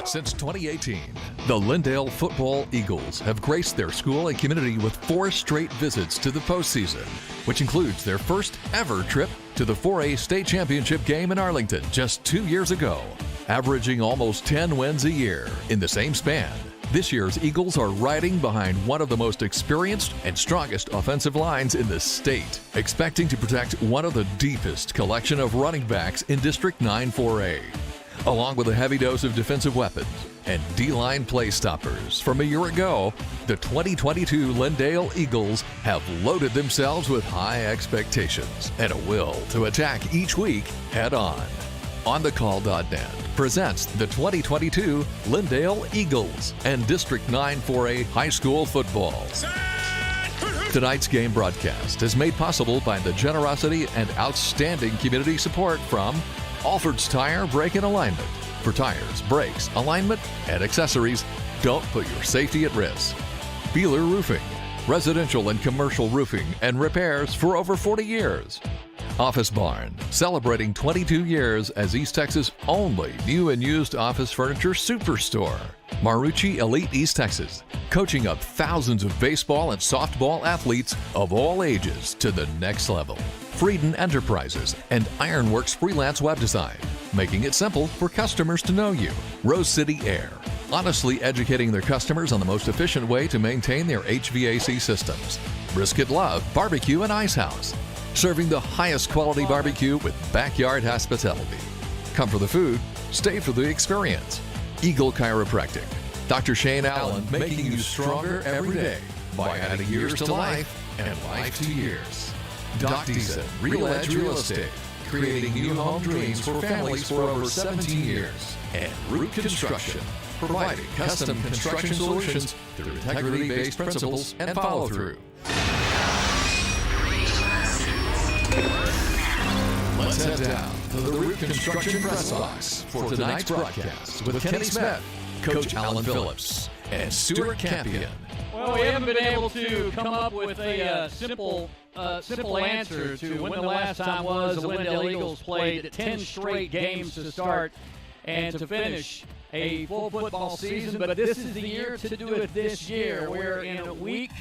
Since 2018, the Lindale Football Eagles have graced their school and community with 4 straight visits to the postseason, which includes their first ever trip to the 4A state championship game in Arlington just 2 years ago, averaging almost 10 wins a year in the same span. This year's Eagles are riding behind one of the most experienced and strongest offensive lines in the state, expecting to protect one of the deepest collection of running backs in District 9 4A, along with a heavy dose of defensive weapons and D-line play stoppers. From a year ago, the 2022 Lindale Eagles have loaded themselves with high expectations and a will to attack each week head-on. OnTheCall.net presents the 2022 Lindale Eagles and District 9 4A High School Football. Tonight's game broadcast is made possible by the generosity and outstanding community support from Alford's Tire Brake and Alignment. For tires, brakes, alignment, and accessories, don't put your safety at risk. Beeler Roofing, residential and commercial roofing and repairs for over 40 years. Office Barn, celebrating 22 years as East Texas' only new and used office furniture superstore. Marucci Elite East Texas, coaching up thousands of baseball and softball athletes of all ages to the next level. Frieden Enterprises and Ironworks Freelance Web Design, making it simple for customers to know you. Rose City Air, honestly educating their customers on the most efficient way to maintain their HVAC systems. Brisket Love Barbecue and Ice House, serving the highest quality barbecue with backyard hospitality. Come for the food, stay for the experience. Eagle Chiropractic, Dr. Shane Allen, making you stronger every day by adding years to life and life to years. Doc Deason, Real Edge Real Estate, creating new home dreams for families for over 17 years. And Root Construction, providing custom construction solutions through integrity-based principles and follow-through. Let's head down to the Root Construction press box for tonight's broadcast with Kenny Smith, Coach Alan Phillips, and Stuart Campion. Well, we haven't been able to come up with a simple answer to when the last time was the Lindale Eagles played 10 straight games to start and to finish a full football season, but this is the year to do it this year. We're in week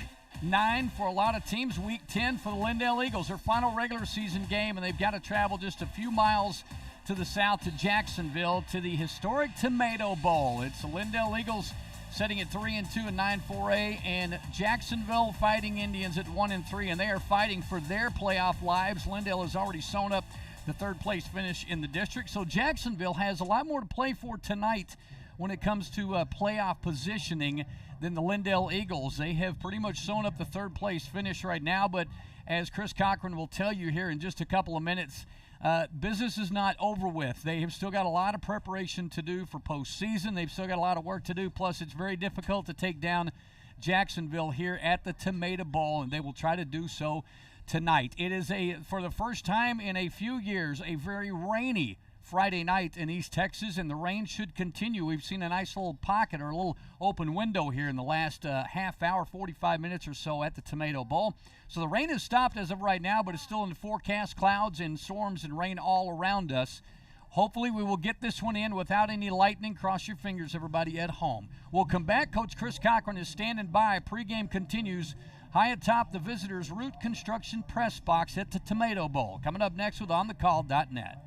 9 for a lot of teams, week 10 for the Lindale Eagles, their final regular season game, and they've got to travel just a few miles to the south to Jacksonville to the historic Tomato Bowl. It's the Lindale Eagles setting at 3-2 in 9-4A, and Jacksonville Fighting Indians at 1-3, and they are fighting for their playoff lives. Lindale has already sewn up the third place finish in the district, so Jacksonville has a lot more to play for tonight when it comes to playoff positioning than the Lindale Eagles. They have pretty much sewn up the third place finish right now, but as Chris Cochran will tell you here in just a couple of minutes, business is not over with. They have still got a lot of preparation to do for postseason. They've still got a lot of work to do, plus it's very difficult to take down Jacksonville here at the Tomato Bowl, and they will try to do so tonight. It is, for the first time in a few years, a very rainy Friday night in East Texas, and the rain should continue. We've seen a nice little pocket or a little open window here in the last half hour, 45 minutes or so at the Tomato Bowl. So the rain has stopped as of right now, but it's still in the forecast, clouds and storms and rain all around us. Hopefully we will get this one in without any lightning. Cross your fingers, everybody at home. We'll come back. Coach Chris Cochran is standing by. Pregame continues high atop the visitors' Root Construction press box at the Tomato Bowl. Coming up next with OnTheCall.net.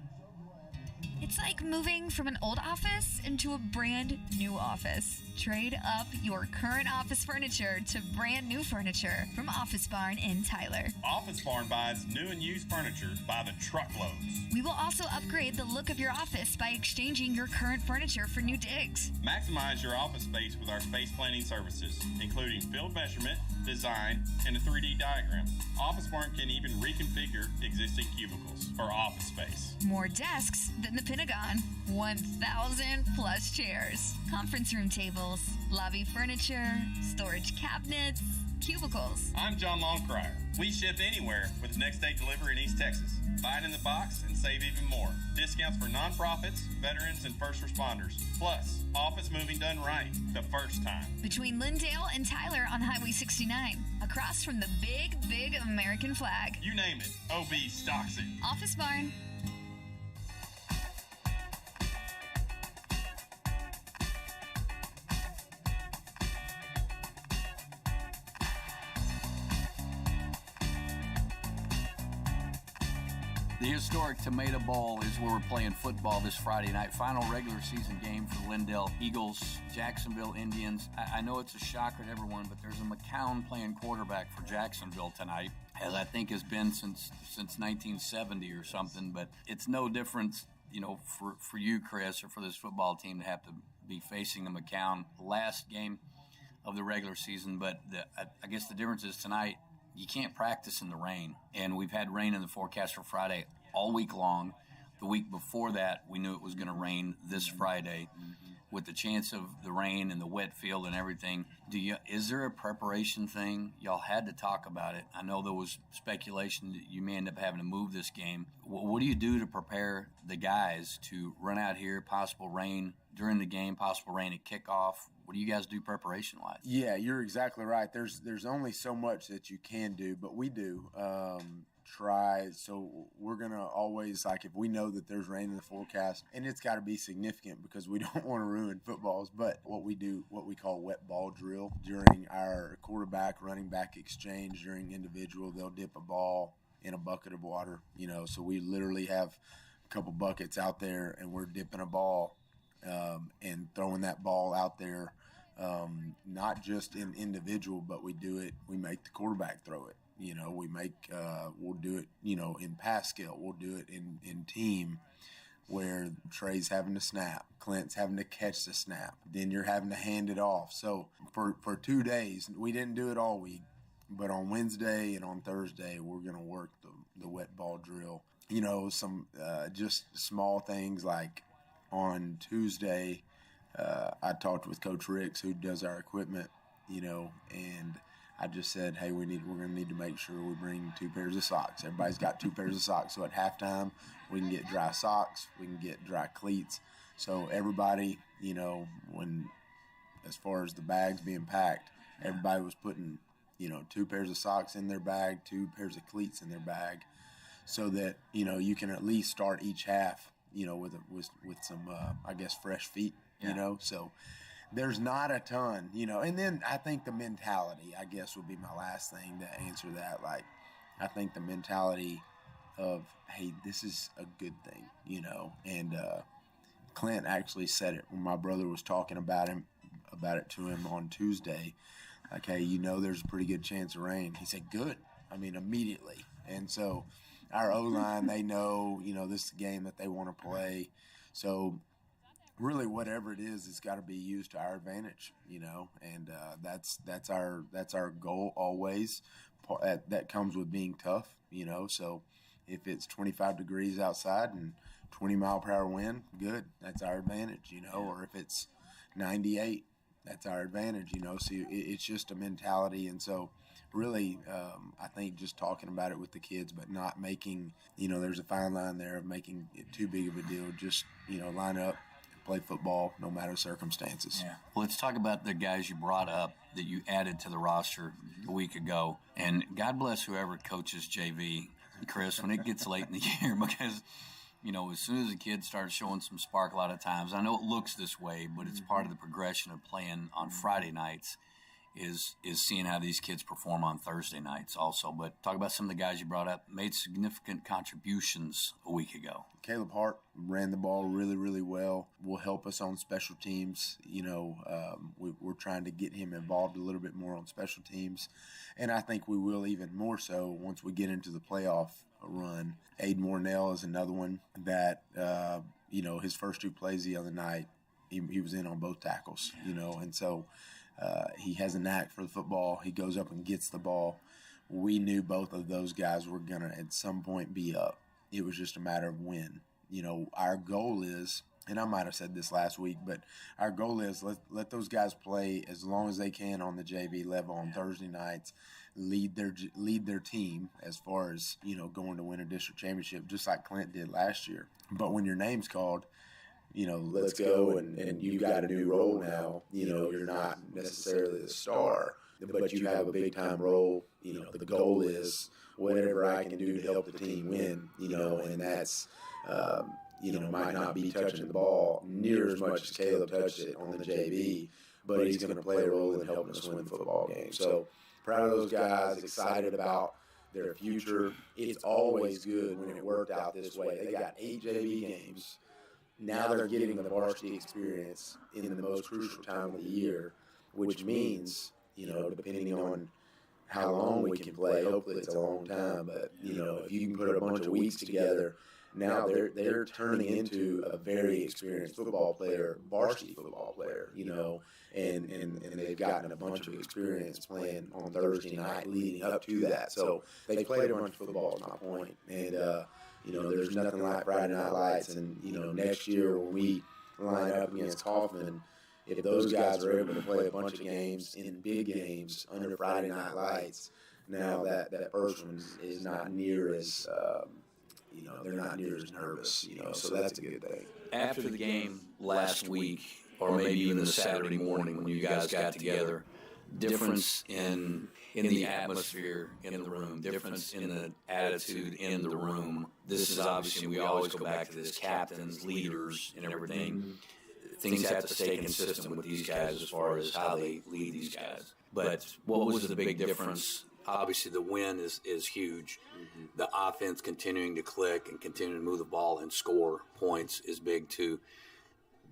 It's like moving from an old office into a brand new office. Trade up your current office furniture to brand new furniture from Office Barn in Tyler. Office Barn buys new and used furniture by the truckloads. We will also upgrade the look of your office by exchanging your current furniture for new digs. Maximize your office space with our space planning services, including field measurement, design, and a 3D diagram. Office Barn can even reconfigure existing cubicles for office space. More desks than the Pentagon. 1,000 plus chairs. Conference room tables, lobby furniture, storage cabinets, cubicles. I'm John Longcrier. We ship anywhere with next day delivery in East Texas. Buy it in the box and save even more. Discounts for nonprofits, veterans, and first responders. Plus, office moving done right the first time. Between Lindale and Tyler on Highway 69, across from the big American flag. You name it, OB stocks it. Office Barn. The historic Tomato Bowl is where we're playing football this Friday night. Final regular season game for the Lindale Eagles, Jacksonville Indians. I know it's a shocker to everyone, but there's a McCown playing quarterback for Jacksonville tonight, as I think has been since 1970 or something. But it's no difference, for you, Chris, or for this football team to have to be facing the McCown last game of the regular season. But I guess the difference is tonight, you can't practice in the rain, and we've had rain in the forecast for Friday all week long. The week before that, we knew it was going to rain this Friday. With the chance of the rain and the wet field and everything, is there a preparation thing? Y'all had to talk about it. I know there was speculation that you may end up having to move this game. What do you do to prepare the guys to run out here, possible rain during the game, possible rain at kickoff? What do you guys do preparation-wise? Yeah, you're exactly right. There's only so much that you can do, but we do try. So we're going to always, if we know that there's rain in the forecast, and it's got to be significant because we don't want to ruin footballs, but what we do, what we call wet ball drill during our quarterback, running back exchange during individual, they'll dip a ball in a bucket of water, so we literally have a couple buckets out there and we're dipping a ball and throwing that ball out there, not just in individual, but we make the quarterback throw it. We'll do it, in pass skill. We'll do it in team where Trey's having to snap, Clint's having to catch the snap, then you're having to hand it off. So for 2 days, we didn't do it all week, but on Wednesday and on Thursday, we're going to work the wet ball drill. Some just small things like, on Tuesday, I talked with Coach Ricks, who does our equipment, and I just said, hey, we're going to need to make sure we bring 2 pairs of socks. Everybody's got 2 pairs of socks. So at halftime, we can get dry socks, we can get dry cleats. So everybody, as far as the bags being packed, everybody was putting, 2 pairs of socks in their bag, 2 pairs of cleats in their bag, so that, you can at least start each half with some, fresh feet, so there's not a ton, and then I think the mentality, I guess, would be my last thing to answer that. I think the mentality of, hey, this is a good thing, and Clint actually said it when my brother was talking about it to him on Tuesday, hey, there's a pretty good chance of rain. He said, good. Immediately. And so our O-line, they know, this is a game that they want to play. So really whatever it is, it's got to be used to our advantage, and that's our goal always. That comes with being tough, so if it's 25 degrees outside and 20-mile-per-hour wind, good, that's our advantage, or if it's 98, that's our advantage, so it's just a mentality. And so really, I think just talking about it with the kids, but not making, there's a fine line there of making it too big of a deal. Just, line up, play football, no matter circumstances. Yeah. Well, let's talk about the guys you brought up that you added to the roster a week ago. And God bless whoever coaches JV, Chris, when it gets late in the year, because, as soon as the kids start showing some spark a lot of times, I know it looks this way, but it's part of the progression of playing on Friday nights. Is seeing how these kids perform on Thursday nights also. But talk about some of the guys you brought up, made significant contributions a week ago. Caleb Hart ran the ball really, really well, will help us on special teams. We're trying to get him involved a little bit more on special teams, and I think we will even more so once we get into the playoff run. Aiden Mornell is another one that, his first 2 plays the other night, he was in on both tackles, and so he has a knack for the football. He goes up and gets the ball. We knew both of those guys were going to at some point be up. It was just a matter of when. Our goal is, and I might have said this last week, but our goal is let those guys play as long as they can on the JV level on Thursday nights, lead their team as far as, going to win a district championship, just like Clint did last year. But when your name's called, let's go, and you got a new role now. You're not necessarily the star, but you have a big-time role. The goal is whatever I can do to help the team win, and that's, might not be touching the ball near as much as Caleb touched it on the JV, but he's going to play a role in helping us win the football game. So proud of those guys, excited about their future. It's always good when it worked out this way. They got 8 JV games. Now they're getting the varsity experience in the most crucial time of the year, which means, depending on how long we can play, hopefully it's a long time, but, if you can put a bunch of weeks together, now they're turning into a very experienced football player, varsity football player, and they've gotten a bunch of experience playing on Thursday night leading up to that. So they played a bunch of football, is my point. And, there's nothing like Friday Night Lights. And, next year when we line up against Kaufman, if those guys are able to play a bunch of games in big games under Friday Night Lights, now that first one is not near as they're not near as nervous, so that's a good thing. After the game last week, or maybe even the Saturday morning when you guys got together, difference in the atmosphere in the room, difference in the attitude in the room. This is obviously, we always go back to this, captains, leaders, and everything. Things have to stay consistent with these guys as far as how they lead these guys. But what was the big difference? Obviously, the win is huge. Mm-hmm. The offense continuing to click and continuing to move the ball and score points is big, too.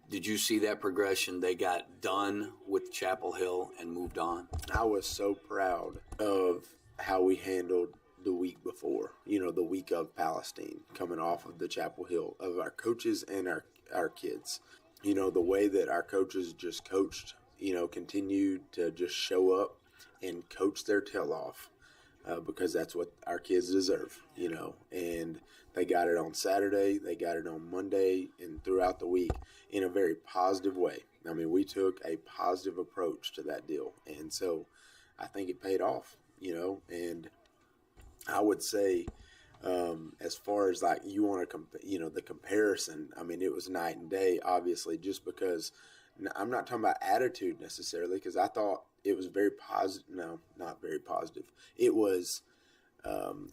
Did you see that progression? They got done with Chapel Hill and moved on. I was so proud of how we handled the week before, the week of Palestine, coming off of the Chapel Hill, of our coaches and our kids. The way that our coaches just coached, continued to just show up and coach their tail off, because that's what our kids deserve, and they got it on Saturday, they got it on Monday, and throughout the week in a very positive way. I mean, we took a positive approach to that deal, and so I think it paid off, and I would say, as far as like you want to, the comparison, I mean, it was night and day, obviously, just because I'm not talking about attitude necessarily, because I thought it was very positive. No, not very positive. It was,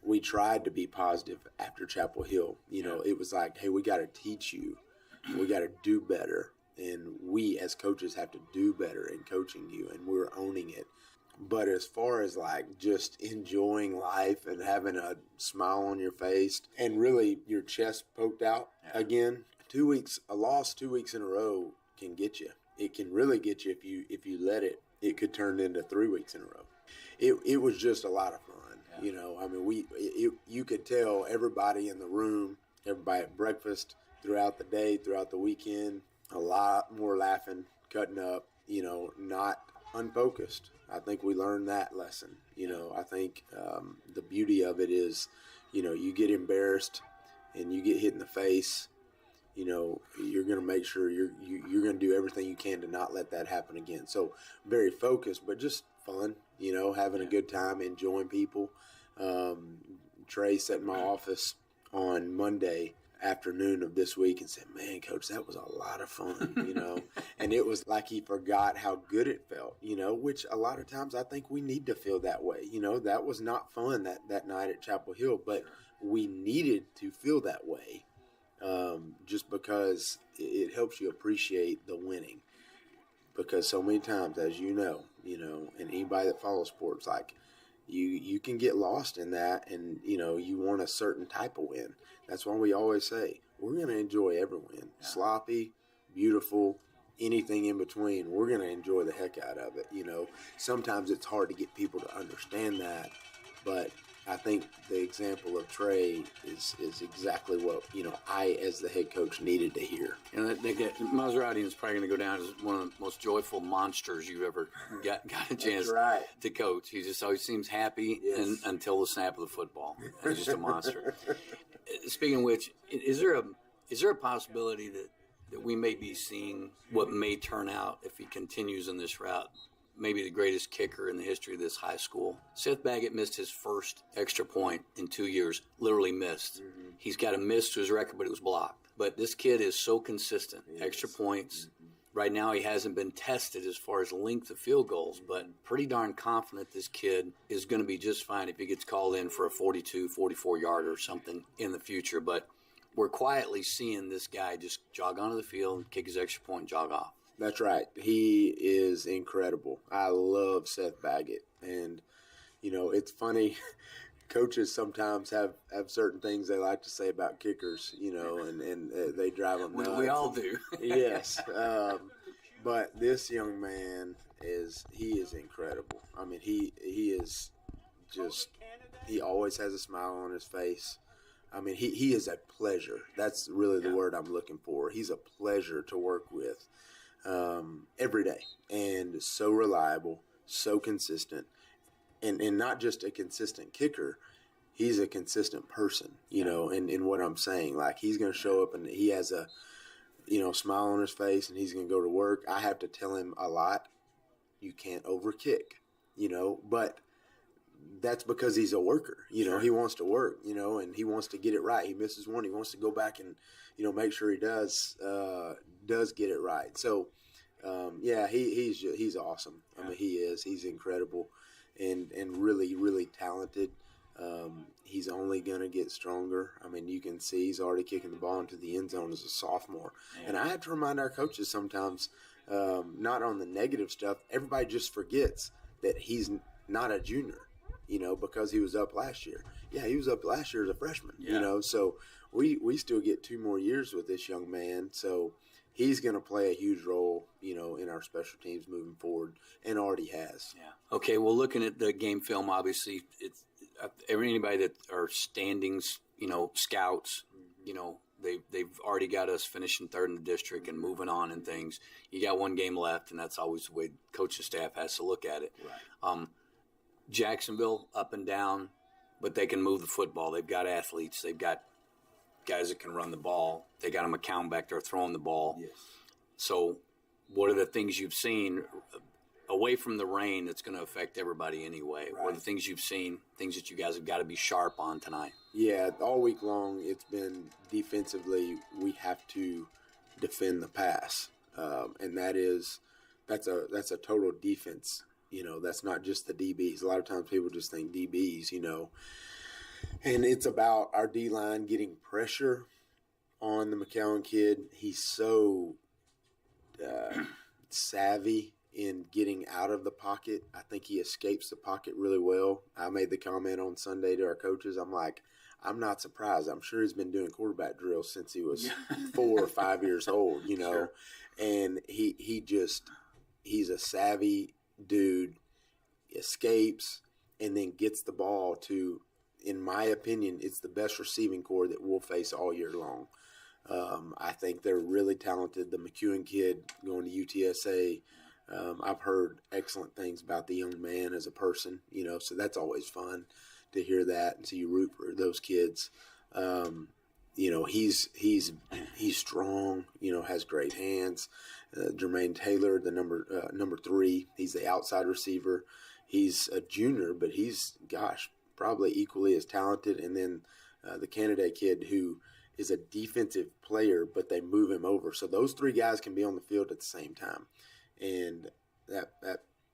we tried to be positive after Chapel Hill. It was like, hey, we got to teach you. We got to do better. And we as coaches have to do better in coaching you, and we're owning it. But as far as like just enjoying life and having a smile on your face and really your chest poked out again, a loss 2 weeks in a row can get you. It can really get you if you let it. It could turn into 3 weeks in a row. It was just a lot of fun. I mean, you could tell everybody in the room, everybody at breakfast, throughout the day, throughout the weekend, a lot more laughing, cutting up, not unfocused. I think we learned that lesson. I think the beauty of it is, you get embarrassed and you get hit in the face, you're going to make sure you're going to do everything you can to not let that happen again. So very focused, but just fun, having a good time, enjoying people. Trey sat in my office on Monday afternoon of this week and said, man, Coach, that was a lot of fun, and it was like he forgot how good it felt, which a lot of times I think we need to feel that way. That was not fun that night at Chapel Hill, but we needed to feel that way, just because it helps you appreciate the winning, because so many times, as and anybody that follows sports, like you can get lost in that, and you want a certain type of win. That's why we always say we're going to enjoy every win. Sloppy, beautiful, anything in between. We're going to enjoy the heck out of it. Sometimes it's hard to get people to understand that, but I think the example of Trey is exactly what I, as the head coach, needed to hear. And Maserati is probably going to go down as one of the most joyful monsters you've ever got a chance to coach. He just always seems happy until the snap of the football. He's just a monster. Speaking of which, is there a possibility that we may be seeing what may turn out, if he continues in this route, maybe the greatest kicker in the history of this high school? Seth Baggett missed his first extra point in 2 years, literally missed. Mm-hmm. He's got a miss to his record, but it was blocked. But this kid is so consistent. Yes. Extra points. Mm-hmm. Right now he hasn't been tested as far as length of field goals, but pretty darn confident this kid is going to be just fine if he gets called in for a 42, 44-yarder or something in the future. But we're quietly seeing this guy just jog onto the field, kick his extra point, and jog off. That's right. He is incredible. I love Seth Baggett. And, it's funny coaches sometimes have certain things they like to say about kickers, and they drive them nuts. We all do. Yes. But this young man is incredible. I mean, he is just – he always has a smile on his face. I mean, he is a pleasure. That's really the word I'm looking for. He's a pleasure to work with every day, and so reliable, so consistent, and not just a consistent kicker. He's a consistent person, in what I'm saying. Like, he's going to show up and he has a, smile on his face, and he's going to go to work. I have to tell him a lot. You can't overkick, but that's because he's a worker. He wants to work, and he wants to get it right. He misses one. He wants to go back and, make sure he does get it right. So, he's awesome. I mean, he is. He's incredible and really, really talented. He's only going to get stronger. I mean, you can see he's already kicking the ball into the end zone as a sophomore. And I have to remind our coaches sometimes, not on the negative stuff, everybody just forgets that he's not a junior, because he was up last year. Yeah, he was up last year as a freshman, so we still get 2 more years with this young man. So he's going to play a huge role, in our special teams moving forward, and already has. Yeah. Okay, well, looking at the game film, obviously, it's anybody that are standings, scouts, they've already got us finishing 3rd in the district and moving on and things. You got 1 game left, and that's always the way coaching staff has to look at it. Right. Jacksonville, up and down, but they can move the football. They've got athletes. They've got guys that can run the ball. They got a McCown back there throwing the ball. Yes. So what are the things you've seen away from the rain that's going to affect everybody anyway? Right. What are the things you've seen, things that you guys have got to be sharp on tonight? Yeah, all week long it's been defensively we have to defend the pass, and that's a total defense. That's not just the DBs. A lot of times people just think DBs, and it's about our D-line getting pressure on the McCown kid. He's so savvy in getting out of the pocket. I think he escapes the pocket really well. I made the comment on Sunday to our coaches. I'm like, I'm not surprised. I'm sure he's been doing quarterback drills since he was 4 or 5 years old, Sure. And he's a savvy dude, escapes, and then gets the ball to, in my opinion, it's the best receiving core that we'll face all year long. I think they're really talented. The McEwen kid going to UTSA, I've heard excellent things about the young man as a person, so that's always fun to hear that and see you root for those kids. He's strong, has great hands. Jermaine Taylor, the number 3, he's the outside receiver. He's a junior, but he's, probably equally as talented. And then the Canada kid who is a defensive player, but they move him over. So those 3 guys can be on the field at the same time. And that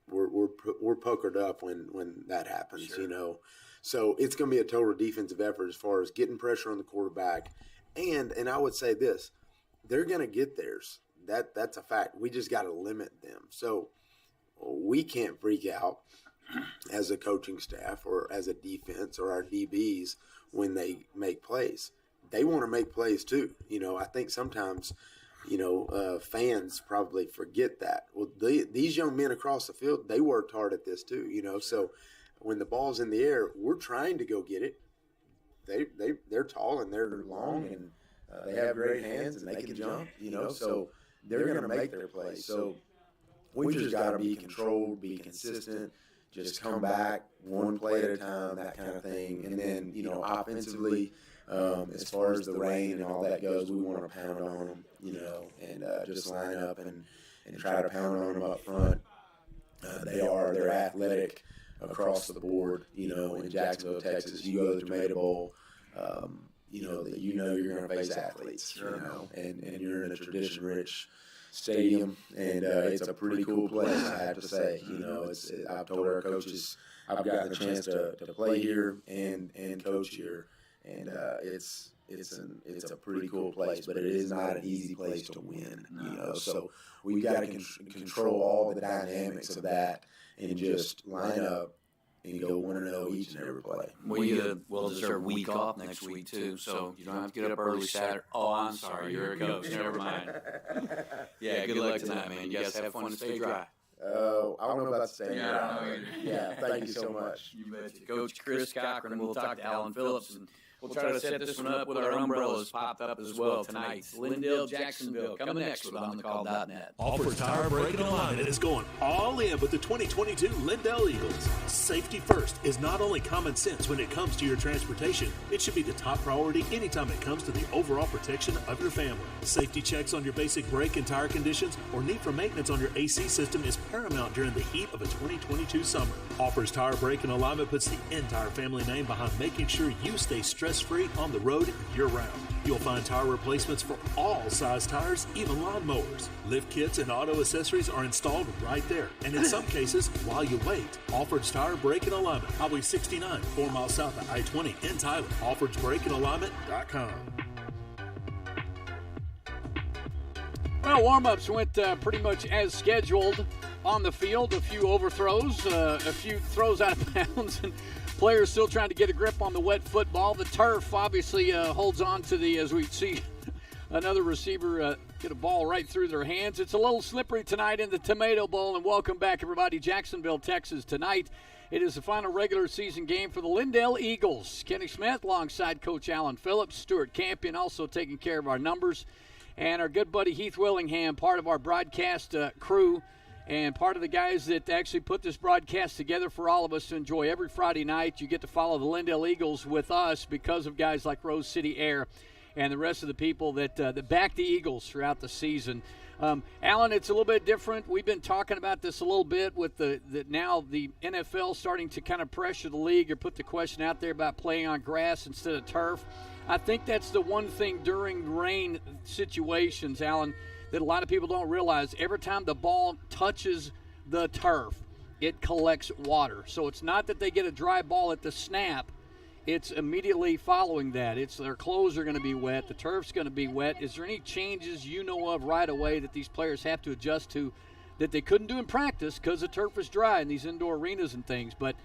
we're pokered up when that happens, Sure. So it's going to be a total defensive effort as far as getting pressure on the quarterback. And I would say this, they're going to get theirs. That's a fact. We just got to limit them. So we can't freak out as a coaching staff or as a defense or our DBs when they make plays. They want to make plays too. I think sometimes, fans probably forget that. Well, these young men across the field, they worked hard at this too, So when the ball's in the air, we're trying to go get it. They're tall and they're long and they have great hands and they can jump, So they're going to make their plays. So we just got to be controlled, be consistent, just come back one play at a time, that kind of thing. And then, offensively, as far as the rain and all that goes, we want to pound on them, and just line up and try to pound on them up front. They're athletic across the board, in Jacksonville, Texas. You go to the Tomato Bowl, that you're going to face athletes, and you're in a tradition-rich stadium, and it's a pretty cool place, I have to say. I've told our coaches I've gotten the chance to play here and coach here, and it's a pretty cool place, but it is not an easy place to win, So we got to control all the dynamics of that and just line up and go 1-0 each and every play. We will deserve a week off next week, too, so you don't have to get up early Saturday. Oh, I'm sorry, you're a coach. Never mind. Yeah, good luck tonight, man. You guys have fun and stay dry. Oh, I don't know about staying Yeah, dry. I know. Yeah, thank you so much. You betcha. Coach Chris Cochran, we'll talk to Alan Phillips, and we'll try to set this one up with our umbrellas popped up as well tonight. Lindale, Jacksonville, coming next with OnTheCall.net. Alfred's Tire Brake and Alignment is going all in with the 2022 Lindale Eagles. Safety first is not only common sense when it comes to your transportation, it should be the top priority anytime it comes to the overall protection of your family. Safety checks on your basic brake and tire conditions or need for maintenance on your AC system is paramount during the heat of a 2022 summer. Alfred's Tire Brake and Alignment puts the entire family name behind making sure you stay stress-free on the road year-round. You'll find tire replacements for all size tires, even lawn mowers. Lift kits and auto accessories are installed right there. And in some cases, while you wait, Alfred's Tire Brake and Alignment, Highway 69, 4 miles south of I-20 in Tyler. AlfredsBrakeandAlignment.com. Well, warm-ups went pretty much as scheduled on the field. A few overthrows, a few throws out of bounds, and players still trying to get a grip on the wet football. The turf obviously holds on to the, as we see another receiver get a ball right through their hands. It's a little slippery tonight in the Tomato Bowl, and welcome back, everybody. Jacksonville, Texas tonight. It is the final regular season game for the Lindale Eagles. Kenny Smith alongside Coach Alan Phillips, Stuart Campion also taking care of our numbers, and our good buddy Heath Willingham, part of our broadcast crew, and part of the guys that actually put this broadcast together for all of us to enjoy every Friday night. You get to follow the Lindale Eagles with us because of guys like Rose City Air and the rest of the people that back the Eagles throughout the season. Alan, it's a little bit different. We've been talking about this a little bit with now the NFL starting to kind of pressure the league or put the question out there about playing on grass instead of turf. I think that's the one thing during rain situations, Alan, that a lot of people don't realize. Every time the ball touches the turf, it collects water. So it's not that they get a dry ball at the snap. It's immediately following that. It's their clothes are going to be wet. The turf's going to be wet. Is there any changes you know of right away that these players have to adjust to that they couldn't do in practice because the turf is dry in these indoor arenas and things, but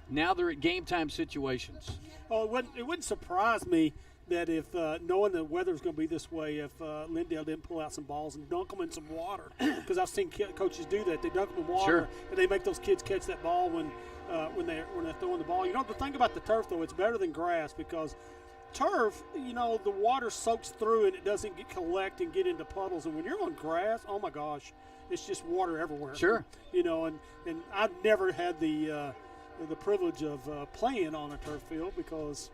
now they're at game time situations? Oh, it wouldn't surprise me that if knowing the weather's going to be this way, if Lindale didn't pull out some balls and dunk them in some water, because I've seen coaches do that. They dunk them in water, Sure. and they make those kids catch that ball when they're throwing the ball. You know, the thing about the turf, though, it's better than grass because turf, you know, the water soaks through and it doesn't collect and get into puddles. And when you're on grass, oh my gosh, it's just water everywhere. Sure. You know, and I've never had the privilege of playing on a turf field because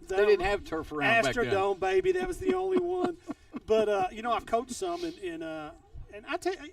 They didn't have turf around back then. Astrodome, baby, that was the only one. But you know, I've coached some, and I tell you,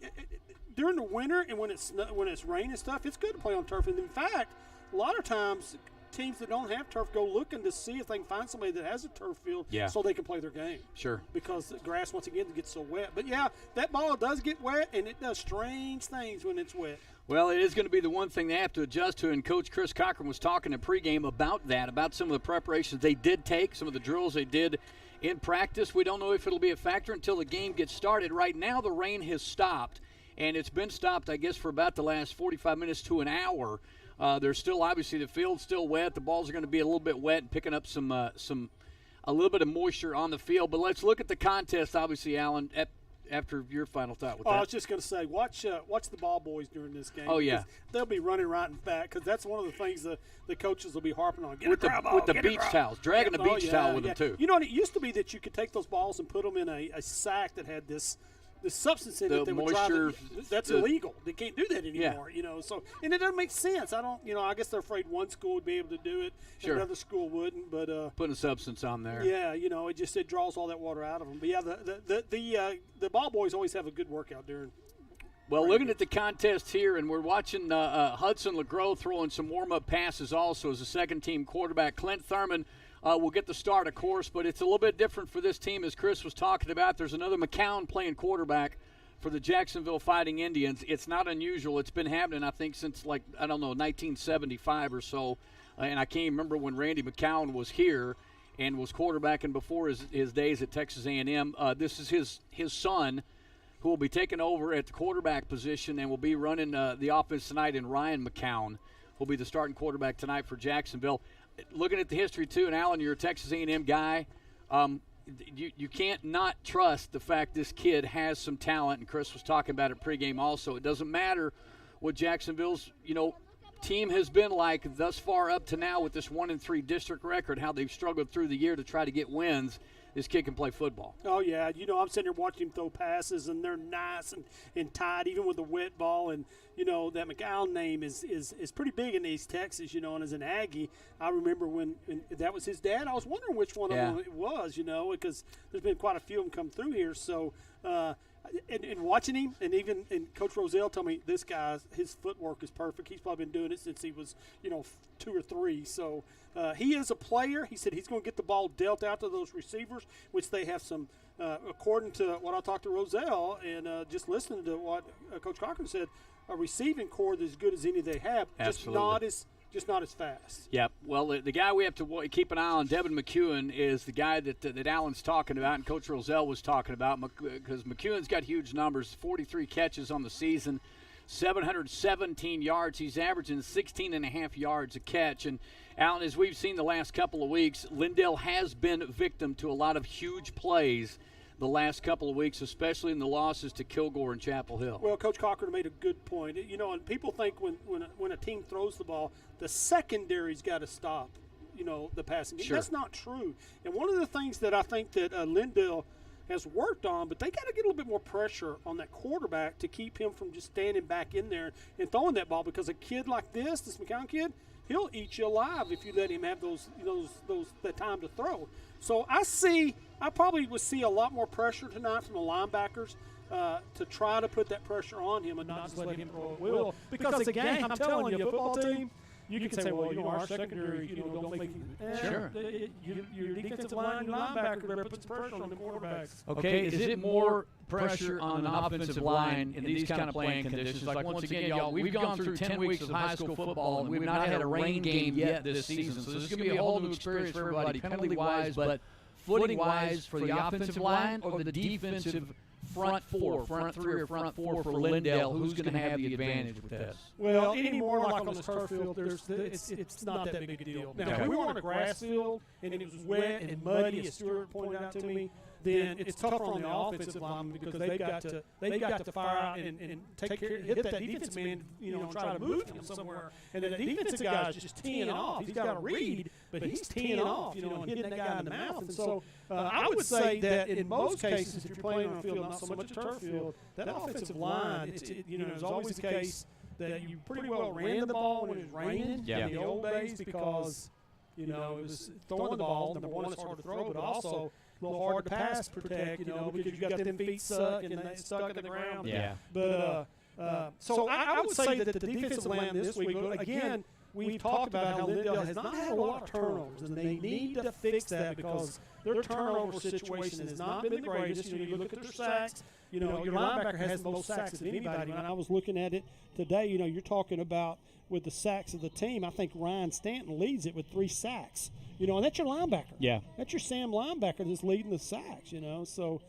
during the winter and when it's rain and stuff, it's good to play on turf. And in fact, a lot of times teams that don't have turf go looking to see if they can find somebody that has a turf field, so they can play their game. Sure. Because the grass once again gets so wet. But yeah, that ball does get wet, and it does strange things when it's wet. Well, it is going to be the one thing they have to adjust to, and Coach Chris Cochran was talking in pregame about that, about some of the preparations they did take, some of the drills they did in practice. We don't know if it'll be a factor until the game gets started. Right now, the rain has stopped, and it's been stopped, I guess, for about the last 45 minutes to an hour. There's still, obviously, the field's still wet. The balls are going to be a little bit wet and picking up a little bit of moisture on the field. But let's look at the contest, obviously, Alan, after your final thought with that. I was just going to say, watch the ball boys during this game. Oh, yeah. They'll be running right and back because that's one of the things the coaches will be harping on. With the beach towels, dragging the beach towel with them, too. You know, and it used to be that you could take those balls and put them in a sack that had this substance in it that would drive it. That's illegal. They can't do that anymore. You know, so and it doesn't make sense. I guess they're afraid one school would be able to do it, and another school wouldn't. But putting a substance on there. Yeah, you know, it draws all that water out of them. But yeah, the ball boys always have a good workout during. Well, looking at the contest here, and we're watching Hudson LeGros throwing some warm-up passes also as a second-team quarterback. Clint Thurman will get the start, of course, but it's a little bit different for this team, as Chris was talking about. There's another McCown playing quarterback for the Jacksonville Fighting Indians. It's not unusual. It's been happening, I think, since, 1975 or so. And I can't remember when Randy McCown was here and was quarterbacking before his days at Texas A&M. This is his son, who will be taking over at the quarterback position and will be running the offense tonight, in Ryan McCown, will be the starting quarterback tonight for Jacksonville. Looking at the history, too, and Alan, you're a Texas A&M guy, you can't not trust the fact this kid has some talent, and Chris was talking about it pregame also. It doesn't matter what Jacksonville's, team has been like thus far up to now with this 1-3 district record, how they've struggled through the year to try to get wins. This kid can play football. Oh, yeah. I'm sitting there watching him throw passes, and they're nice and tight, even with the wet ball. And, that McAllen name is pretty big in East Texas, and as an Aggie, I remember when that was his dad. I was wondering which one of them it was, because there's been quite a few of them come through here. So, and watching him, and Coach Rozelle told me this guy, his footwork is perfect. He's probably been doing it since he was, 2 or 3. So he is a player. He said he's going to get the ball dealt out to those receivers, which they have some, according to what I talked to Rozelle and just listening to what Coach Cochran said, a receiving core that's as good as any they have. Absolutely. Just not as fast. Yep. Well, the guy we have to keep an eye on, Devin McEwen, is the guy that Alan's talking about and Coach Rozelle was talking about, because McEwen's got huge numbers, 43 catches on the season, 717 yards. He's averaging 16.5 yards a catch. And, Alan, as we've seen the last couple of weeks, Lindale has been victim to a lot of huge plays the last couple of weeks, especially in the losses to Kilgore and Chapel Hill. Well, Coach Cochran made a good point. And people think when a team throws the ball, the secondary's got to stop, the passing game. Sure. That's not true. And one of the things that I think that Lindale has worked on, but they got to get a little bit more pressure on that quarterback to keep him from just standing back in there and throwing that ball, because a kid like this McCown kid, he'll eat you alive if you let him have that time to throw. So I probably would see a lot more pressure tonight from the linebackers to try to put that pressure on him and not just let him throw at will. Because again, I'm telling you, a football team, you can say, well, our secondary, don't make Sure. Your defensive line, your linebacker there puts pressure on the quarterbacks. Okay, is it more pressure on an offensive line in these kind of playing conditions? Like, once again, y'all, we've gone through 10 weeks of high school football, and we've not had a rain game yet this season. So this is going to be a whole new experience for everybody, penalty-wise, but footing-wise for the offensive line or the defensive front three or front four for Lindale, who's going to have the advantage with this? Well, anymore like on this turf field, it's not that big a deal. Now, if we were on a grass field and it was wet and muddy, as Stuart pointed out to me, then it's tougher on the offensive lineman because they've got to fire out and take care, hit that defensive man, and try to move him somewhere. And the defensive guy is just teeing off. He's got a read, but he's teeing off, and hitting that guy in the mouth. And so I would say that in most cases, if you're playing on a field, not so much a turf field, that offensive line, there's always the case that you pretty well ran the ball when it was raining in the old days because, it was throwing the ball. Number one, it's hard to throw, but also a little hard to pass protect, because you got them feet stuck and they stuck in the ground. Yeah. But so I would say that the defensive line this week, again, we've talked about how Lindale has not had a lot of turnovers, and they need to fix that because their turnover situation has not been the greatest. You look at their sacks. Your linebacker has the most sacks of anybody. When I was looking at it today, you're talking about with the sacks of the team. I think Ryan Stanton leads it with 3 sacks. And that's your linebacker. Yeah. That's your Sam linebacker that's leading the sacks, So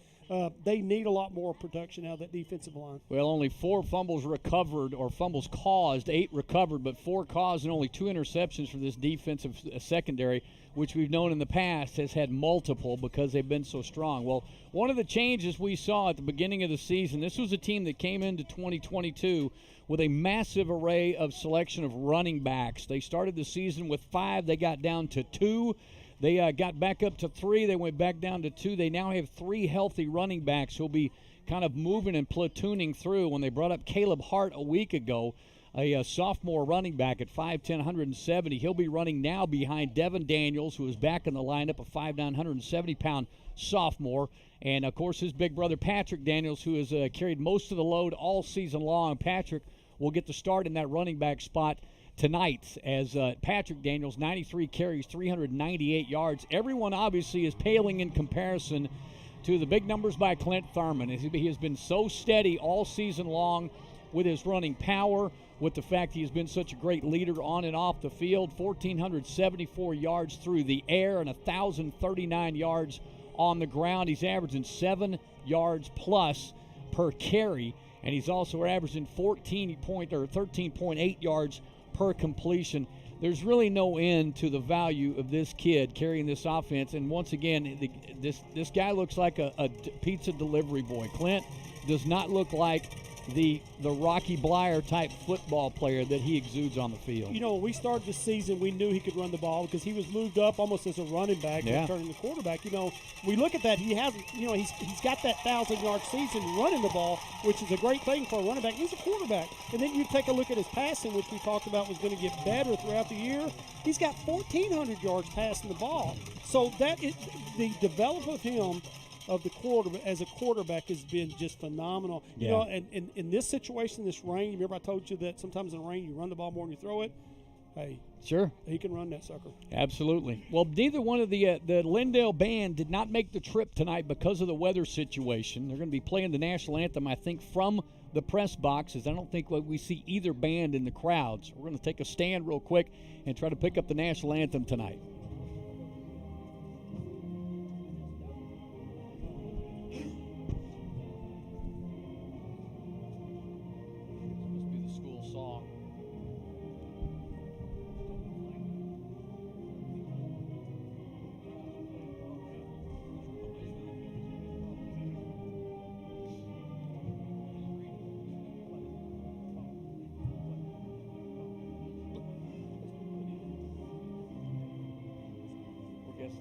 they need a lot more production out of that defensive line. Well, only 4 fumbles recovered, or fumbles caused, 8 recovered, but 4 caused and only 2 interceptions for this defensive secondary, which we've known in the past has had multiple because they've been so strong. Well, one of the changes we saw at the beginning of the season, this was a team that came into 2022 with a massive array of selection of running backs. They started the season with 5. They got down to 2. They got back up to 3. They went back down to 2. They now have 3 healthy running backs who'll be kind of moving and platooning through. When they brought up Caleb Hart a week ago, a sophomore running back at 5'10", 170, he'll be running now behind Devin Daniels, who is back in the lineup, a 5'9", 170-pound sophomore. And, of course, his big brother Patrick Daniels, who has carried most of the load all season long. Patrick will get the start in that running back spot tonight as Patrick Daniels, 93 carries, 398 yards. Everyone obviously is paling in comparison to the big numbers by Clint Thurman. He has been so steady all season long with his running power, with the fact he has been such a great leader on and off the field. 1,474 yards through the air and 1,039 yards on the ground. He's averaging 7 yards plus per carry, and he's also averaging 13.8 yards per completion. There's really no end to the value of this kid carrying this offense. And once again, this guy looks like a pizza delivery boy. Clint does not look like the Rocky Blyer type football player that he exudes on the field. You know, when we started the season, we knew he could run the ball because he was moved up almost as a running back and turning the quarterback. You know, we look at that, he hasn't, you know, he's got that 1,000-yard season running the ball, which is a great thing for a running back. He's a quarterback. And then you take a look at his passing, which we talked about was going to get better throughout the year. He's got 1,400 yards passing the ball. So that is the development of him of the quarterback as a quarterback has been just phenomenal. You know, and in this situation, this rain, remember I told you that sometimes in the rain you run the ball more than you throw it? Hey, sure, he can run that sucker. Absolutely. Well, neither one of the Lindale band did not make the trip tonight because of the weather situation. They're going to be playing the national anthem, I think, from the press boxes. I don't think we see either band in the crowds. We're going to take a stand real quick and try to pick up the national anthem tonight.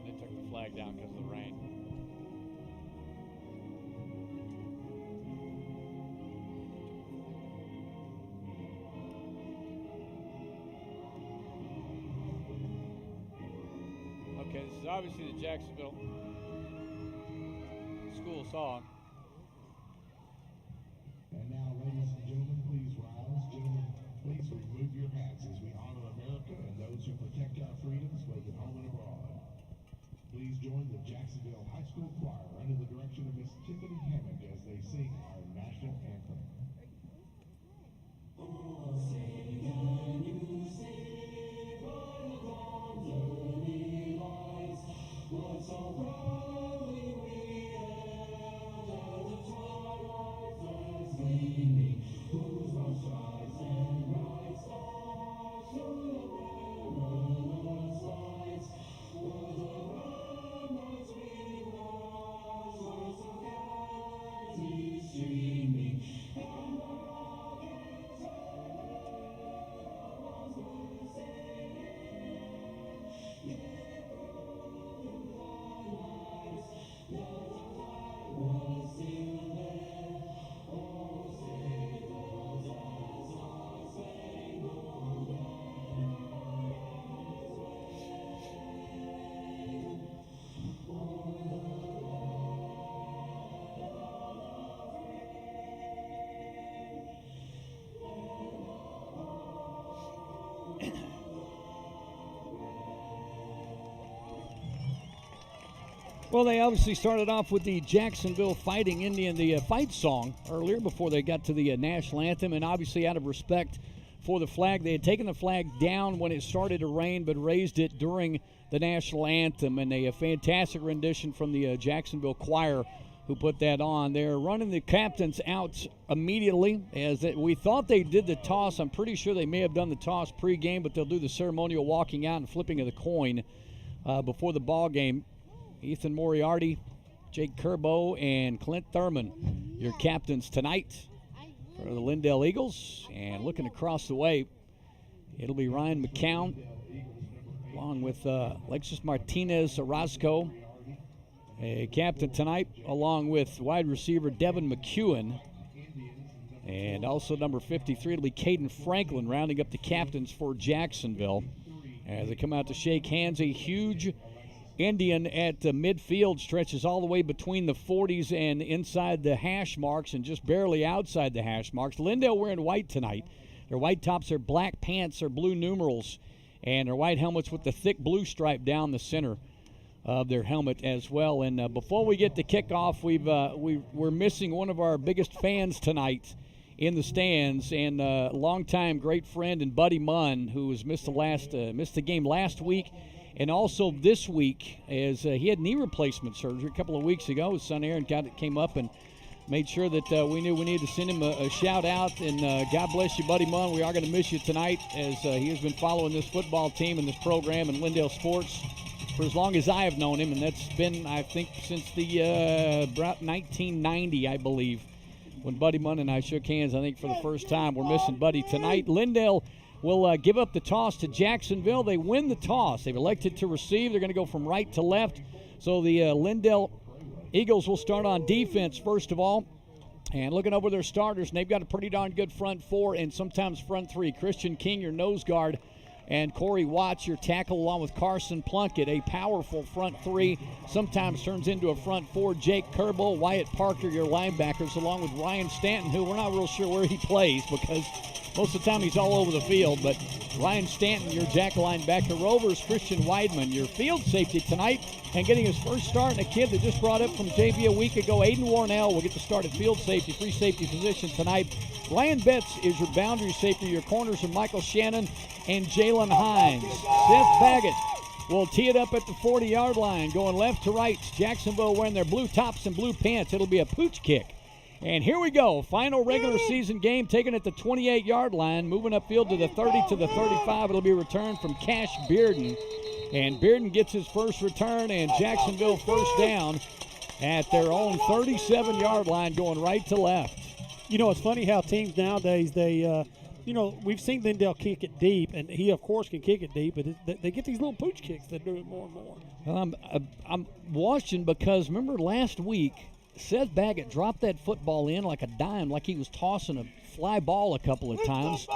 They took the flag down because of the rain. Okay, this is obviously the Jacksonville school song. And now, ladies and gentlemen, please rise. Gentlemen, please remove your hats as we honor America and those who protect our freedoms, both at home and abroad. Please join the Jacksonville High School Choir under the direction of Miss Tiffany Hammock as they sing our national anthem. Well, they obviously started off with the Jacksonville Fighting Indian, the fight song earlier before they got to the national anthem, and obviously out of respect for the flag. They had taken the flag down when it started to rain, but raised it during the national anthem, and a fantastic rendition from the Jacksonville choir who put that on. They're running the captains out immediately, as we thought they did the toss. I'm pretty sure they may have done the toss pregame, but they'll do the ceremonial walking out and flipping of the coin before the ball game. Ethan Moriarty, Jake Kerbo, and Clint Thurman, your captains tonight for the Lindale Eagles. And looking across the way, it'll be Ryan McCown, along with Alexis Martinez Orozco, a captain tonight, along with wide receiver Devin McEwen. And also number 53, it'll be Caden Franklin, rounding up the captains for Jacksonville. As they come out to shake hands, a huge Indian at midfield stretches all the way between the 40s and inside the hash marks and just barely outside the hash marks. Lindale wearing white tonight. Their white tops are black pants or blue numerals, and their white helmets with the thick blue stripe down the center of their helmet as well. And before we get to kickoff, we're missing one of our biggest fans tonight in the stands, and longtime great friend and Buddy Munn, who has missed the game last week. And also this week, as he had knee replacement surgery a couple of weeks ago. His son Aaron came up and made sure that we knew we needed to send him a shout-out. And God bless you, Buddy Munn. We are going to miss you tonight, as he has been following this football team and this program and Lindale sports for as long as I have known him, and that's been, I think, since the about 1990, I believe, when Buddy Munn and I shook hands, I think, for the first time. We're missing Buddy tonight. Lindale will give up the toss to Jacksonville. They win the toss. They've elected to receive. They're going to go from right to left. So the Lindale Eagles will start on defense first of all. And looking over their starters, and they've got a pretty darn good front four and sometimes front three. Christian King, your nose guard, and Corey Watts, your tackle, along with Carson Plunkett, a powerful front three, sometimes turns into a front four. Jake Kerbo, Wyatt Parker, your linebackers, along with Ryan Stanton, who we're not real sure where he plays because most of the time he's all over the field. But Ryan Stanton, your jack linebacker. Rovers, Christian Weidman, your field safety tonight, and getting his first start, and a kid that just brought up from JV a week ago, Aiden Warnell, will get to start at field safety, free safety position tonight. Ryan Betts is your boundary safety. Your corners are Michael Shannon and Jalen Hines. Seth Baggett will tee it up at the 40-yard line, going left to right. Jacksonville wearing their blue tops and blue pants. It'll be a pooch kick. And here we go. Final regular season game taken at the 28-yard line, moving upfield to the 30 to the 35. It'll be returned from Cash Bearden. And Bearden gets his first return, and Jacksonville first down at their own 37-yard line, going right to left. You know, it's funny how teams nowadays, they we've seen Lindale kick it deep, and he, of course, can kick it deep, but they get these little pooch kicks that do it more and more. Well, I'm watching because, remember last week, Seth Baggett dropped that football in like a dime, like he was tossing a fly ball a couple of times,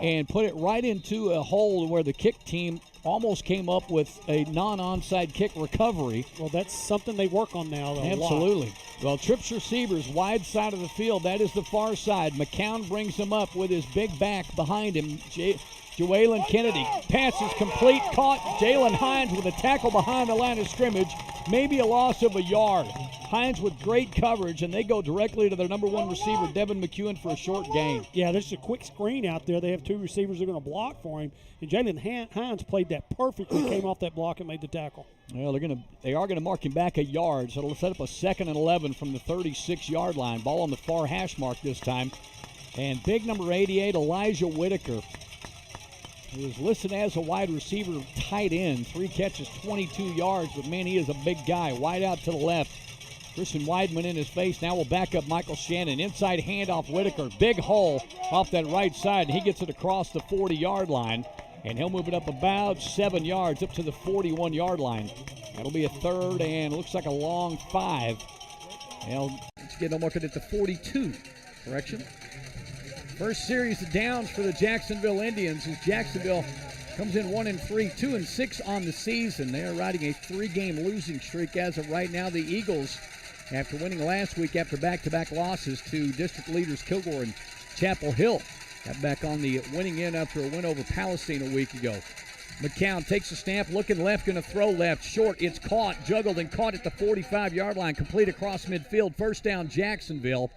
and put it right into a hole where the kick team almost came up with a non-onside kick recovery. Well, that's something they work on now, though. Absolutely. Well, trips receivers, wide side of the field. That is the far side. McCown brings him up with his big back behind him. Joellen Kennedy. Pass is complete. Caught. Jalen Hines with a tackle behind the line of scrimmage. Maybe a loss of a yard. Hines with great coverage, and they go directly to their number one receiver, Devin McEwen, for a short gain. Yeah, there's a quick screen out there. They have two receivers that are going to block for him. And Jalen Hines played that perfectly, came off that block and made the tackle. Well, they are going to mark him back a yard, so it'll set up a 2nd and 11 from the 36-yard line. Ball on the far hash mark this time. And big number 88, Elijah Whitaker, who is listed as a wide receiver tight end. 3 catches, 22 yards, but man, he is a big guy. Wide out to the left. Christian Weidman in his face. Now we'll back up Michael Shannon. Inside handoff Whitaker. Big hole off that right side. He gets it across the 40-yard line, and he'll move it up about 7 yards up to the 41-yard line. That'll be a 3rd and looks like a long 5. Well, let's get a look at the 42. Correction. First series of downs for the Jacksonville Indians as Jacksonville comes in 1-3, 2-6 on the season. They are riding a 3-game losing streak as of right now. The Eagles, after winning last week after back-to-back losses to district leaders Kilgore and Chapel Hill, got back on the winning end after a win over Palestine a week ago. McCown takes a snap, looking left, going to throw left, short. It's caught, juggled, and caught at the 45-yard line, complete across midfield. First down, Jacksonville,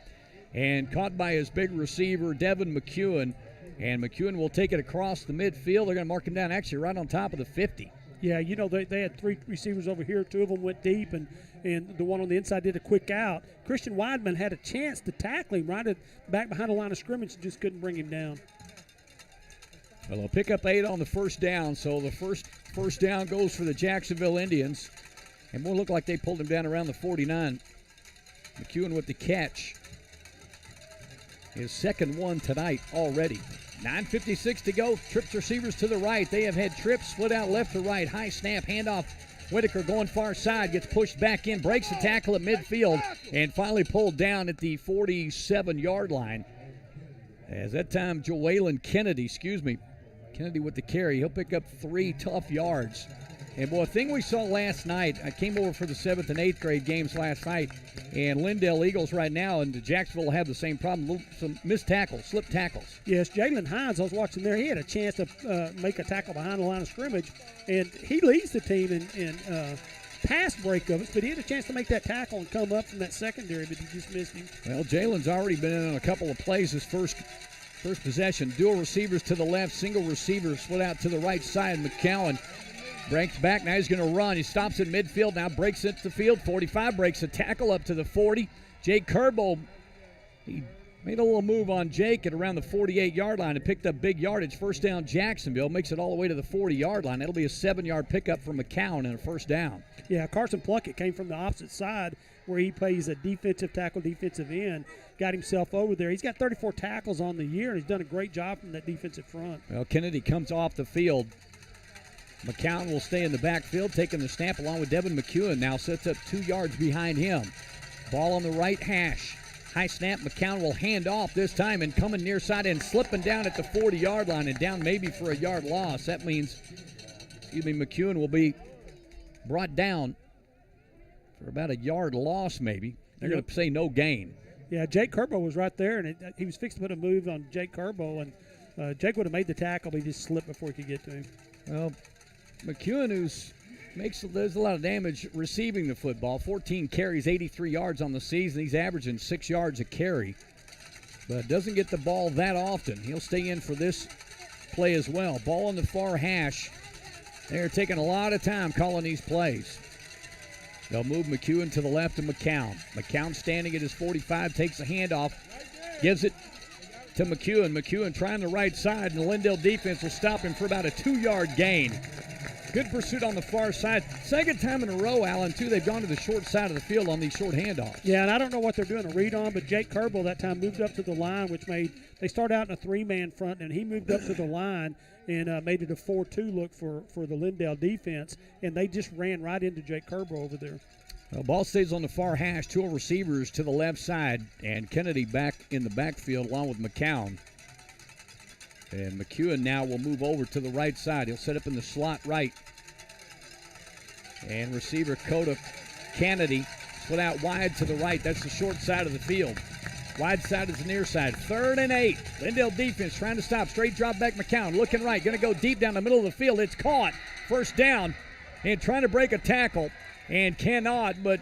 and caught by his big receiver, Devin McEwen. And McEwen will take it across the midfield. They're going to mark him down actually right on top of the 50. Yeah, you know, they had 3 receivers over here. 2 of them went deep, and the one on the inside did a quick out. Christian Weidman had a chance to tackle him right back behind the line of scrimmage and just couldn't bring him down. Well, they'll pick up 8 on the first down, so the first down goes for the Jacksonville Indians. And will look like they pulled him down around the 49. McEwen with the catch. His second one tonight already. 9:56 to go. Trips receivers to the right. They have had trips split out left to right. High snap, handoff. Whitaker going far side, gets pushed back in, breaks the tackle at midfield, and finally pulled down at the 47-yard line. As that time, Joellen Kennedy with the carry. He'll pick up 3 tough yards. And, boy, a thing we saw last night, I came over for the 7th and 8th grade games last night, and Lindale Eagles right now, and Jacksonville will have the same problem, some missed tackles, slip tackles. Yes, Jalen Hines, I was watching there, he had a chance to make a tackle behind the line of scrimmage, and he leads the team in pass breakups, but he had a chance to make that tackle and come up from that secondary, but he just missed him. Well, Jalen's already been in on a couple of plays his first possession. Dual receivers to the left, single receiver split out to the right side. McCowan breaks back, now he's going to run. He stops in midfield, now breaks into the field. 45, breaks a tackle up to the 40. Jake Kerbo He made a little move on Jake at around the 48-yard line and picked up big yardage. First down, Jacksonville. Makes it all the way to the 40-yard line. That'll be a 7-yard pickup for McCown and a first down. Yeah, Carson Plunkett came from the opposite side where he plays a defensive tackle, defensive end. Got himself over there. He's got 34 tackles on the year, and he's done a great job from that defensive front. Well, Kennedy comes off the field. McCown will stay in the backfield, taking the snap along with Devin McEwen. Now sets up 2 yards behind him. Ball on the right hash. High snap. McCown will hand off this time and coming near side and slipping down at the 40-yard line and down maybe for a yard loss. That means, McEwen will be brought down for about a yard loss maybe. They're going to say no gain. Yeah, Jake Kerbo was right there, and he was fixing to put a move on Jake Kerbo, and Jake would have made the tackle, but he just slipped before he could get to him. Well, McEwen, does a lot of damage receiving the football. 14 carries, 83 yards on the season. He's averaging 6 yards a carry, but doesn't get the ball that often. He'll stay in for this play as well. Ball on the far hash. They're taking a lot of time calling these plays. They'll move McEwen to the left of McCown. McCown standing at his 45, takes the handoff, gives it to McEwen. McEwen trying the right side, and the Lindale defense will stop him for about a 2-yard gain. Good pursuit on the far side. Second time in a row, Allen, too, they've gone to the short side of the field on these short handoffs. Yeah, and I don't know what they're doing a read on, but Jake Kerbo that time moved up to the line, which made they start out in a 3-man front, and he moved up to the line and made it a 4-2 look for the Lindale defense, and they just ran right into Jake Kerbo over there. Well, ball stays on the far hash. 2 receivers to the left side, and Kennedy back in the backfield along with McCown. And McEwen now will move over to the right side. He'll set up in the slot right. And receiver Coda Kennedy split out wide to the right. That's the short side of the field. Wide side is the near side. 3rd and 8. Lindale defense trying to stop. Straight drop back McCown. Looking right. Going to go deep down the middle of the field. It's caught. First down. And trying to break a tackle. And cannot. But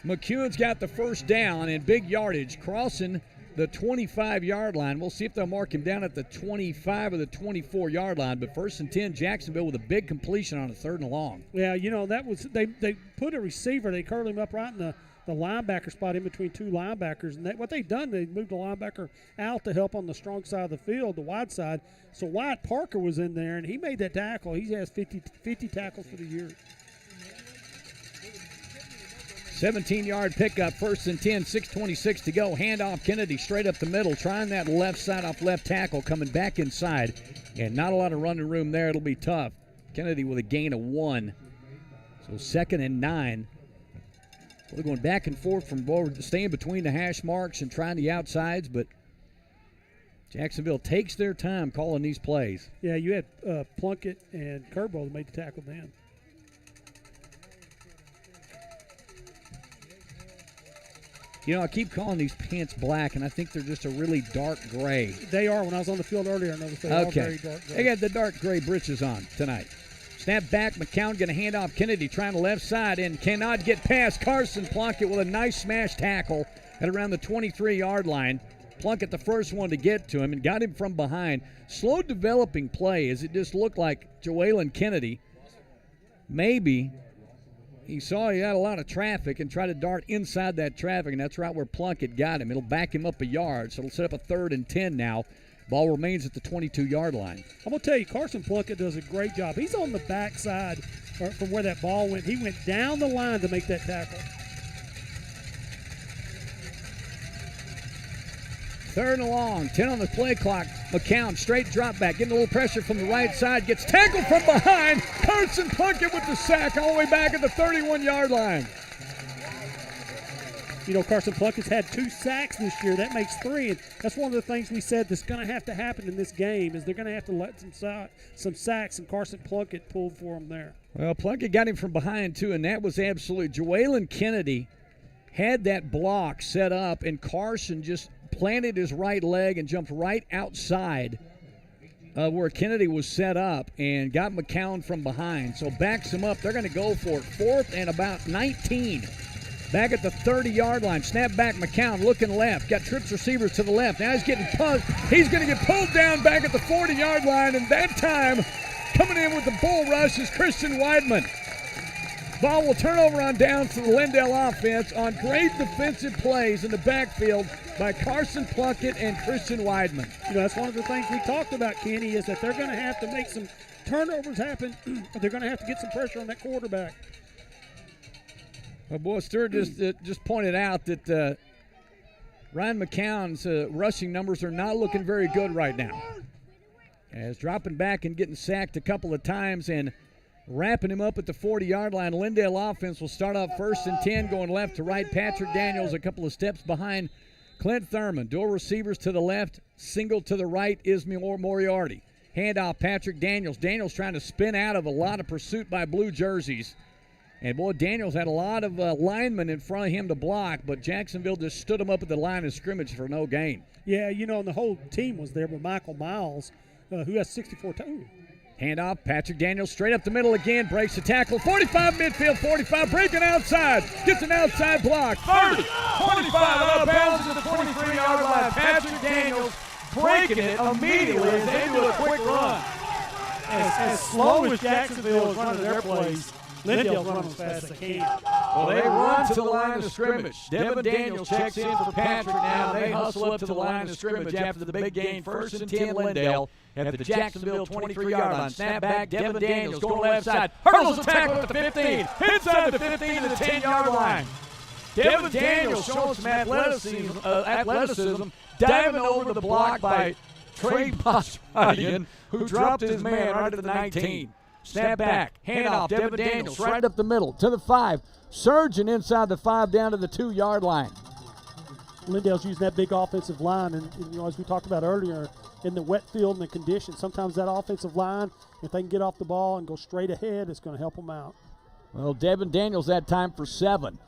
McEwen's got the first down and big yardage. Crossing the 25-yard line. We'll see if they'll mark him down at the 25 or the 24-yard line. But 1st and 10, Jacksonville with a big completion on a 3rd and long. Yeah, that was they put a receiver. They curled him up right in the linebacker spot in between 2 linebackers. And what they've done, they moved the linebacker out to help on the strong side of the field, the wide side. So Wyatt Parker was in there, and he made that tackle. He has 50 tackles for the year. 17-yard pickup, 1st and 10, 6:26 to go. Handoff Kennedy straight up the middle, trying that left side off left tackle, coming back inside. And not a lot of running room there. It'll be tough. Kennedy with a gain of 1. So 2nd and 9. They're going back and forth from forward, staying between the hash marks and trying the outsides, but Jacksonville takes their time calling these plays. Yeah, you had Plunkett and Kerbo that made the tackle then. I keep calling these pants black, and I think they're just a really dark gray. They are. When I was on the field earlier, I noticed they are very dark gray. They got the dark gray breeches on tonight. Snap back. McCown going to hand off Kennedy, trying the left side, and cannot get past Carson Plunkett with a nice smash tackle at around the 23-yard line. Plunkett the first one to get to him and got him from behind. Slow developing play as it just looked like Joellen Kennedy maybe he saw he had a lot of traffic and tried to dart inside that traffic, and that's right where Plunkett got him. It'll back him up a yard, so it'll set up a 3rd and 10 now. Ball remains at the 22-yard line. I'm going to tell you, Carson Plunkett does a great job. He's on the backside from where that ball went. He went down the line to make that tackle. 3rd and long, 10 on the play clock. McCown, straight drop back, getting a little pressure from the right side, gets tackled from behind. Carson Plunkett with the sack all the way back at the 31-yard line. Carson Plunkett's had 2 sacks this year. That makes 3, and that's one of the things we said that's going to have to happen in this game is they're going to have to let some sacks, and Carson Plunkett pulled for them there. Well, Plunkett got him from behind, too, and that was absolute. Joellen Kennedy had that block set up, and Carson just planted his right leg and jumped right outside where Kennedy was set up and got McCown from behind. So backs him up. They're going to go for it. 4th and about 19. Back at the 30-yard line. Snap back McCown looking left. Got trips receivers to the left. Now he's getting pulled. He's going to get pulled down back at the 40-yard line. And that time coming in with the bull rush is Christian Weidman. Ball will turn over on downs to the Lindale offense on great defensive plays in the backfield by Carson Plunkett and Christian Weidman. That's one of the things we talked about, Kenny, is that they're going to have to make some turnovers happen. They're going to have to get some pressure on that quarterback. Well, boy, Stewart just pointed out that Ryan McCown's rushing numbers are not looking very good right now. As dropping back and getting sacked a couple of times and wrapping him up at the 40-yard line. Lindale offense will start off 1st and 10, going left to right. Patrick Daniels a couple of steps behind Clint Thurman. Dual receivers to the left, single to the right is Moriarty. Handoff, Patrick Daniels. Daniels trying to spin out of a lot of pursuit by blue jerseys. And, boy, Daniels had a lot of linemen in front of him to block, but Jacksonville just stood him up at the line of scrimmage for no gain. Yeah, and the whole team was there, but Michael Miles, who has 64 Handoff, Patrick Daniels straight up the middle again, breaks the tackle, 45 midfield, 45, breaking outside, gets an outside block. 30, 25, out of bounds at the 23-yard line. Patrick Daniels breaking it immediately as they do a quick run. As slow as Jacksonville is running their plays, Lindale's running as fast as they can. Well, they run to the line of scrimmage. Devin Daniels checks in for Patrick now. They hustle up to the line of scrimmage after the big gain. 1st and 10 Lindale at the Jacksonville 23-yard line. Snap back, Devin Daniels going left side. Hurdles the tackle at the 15. Inside the 15 to the 10-yard line. Devin Daniels showing some athleticism, diving over the block by Trey Bosradian, who dropped his man right at the 19. Snap back, handoff, Devin Daniels right up the middle to the 5. Surging inside the 5 down to the 2-yard line. Lindale's using that big offensive line, and as we talked about earlier, in the wet field and the conditions, sometimes that offensive line, if they can get off the ball and go straight ahead, it's going to help them out. Well, Devin Daniels that time for 7.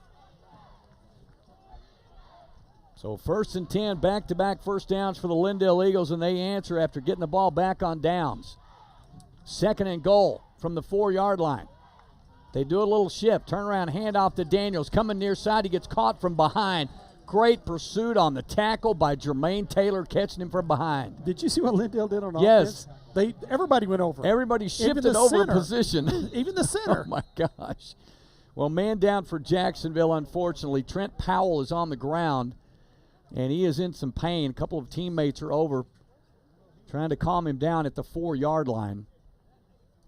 So 1st and 10, back-to-back first downs for the Lindale Eagles, and they answer after getting the ball back on downs. 2nd and goal from the 4-yard line. They do a little shift, turn around, handoff to Daniels, coming near side, he gets caught from behind. Great pursuit on the tackle by Jermaine Taylor, catching him from behind. Did you see what Lindale did on offense? Yes. Everybody went over. Everybody shifted over position. Even the center. Oh, my gosh. Well, man down for Jacksonville, unfortunately. Trent Powell is on the ground, and he is in some pain. A couple of teammates are over trying to calm him down at the 4-yard line.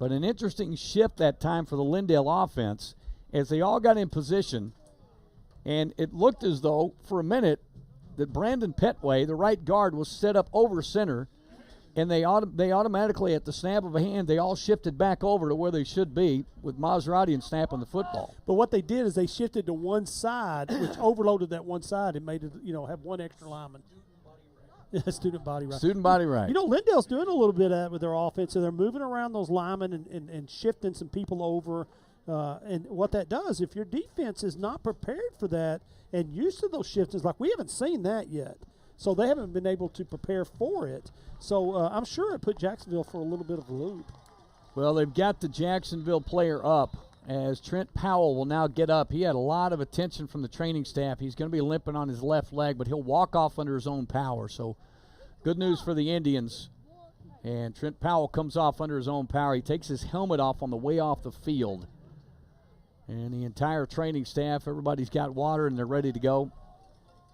But an interesting shift that time for the Lindale offense as they all got in position. And it looked as though, for a minute, that Brandon Petway, the right guard, was set up over center. And they automatically, at the snap of a hand, they all shifted back over to where they should be with Maserati and snapping the football. But what they did is they shifted to one side, which overloaded that one side and made it, have one extra lineman. Student body right. Student body right. Lindale's doing a little bit of that with their offense, so they're moving around those linemen and shifting some people over. And what that does, if your defense is not prepared for that and used to those shifts, like we haven't seen that yet. So they haven't been able to prepare for it. So I'm sure it put Jacksonville for a little bit of a loop. Well, they've got the Jacksonville player up as Trent Powell will now get up. He had a lot of attention from the training staff. He's going to be limping on his left leg, but he'll walk off under his own power. So good news for the Indians. And Trent Powell comes off under his own power. He takes his helmet off on the way off the field. And the entire training staff, everybody's got water and they're ready to go.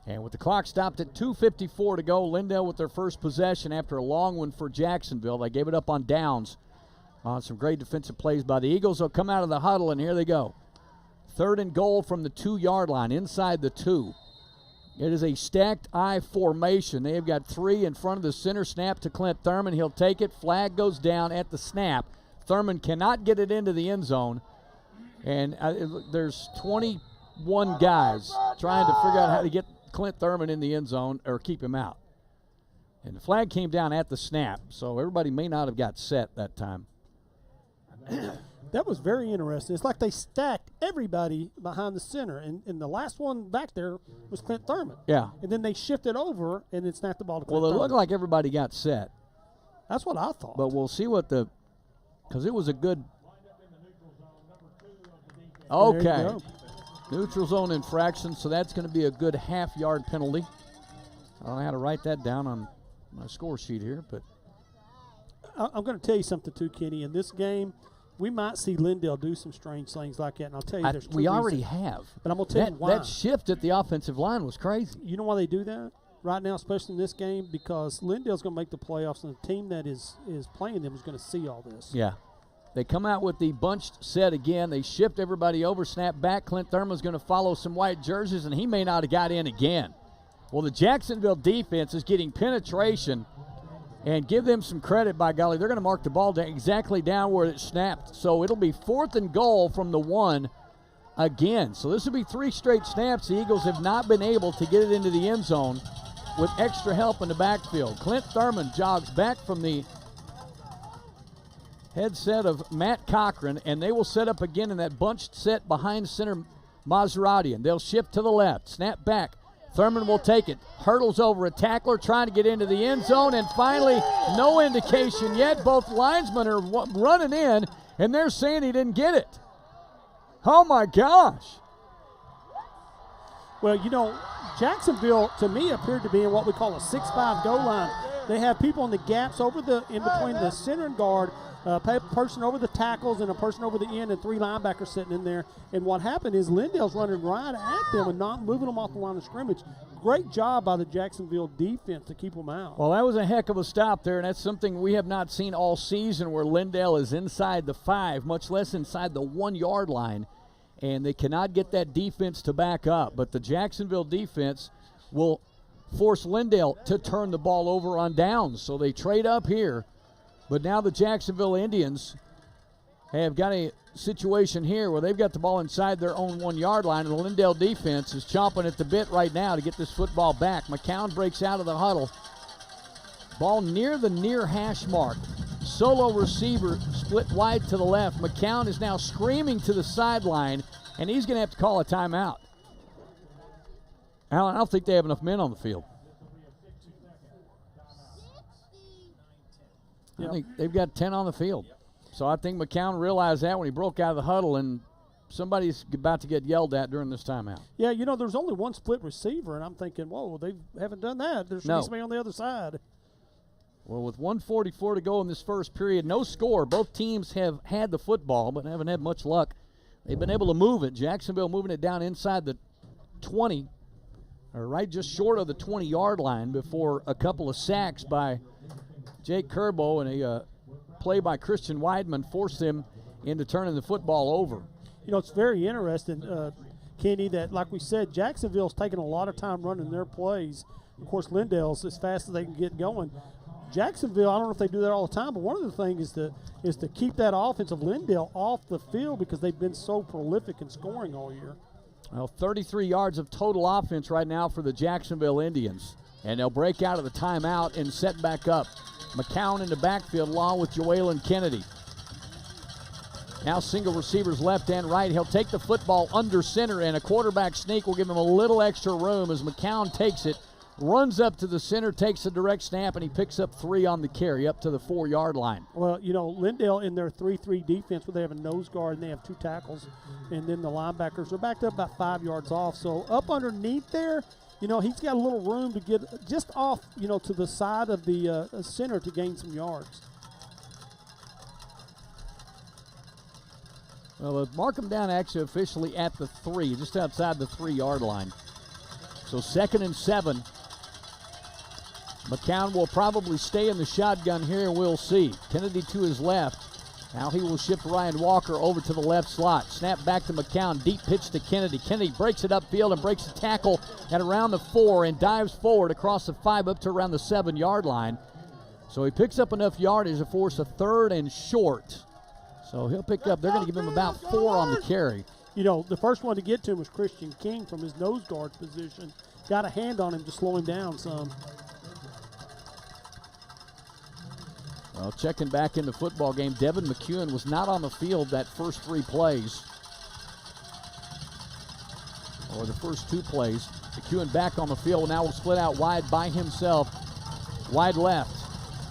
And with the clock stopped at 2:54 to go, Lindale with their first possession after a long one for Jacksonville. They gave it up on downs on some great defensive plays by the Eagles. They'll come out of the huddle, and here they go. 3rd and goal from the 2-yard line, inside the 2. It is a stacked I formation. They've got 3 in front of the center. Snap to Clint Thurman. He'll take it. Flag goes down at the snap. Thurman cannot get it into the end zone. And there's 21 guys trying to figure out how to get Clint Thurman in the end zone or keep him out. And the flag came down at the snap, so everybody may not have got set that time. That was very interesting. It's like they stacked everybody behind the center, and the last one back there was Clint Thurman. Yeah. And then they shifted over, and it snapped the ball to Clint Well, it Thurman. looked like everybody got set. That's what I thought. But we'll see what because it was a good. Okay. Neutral zone infraction, so that's going to be a good half-yard penalty. I don't know how to write that down on my score sheet here, but I'm going to tell you something too, Kenny. In this game, we might see Lindale do some strange things like that. And I'll tell you, there's two we already reasons. have. But I'm going to tell you why. That shift at the offensive line was crazy. You know why they do that right now, especially in this game? Because Lindale's going to make the playoffs, and the team that is playing them is going to see all this. Yeah. They come out with the bunched set again. They shift everybody over, snap back. Clint Thurman's going to follow some white jerseys, and he may not have got in again. Well, the Jacksonville defense is getting penetration, and give them some credit, by golly. They're going to mark the ball exactly down where it snapped. So it'll be 4th and goal from the 1 again. So this will be 3 straight snaps. The Eagles have not been able to get it into the end zone with extra help in the backfield. Clint Thurman jogs back from the headset of Matt Cochran, and they will set up again in that bunched set behind center Maserati, and they'll shift to the left. Snap back. Thurman will take it. Hurdles over a tackler, trying to get into the end zone, and finally, no indication yet. Both linesmen are running in, and they're saying he didn't get it. Oh, my gosh. Well, you know, Jacksonville, to me, appeared to be in what we call a 6-5 goal line. They have people in the gaps in between the center and guard, a person over the tackles and a person over the end, and 3 linebackers sitting in there. And what happened is Lindale's running right at them and not moving them off the line of scrimmage. Great job by the Jacksonville defense to keep them out. Well, that was a heck of a stop there, and that's something we have not seen all season, where Lindale is inside the 5, much less inside the 1-yard line, and they cannot get that defense to back up. But the Jacksonville defense will force Lindale to turn the ball over on downs, so they trade up here. But now the Jacksonville Indians have got a situation here where they've got the ball inside their own 1-yard line, and the Lindale defense is chomping at the bit right now to get this football back. McCown breaks out of the huddle. Ball near the near hash mark. Solo receiver split wide to the left. McCown is now screaming to the sideline, and he's going to have to call a timeout. Alan, I don't think they have enough men on the field. I think they've got 10 on the field. So I think McCown realized that when he broke out of the huddle, and somebody's about to get yelled at during this timeout. Yeah, you know, there's only one split receiver, and I'm thinking, whoa, they haven't done that. There's somebody on the other side. Well, with 1:44 to go in this first period, no score. Both teams have had the football, but haven't had much luck. They've been able to move it. Jacksonville moving it down inside the 20, or right just short of the 20-yard line, before a couple of sacks by Jake Kerbo and a play by Christian Weidman forced them into turning the football over. You know, it's very interesting, Kenny, that, like we said, Jacksonville's taking a lot of time running their plays. Of course, Lindale's as fast as they can get going. Jacksonville, I don't know if they do that all the time, but one of the things is to keep that offense of Lindale off the field, because they've been so prolific in scoring all year. Well, 33 yards of total offense right now for the Jacksonville Indians. And they'll break out of the timeout and set back up. McCown in the backfield along with Joellen Kennedy. Now single receivers left and right. He'll take the football under center, and a quarterback sneak will give him a little extra room as McCown takes it, runs up to the center, takes a direct snap, and he picks up 3 on the carry up to the 4-yard line. Well, you know, Lindale in their 3-3 defense, where they have a nose guard and they have 2 tackles, and then the linebackers are backed up about 5 yards off. So up underneath there, you know, he's got a little room to get just off, you know, to the side of the center to gain some yards. Well, they'll mark him down actually officially at the 3, just outside the 3-yard line. So 2nd and 7. McCown will probably stay in the shotgun here, and we'll see. Kennedy to his left. Now he will shift Ryan Walker over to the left slot. Snap back to McCown. Deep pitch to Kennedy. Kennedy breaks it upfield and breaks the tackle at around the 4 and dives forward across the 5 up to around the 7-yard line. So he picks up enough yardage to force a 3rd and short. So he'll pick up, they're going to give him about 4 on the carry. You know, the first one to get to him was Christian King from his nose guard position. Got a hand on him to slow him down some. Well, checking back in the football game, Devin McEwen was not on the field that first 3 plays. Or the first 2 plays. McEwen back on the field, now will split out wide by himself. Wide left.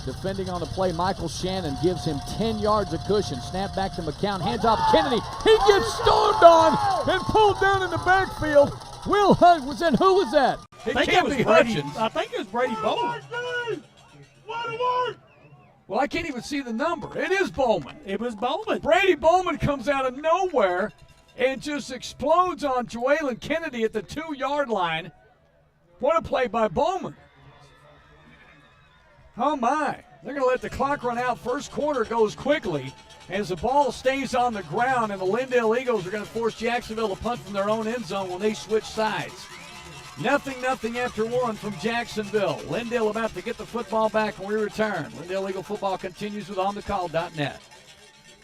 Defending on the play, Michael Shannon gives him 10 yards of cushion. Snap back to McCown, hands off Kennedy. He gets stoned on and pulled down in the backfield. Will Hunt was in. Who was that? It can't be Hutchins. I think it was Brady Bowles. Well, I can't even see the number. It is Bowman. It was Bowman. Brady Bowman comes out of nowhere and just explodes on Joellen Kennedy at the 2-yard line. What a play by Bowman. Oh, my. They're going to let the clock run out. First quarter goes quickly as the ball stays on the ground, and the Lindale Eagles are going to force Jacksonville to punt from their own end zone when they switch sides. Nothing after one from Jacksonville. Lindale about to get the football back when we return. Lindale Eagle football continues with OnTheCall.net.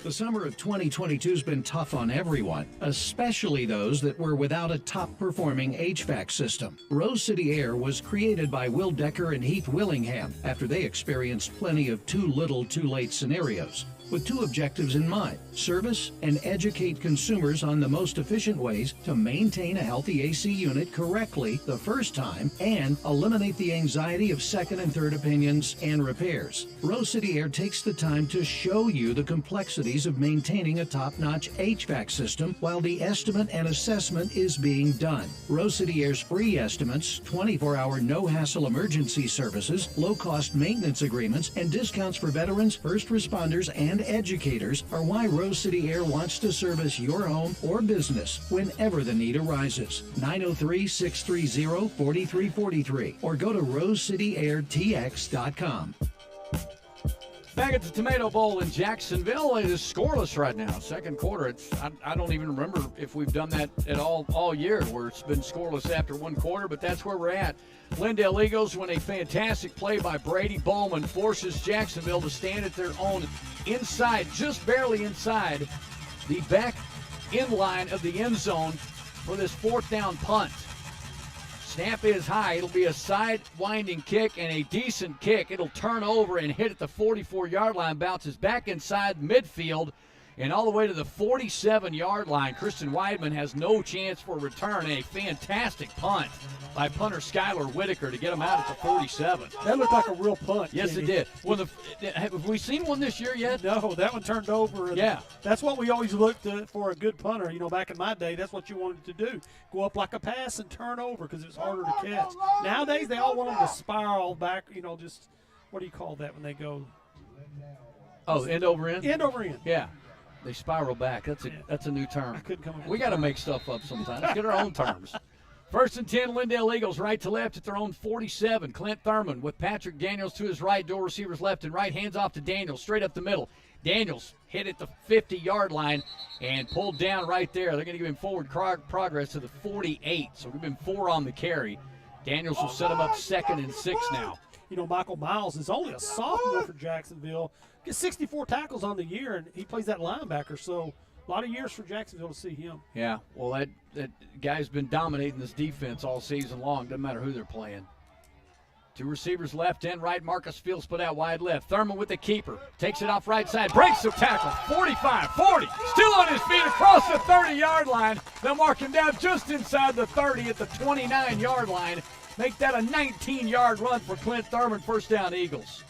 The summer of 2022 has been tough on everyone, especially those that were without a top-performing HVAC system. Rose City Air was created by Will Decker and Heath Willingham after they experienced plenty of too little, too late scenarios. With two objectives in mind: service and educate consumers on the most efficient ways to maintain a healthy AC unit correctly the first time and eliminate the anxiety of second and third opinions and repairs. Rose City Air takes the time to show you the complexities of maintaining a top-notch HVAC system while the estimate and assessment is being done. Rose City Air's free estimates, 24-hour no-hassle emergency services, low-cost maintenance agreements, and discounts for veterans, first responders, and educators are why Rose City Air wants to service your home or business whenever the need arises. 903-630-4343 or go to rosecityairtx.com. Back at the Tomato Bowl in Jacksonville, it is scoreless right now. Second quarter, I don't even remember if we've done that at all year, where it's been scoreless after one quarter, but that's where we're at. Lindale Eagles win a fantastic play by Brady Bowman, forces Jacksonville to stand at their own inside, just barely inside the back end line of the end zone for this fourth down punt. Snap is high. It'll be a side-winding kick and a decent kick. It'll turn over and hit at the 44-yard line, bounces back inside midfield and all the way to the 47-yard line. Kristen Weidman has no chance for a return. A fantastic punt by punter Skylar Whitaker to get him out at the 47. That looked like a real punt. Yes, Kenny. it did. Well, have we seen one this year yet? No, that one turned over. And yeah. That's what we always looked for a good punter. You know, back in my day, that's what you wanted to do. Go up like a pass and turn over because it's harder to catch. Nowadays, they all want them to spiral back, just, what do you call that when they go? Oh, end over end? End over end. Yeah. They spiral back. That's a new term. I couldn't come up with We got to make stuff up sometimes. Get our own terms. First and 10, Lindale Eagles right to left at their own 47. Clint Thurman with Patrick Daniels to his right. Dual receivers left and right. Hands off to Daniels, straight up the middle. Daniels hit at the 50-yard line and pulled down right there. They're going to give him forward progress to the 48. So give him 4 on the carry. Daniels will set him up 2nd and 6 now. Michael Miles is only a sophomore for Jacksonville. Gets 64 tackles on the year, and he plays that linebacker. So a lot of years for Jacksonville to see him. Yeah, well, that guy's been dominating this defense all season long. Doesn't matter who they're playing. 2 receivers left and right. Marcus Fields split out wide left. Thurman with the keeper. Takes it off right side. Breaks the tackle. 45, 40. Still on his feet across the 30-yard line. They'll mark him down just inside the 30 at the 29-yard line. Make that a 19-yard run for Clint Thurman. First down, Eagles.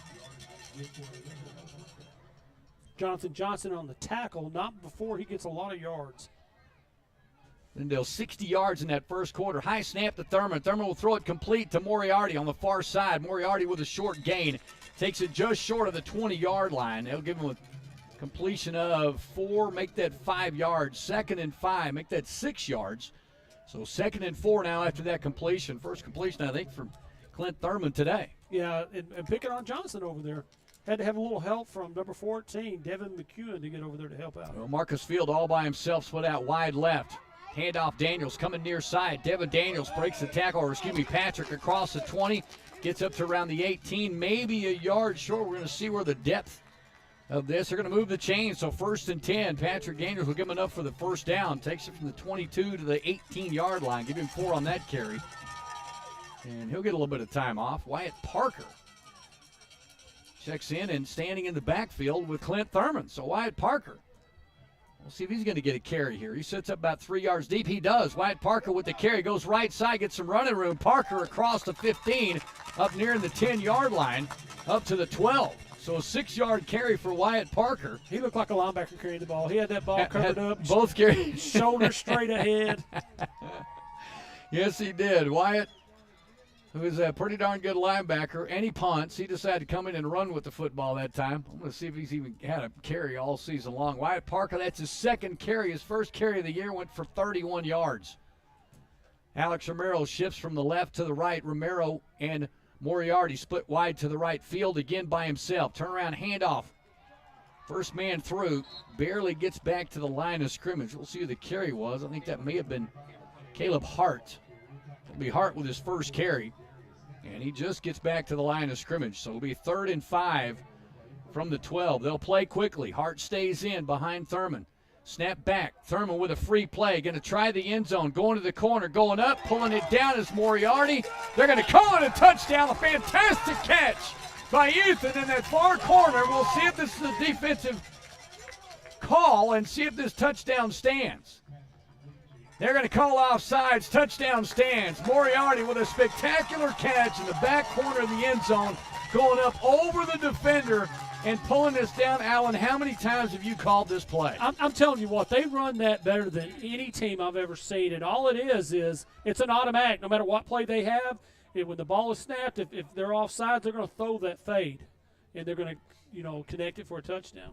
Jonathan Johnson on the tackle, not before he gets a lot of yards. Lindale 60 yards in that first quarter. High snap to Thurman. Thurman will throw it complete to Moriarty on the far side. Moriarty with a short gain. Takes it just short of the 20-yard line. They'll give him a completion of 4, make that 5 yards. 2nd and 5, make that 6 yards. So 2nd and 4 now after that completion. First completion, I think, from Clint Thurman today. Yeah, and picking on Johnson over there. Had to have a little help from number 14, Devin McEwen, to get over there to help out. Well, Marcus Field all by himself, split out wide left. Handoff Daniels coming near side. Devin Daniels breaks the tackle, Patrick across the 20. Gets up to around the 18, maybe a yard short. We're going to see where the depth of this. They're going to move the chain, so 1st and 10. Patrick Daniels will give him enough for the first down. Takes it from the 22 to the 18-yard line. Give him 4 on that carry. And he'll get a little bit of time off. Wyatt Parker checks in and standing in the backfield with Clint Thurman. So Wyatt Parker, we'll see if he's going to get a carry here. He sits up about 3 yards deep. He does. Wyatt Parker with the carry. Goes right side, gets some running room. Parker across the 15, up near the 10-yard line, up to the 12. So a 6-yard carry for Wyatt Parker. He looked like a linebacker carrying the ball. He had that ball covered up. Both carries. Shoulders straight ahead. Yes, he did. Wyatt who is a pretty darn good linebacker, and he punts. He decided to come in and run with the football that time. I'm going to see if he's even had a carry all season long. Wyatt Parker, that's his second carry. His first carry of the year went for 31 yards. Alex Romero shifts from the left to the right. Romero and Moriarty split wide to the right field again by himself. Turnaround handoff. First man through, barely gets back to the line of scrimmage. We'll see who the carry was. I think that may have been Caleb Hart. It'll be Hart with his first carry. And he just gets back to the line of scrimmage. So it'll be 3rd and 5 from the 12. They'll play quickly. Hart stays in behind Thurman. Snap back. Thurman with a free play. Going to try the end zone. Going to the corner. Going up. Pulling it down is Moriarty. They're going to call it a touchdown. A fantastic catch by Ethan in that far corner. We'll see if this is a defensive call and see if this touchdown stands. They're going to call offsides. Touchdown stands. Moriarty with a spectacular catch in the back corner of the end zone, going up over the defender and pulling this down. Alan, how many times have you called this play? I'm telling you what, they run that better than any team I've ever seen. And all it is it's an automatic. No matter what play they have, when the ball is snapped, if they're offsides, they're going to throw that fade. And they're going to, connect it for a touchdown.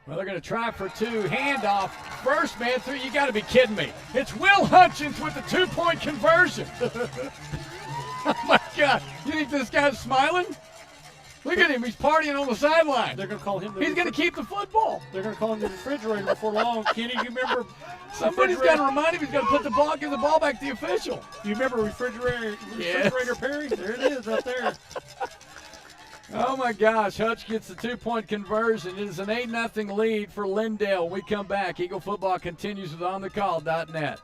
Well, they're going to try for 2. Handoff. First man through. You got to be kidding me. It's Will Hutchins with the 2-point conversion. Oh, my God. You think this guy's smiling? Look at him. He's partying on the sideline. They're going to call him He's going to keep the football. They're going to call him the refrigerator before long. Kenny, you remember? Somebody's got to remind him he's got to put the ball, give the ball back to the official. You remember refrigerator Perry? There it is right there. Oh, my gosh. Hutch gets the 2-point conversion. It is an 8-0 lead for Lindale. When we come back, Eagle football continues with OnTheCall.net.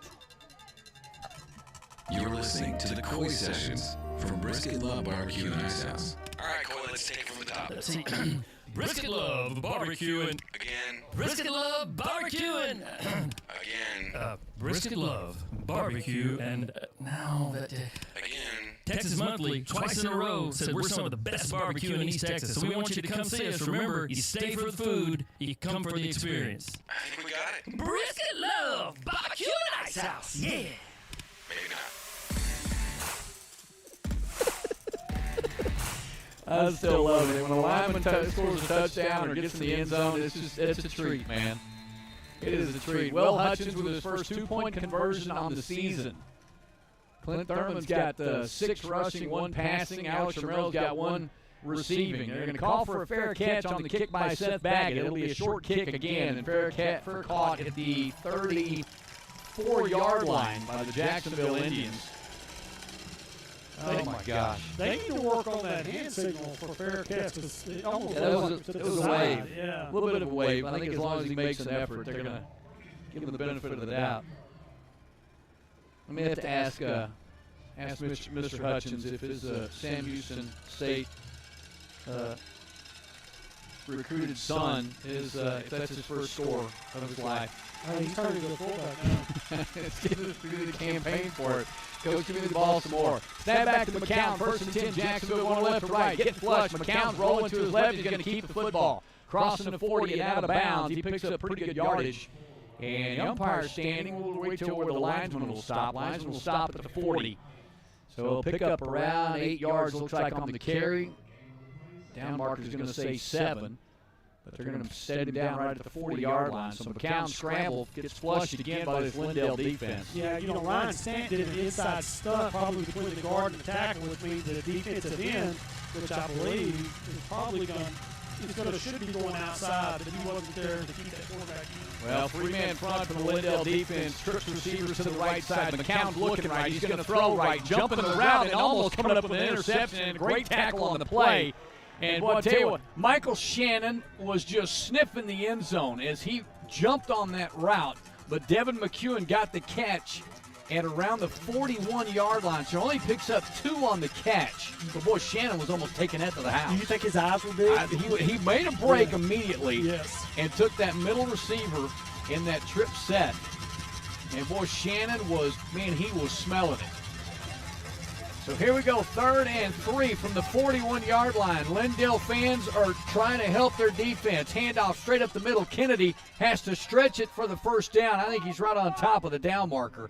You're listening to the Koi Sessions from Brisket Love Barbecue and Ice House. All right, Koi, let's take it from the top. Let's see. Brisket Love Barbecue and Again. Brisket Love Barbecue and Again. Brisket Love Barbecue and now that Again. Texas Monthly twice in a row said we're some of the best barbecue in East Texas, so we want you to come see us. Remember, you stay for the food, you come for the experience. I think we got it. Brisket Love Barbecue and Ice House. Yeah. Maybe not. I still love it. When a lineman scores a touchdown or gets in the end zone, it's a treat, man. It is a treat. Will Hutchins with his first 2-point conversion on the season. Clint Thurman's got 6 rushing, 1 passing. Alex Romero's got 1 receiving. They're going to call for a fair catch on the kick by Seth Baggett. It'll be a short kick again, and fair caught at the 34-yard line by the Jacksonville Indians. Oh, my gosh. They need to work on that hand signal for fair catch. It almost it was a wave. Yeah. A little bit of a wave. I think as long as he makes an effort, they're going to give him the benefit of the doubt. I may have to ask Mr. Hutchins if his Sam Houston State recruited son is if that's his first score of his life. He's starting to go fullback now. Let's get through the campaign for it. Coach, give me the ball some more. Snap back to McCown. First and 10, Jacksonville going left to right. Getting flush. McCown's rolling to his left. He's going to keep the football. Crossing the 40 and out of bounds. He picks up pretty good yardage. And the umpire's standing. We'll wait till where the linesman will stop. Linesman will stop at the 40. So he'll pick up around 8 yards, looks like, on the carry. Down marker's going to say 7. But they're going to set him down right at the 40-yard line. So McCown scramble, gets flushed again by this Lindale defense. Yeah, Ryan Stant did an inside stuff probably between the guard and the tackle, which means the defensive end, which I believe is probably should be going outside, but he wasn't there to keep that quarterback in. Well, 3-man front for the Lindale defense. Trips receivers to the right side. McCown's looking right. He's going to throw right, jumping the route, and almost coming up with an interception and a great tackle on the play. And I'll tell you what, Michael Shannon was just sniffing the end zone as he jumped on that route. But Devin McEwen got the catch at around the 41-yard line. So only picks up 2 on the catch. But boy, Shannon was almost taking that to the house. Do you think his eyes were big? He made a break immediately. Yes. And took that middle receiver in that trip set. And boy, Shannon he was smelling it. So here we go, 3rd and 3 from the 41-yard line. Lindale fans are trying to help their defense. Handoff straight up the middle. Kennedy has to stretch it for the first down. I think he's right on top of the down marker.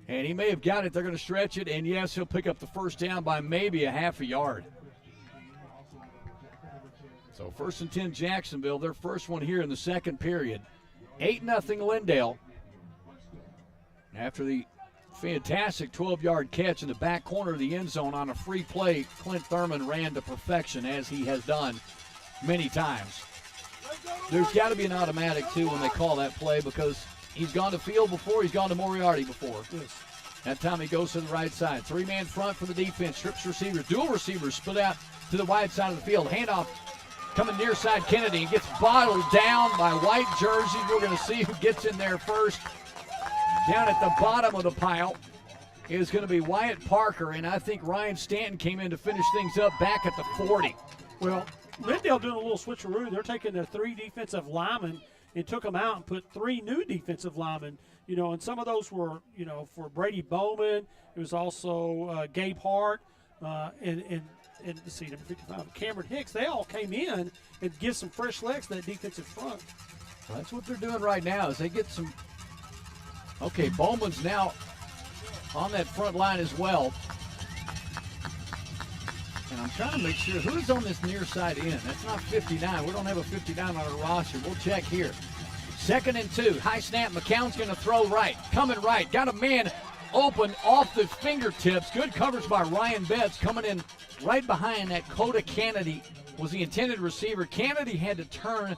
And he may have got it. They're going to stretch it. And, yes, he'll pick up the first down by maybe a half a yard. So 1st and 10 Jacksonville, their first one here in the second period. 8-0 Lindale. After the fantastic 12-yard catch in the back corner of the end zone on a free play, Clint Thurman ran to perfection, as he has done many times. There's got to be an automatic, too, when they call that play, because he's gone to field before, he's gone to Moriarty before. Yes. That time he goes to the right side. 3-man front for the defense. Strips receivers. Dual receivers split out to the wide side of the field. Handoff coming near side Kennedy. Gets bottled down by white jerseys. We're going to see who gets in there first. Down at the bottom of the pile is going to be Wyatt Parker, and I think Ryan Stanton came in to finish things up back at the 40. Well, Lindale doing a little switcheroo. They're taking their 3 defensive linemen and took them out and put 3 new defensive linemen. And some of those were, for Brady Bowman. It was also Gabe Hart and let's see, number 55, Cameron Hicks. They all came in and give some fresh legs to that defensive front. Well, that's what they're doing right now, is they get some. Okay, Bowman's now on that front line as well. And I'm trying to make sure who's on this near side end. That's not 59. We don't have a 59 on our roster. We'll check here. 2nd and 2. High snap. McCown's going to throw right. Coming right. Got a man open off the fingertips. Good coverage by Ryan Betts, coming in right behind that. Coda Kennedy was the intended receiver. Kennedy had to turn.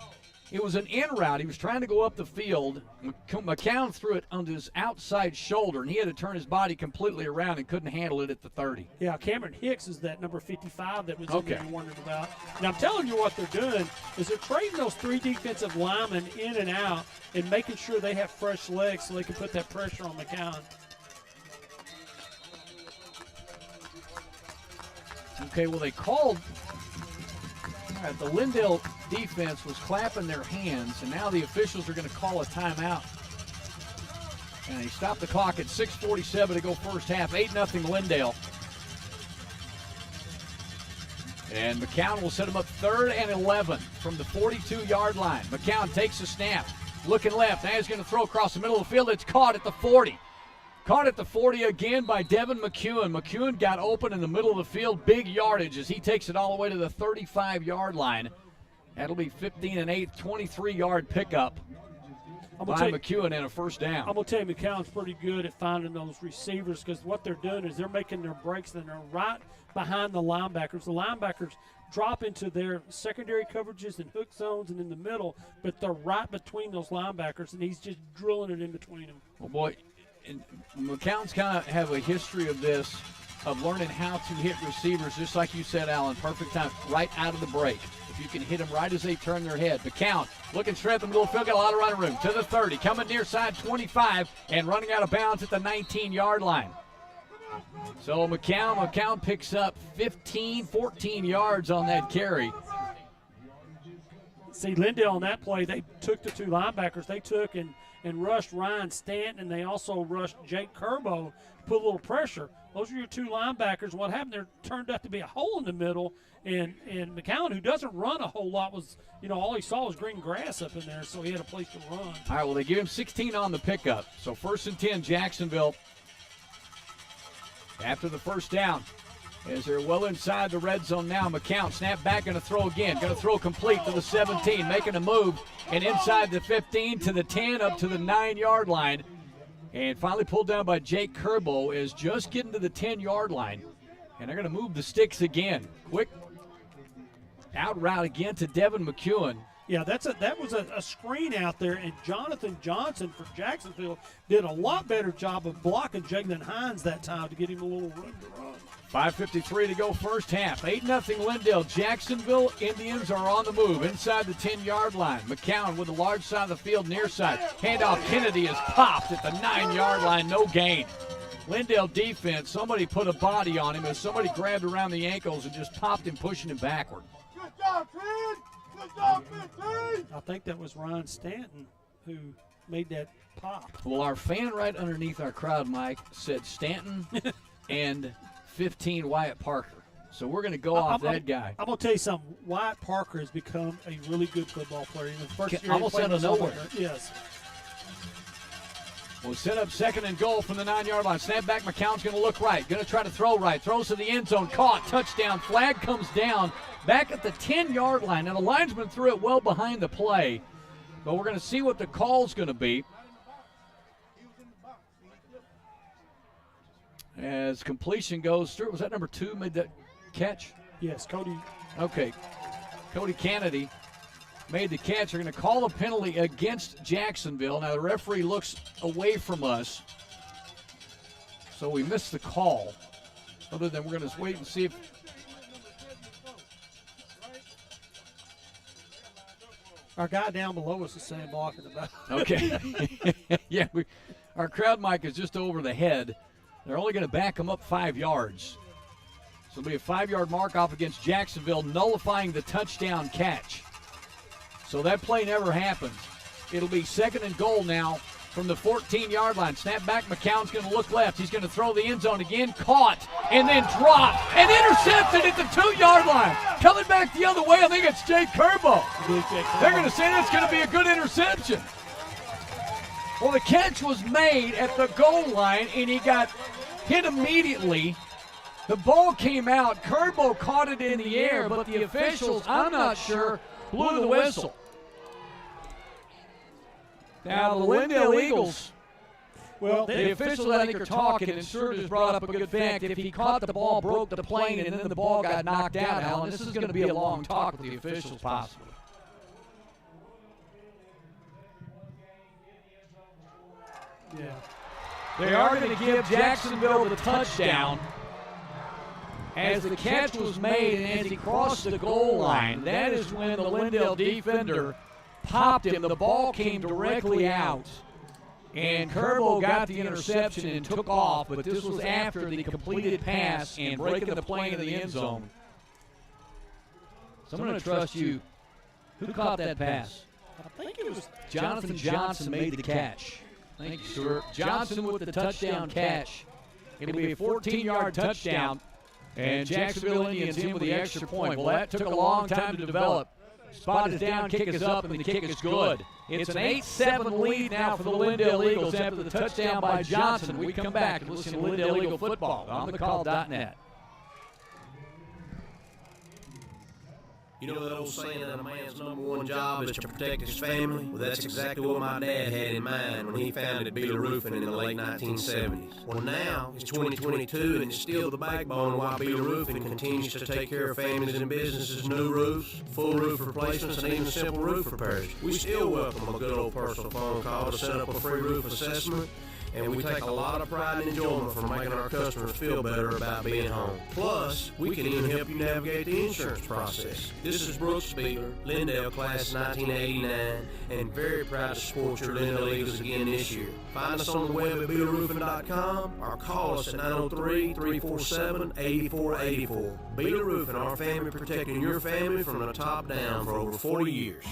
It was an in route. He was trying to go up the field. McCown threw it on his outside shoulder, and he had to turn his body completely around and couldn't handle it at the 30. Yeah, Cameron Hicks is that number 55 that was in there you wondered about. Now, I'm telling you what they're doing is they're trading those 3 defensive linemen in and out and making sure they have fresh legs so they can put that pressure on McCown. Okay, well, they called. All right, the Lindale defense was clapping their hands, and now the officials are going to call a timeout. And they stopped the clock at 6:47 to go first half. 8-0 Lindale. And McCown will set him up 3rd and 11 from the 42-yard line. McCown takes a snap, looking left. Now he's going to throw across the middle of the field. It's caught at the 40. Caught at the 40 again by Devin McEwen. McEwen got open in the middle of the field. Big yardage as he takes it all the way to the 35-yard line. That'll be 15 and 8, 23-yard pickup by McEwen and a first down. I'm going to tell you, McCown's pretty good at finding those receivers, because what they're doing is they're making their breaks and they're right behind the linebackers. The linebackers drop into their secondary coverages and hook zones and in the middle, but they're right between those linebackers, and he's just drilling it in between them. Oh, boy. And McCown's kind of have a history of this, of learning how to hit receivers, just like you said, Alan. Perfect time, right out of the break. If you can hit them right as they turn their head. McCown looking straight up the middle of the field, got a lot of running room. To the 30, coming near side 25, and running out of bounds at the 19-yard line. So McCown picks up 14 yards on that carry. See, Lindale on that play, they took the 2 linebackers. They took and rushed Ryan Stanton, and they also rushed Jake Curbo to put a little pressure. Those are your 2 linebackers. What happened there turned out to be a hole in the middle, and McCown, who doesn't run a whole lot, was, all he saw was green grass up in there, so he had a place to run. All right, well, they give him 16 on the pickup. So 1st and 10, Jacksonville. After the first down, as they're well inside the red zone now, McCown snap back, going to throw again. Going to throw complete to the 17, making a move, and inside the 15 to the 10, up to the 9-yard line. And finally pulled down by Jake Curbo, is just getting to the 10-yard line. And they're going to move the sticks again. Quick out route again to Devin McEwen. Yeah, that was a screen out there, and Jonathan Johnson for Jacksonville did a lot better job of blocking Jalen Hines that time to get him a little room to run. 5:53 to go first half. 8-0 Lindale. Jacksonville Indians are on the move inside the 10-yard line. McCown with the large side of the field near side. Handoff. Kennedy is popped at the 9-yard line. No gain. Lindale defense, somebody put a body on him as somebody grabbed around the ankles and just popped him, pushing him backward. Good job, Ted! Good job, 15! I think that was Ryan Stanton who made that pop. Well, our fan right underneath our crowd, Mike, said Stanton and 15 Wyatt Parker. So we're going to go off that guy. I'm going to tell you something. Wyatt Parker has become a really good football player. In the first year almost out of nowhere. Yes. We'll set up 2nd and goal from the 9-yard line. Snap back, McCown's going to look right. Going to try to throw right. Throws to the end zone. Caught. Touchdown. Flag comes down back at the 10-yard line. Now, the linesman threw it well behind the play, but we're going to see what the call's going to be. As completion goes through, was that number 2 made that catch? Yes, Cody. Okay. Cody Kennedy made the catch. They're going to call a penalty against Jacksonville. Now, the referee looks away from us, so we missed the call. Other than we're going to wait and see if. Our guy down below us is saying blocking about. Okay. Yeah, our crowd mic is just over the head. They're only going to back them up 5 yards. So it'll be a 5-yard mark off against Jacksonville, nullifying the touchdown catch. So that play never happened. It'll be 2nd and goal now from the 14-yard line. Snap back, McCown's going to look left. He's going to throw the end zone again, caught, and then dropped, and intercepted at the 2-yard line. Coming back the other way, I think it's Jake Kerbo. They're going to say that's going to be a good interception. Well, the catch was made at the goal line, and he got hit immediately. The ball came out. Kerbo caught it in the air, but the officials, I'm not sure, blew the whistle. Now, the Lindale Eagles, well, the officials, I think, are talking, and Sir just brought up a good fact. If he caught the ball, broke the plane, and then the ball got knocked out, Alan, this is going to be a long talk with the officials, possibly. Yeah. They are going to give Jacksonville the touchdown. As the catch was made and as he crossed the goal line, that is when the Lindale defender popped him. The ball came directly out, and Kerbo got the interception and took off, but this was after the completed pass and breaking the plane in the end zone. So I'm going to trust you. Who caught that pass? I think it was Jonathan Johnson made the catch. Thank you, Stuart. Johnson with the touchdown catch. It'll be a 14-yard touchdown. And Jacksonville Indians in with the extra point. Well, that took a long time to develop. Spot is down, kick is up, and the kick is good. It's an 8-7 lead now for the Lindale Eagles after the touchdown by Johnson. We come back and listen to Lindale Eagle football on thecall.net. You know that old saying that a man's number one job is to protect his family? Well, that's exactly what my dad had in mind when he founded Beeler Roofing in the late 1970s. Well, now it's 2022 and it's still the backbone why Beeler Roofing continues to take care of families and businesses' new roofs, full roof replacements, and even simple roof repairs. We still welcome a good old personal phone call to set up a free roof assessment. And we take a lot of pride and enjoyment from making our customers feel better about being home. Plus, we can even help you navigate the insurance process. This is Brooks Beeler, Lindale class 1989, and very proud to support your Lindale Eagles again this year. Find us on the web at BeelerRoofing.com or call us at 903-347-8484. Beeler Roofing, our family protecting your family from the top down for over 40 years.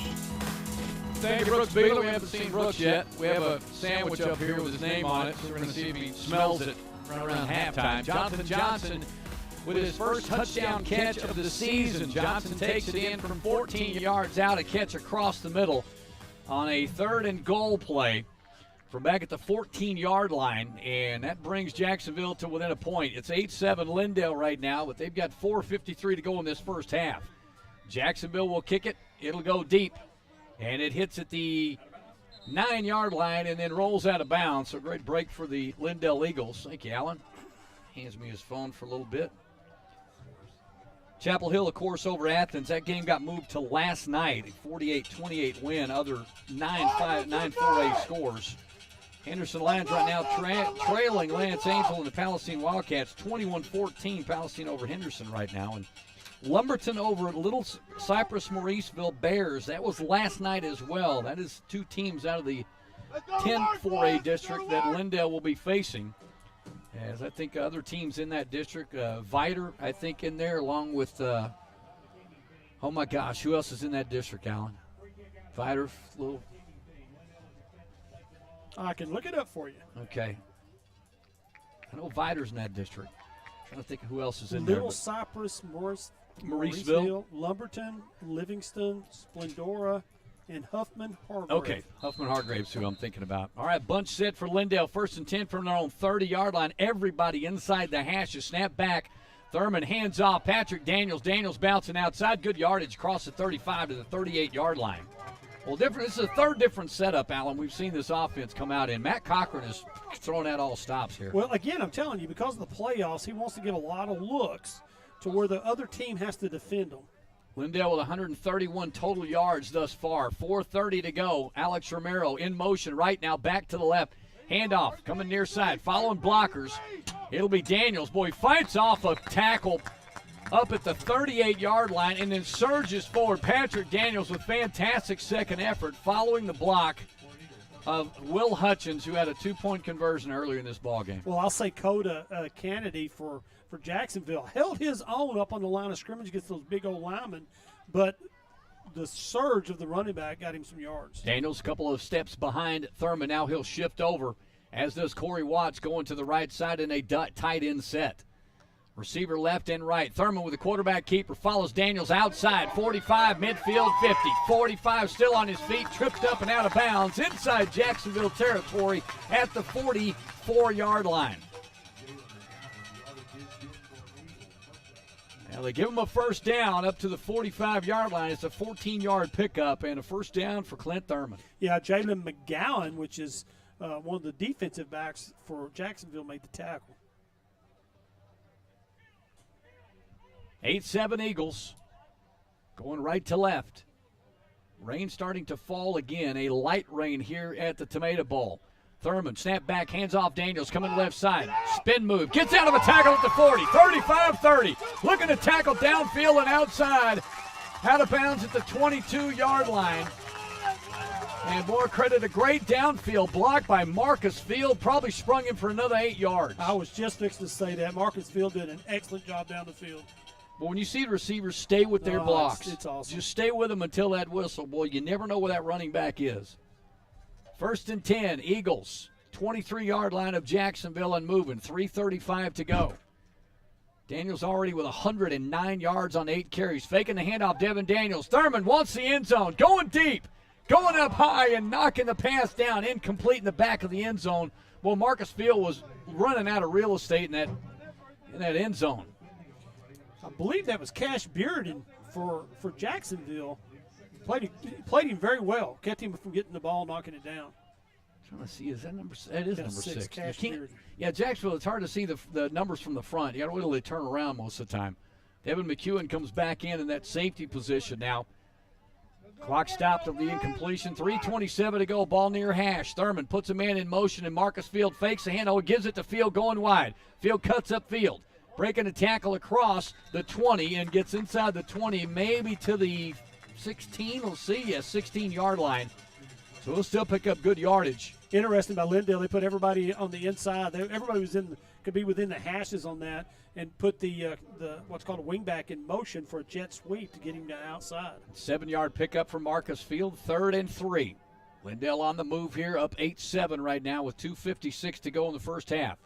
Thank you, Brooks Beeler. We haven't seen Brooks yet. We have a sandwich up here with his name on it, so we're going to see if he smells it right around halftime. Jonathan Johnson with his first touchdown catch of the season. Johnson takes it in from 14 yards out, a catch across the middle on a 3rd and goal play from back at the 14-yard line, and that brings Jacksonville to within a point. It's 8-7 Lindale right now, but they've got 4:53 to go in this first half. Jacksonville will kick it. It'll go deep. And it hits at the 9-yard line and then rolls out of bounds. So great break for the Lindale Eagles. Thank you, Alan. Hands me his phone for a little bit. Chapel Hill, of course, over Athens. That game got moved to last night. A 48-28 win. Other 9-4A scores. Henderson Lions right now trailing Lance Angel and the Palestine Wildcats. 21-14 Palestine over Henderson right now. And Lumberton over Little Cypress Mauriceville Bears. That was last night as well. That is 2 teams out of the 10 4A district that Lindale will be facing. As I think other teams in that district, Viter, I think, in there, along with, oh my gosh, who else is in that district, Alan? Viter, little. I can look it up for you. Okay. I know Viter's in that district. I'm trying to think of who else is in there. Little Cypress, Mauriceville, Mauriceville, Lumberton, Livingston, Splendora, and Huffman Hargrave. Okay, Huffman Hargrave's who I'm thinking about. All right, bunch set for Lindale. 1st and 10 from their own 30-yard line. Everybody inside the hashes. Snap back. Thurman hands off. Patrick Daniels. Daniels bouncing outside. Good yardage across the 35 to the 38-yard line. Well, this is a third different setup, Alan. We've seen this offense come out in. Matt Cochran is throwing out all stops here. Well, again, I'm telling you, because of the playoffs, he wants to give a lot of looks to where the other team has to defend them. Lindale with 131 total yards thus far. 4:30 to go. Alex Romero in motion right now, back to the left. Handoff coming near side, following blockers. It'll be Daniels. Boy, fights off a tackle up at the 38-yard line and then surges forward. Patrick Daniels with fantastic second effort following the block of Will Hutchins, who had a 2-point conversion earlier in this ballgame. Well, I'll say Coda Kennedy for Jacksonville held his own up on the line of scrimmage against those big old linemen, but the surge of the running back got him some yards. Daniels a couple of steps behind Thurman. Now he'll shift over, as does Corey Watts going to the right side in a tight end set. Receiver left and right. Thurman with the quarterback keeper follows Daniels outside. 45, midfield, 50. 45 still on his feet, tripped up and out of bounds inside Jacksonville territory at the 44-yard line. Now they give him a first down up to the 45-yard line. It's a 14-yard pickup and a first down for Clint Thurman. Yeah, Jalen McGowan, which is one of the defensive backs for Jacksonville, made the tackle. 8-7 Eagles going right to left. Rain starting to fall again. A light rain here at the Tomato Bowl. Thurman, snap back, hands off Daniels, coming left side. Spin move, gets out of a tackle at the 40, 35-30. Looking to tackle downfield and outside. Out of bounds at the 22-yard line. And more credit, a great downfield block by Marcus Field. Probably sprung him for another 8 yards. I was just fixing to say that. Marcus Field did an excellent job down the field. But when you see the receivers stay with their blocks, it's awesome. Just stay with them until that whistle. Boy, you never know where that running back is. 1st and 10, Eagles, 23-yard line of Jacksonville and moving. 3:35 to go. Daniels already with 109 yards on 8 carries. Faking the handoff, Devin Daniels. Thurman wants the end zone, going deep, going up high and knocking the pass down, incomplete in the back of the end zone. Well, Marcus Field was running out of real estate in that end zone. I believe that was Cash Bearden for Jacksonville. Played him very well. Kept him from getting the ball, knocking it down. I'm trying to see, is that number? That is number 6. Cash Bearden. Yeah, Jacksonville, it's hard to see the numbers from the front. You got to wait till they turn around most of the time. Devin McEwen comes back in that safety position now. Clock stopped of the incompletion. 3:27 to go. Ball near hash. Thurman puts a man in motion, and Marcus Field fakes the hand. Gives it to Field going wide. Field cuts up Field. Breaking a tackle across the 20 and gets inside the 20, maybe to the 16. We'll see. Yes, 16-yard line. So we'll still pick up good yardage. Interesting by Lindale. They put everybody on the inside. Everybody could be within the hashes on that, and put the what's called a wingback in motion for a jet sweep to get him to outside. 7-yard pickup for Marcus Field. 3rd and 3. Lindale on the move here, up 8-7 right now with 2:56 to go in the first half.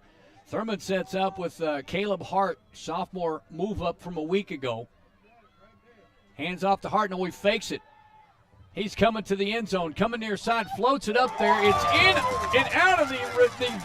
Thurman sets up with Caleb Hart, sophomore move up from a week ago. Hands off to Hart, and he fakes it. He's coming to the end zone, coming near side, floats it up there. It's in and out of the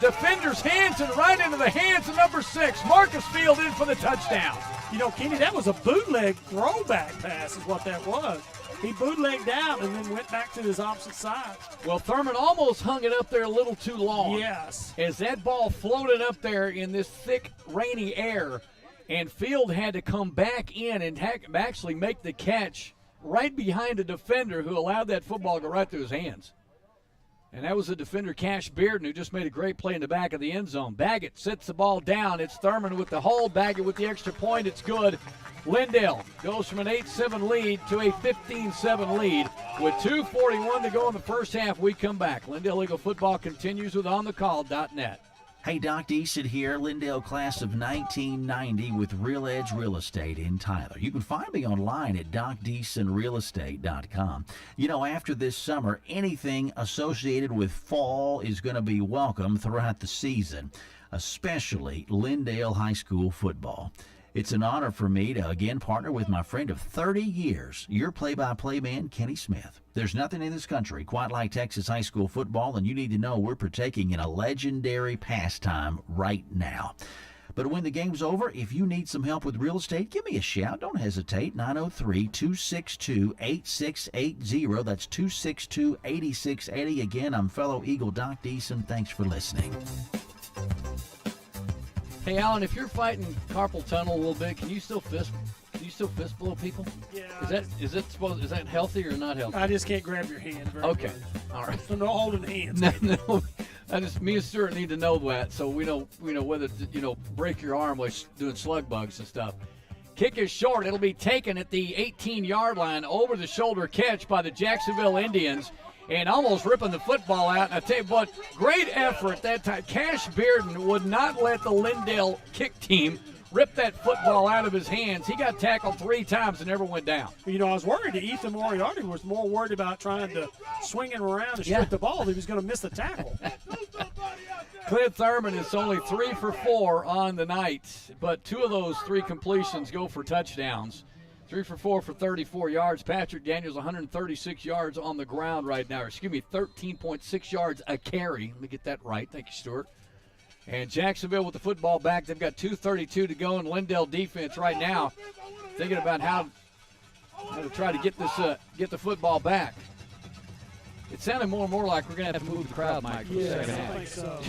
defender's hands and right into the hands of number 6. Marcus Field in for the touchdown. You know, Kenny, that was a bootleg throwback pass is what that was. He bootlegged out and then went back to his opposite side. Well, Thurman almost hung it up there a little too long. Yes. As that ball floated up there in this thick, rainy air, and Field had to come back in and actually make the catch right behind a defender who allowed that football to go right through his hands. And that was the defender, Cash Bearden, who just made a great play in the back of the end zone. Baggett sets the ball down. It's Thurman with the hold. Baggett with the extra point. It's good. Lindale goes from an 8-7 lead to a 15-7 lead. With 2:41 to go in the first half, we come back. Lindale Eagle football continues with OnTheCall.net. Hey, Doc Deason here, Lindale class of 1990 with Real Edge Real Estate in Tyler. You can find me online at DocDeasonRealEstate.com. You know, after this summer, anything associated with fall is going to be welcome throughout the season, especially Lindale High School football. It's an honor for me to again partner with my friend of 30 years, your play-by-play man, Kenny Smith. There's nothing in this country quite like Texas high school football, and you need to know we're partaking in a legendary pastime right now. But when the game's over, if you need some help with real estate, give me a shout. Don't hesitate. 903-262-8680. That's 262-8680. Again, I'm fellow Eagle Doc Deason. Thanks for listening. Hey, Alan, if you're fighting carpal tunnel a little bit, can you still fist blow people? Yeah. Is that healthy or not healthy? I just can't grab your hand. Okay. All right. So no holding hands. No. Me and Stuart need to know that, so we know whether to break your arm while doing slug bugs and stuff. Kick is short. It'll be taken at the 18-yard line, over the shoulder catch by the Jacksonville Indians, and almost ripping the football out. And I tell you what, great effort that time. Cash Bearden would not let the Lindale kick team rip that football out of his hands. He got tackled 3 times and never went down. I was worried that Ethan Moriarty was more worried about trying to swing him around and strip the ball than he was going to miss the tackle. Clint Thurman is only 3 for 4 on the night, but 2 of those 3 completions go for touchdowns. 3 for 4 for 34 yards. Patrick Daniels, 136 yards on the ground right now. 13.6 yards a carry. Let me get that right. Thank you, Stuart. And Jacksonville with the football back. They've got 2:32 to go in Lindale defense right now, thinking about how to try to get the football back. It sounded more and more like we're going to have to move the crowd, Mike, for the second half. I think so.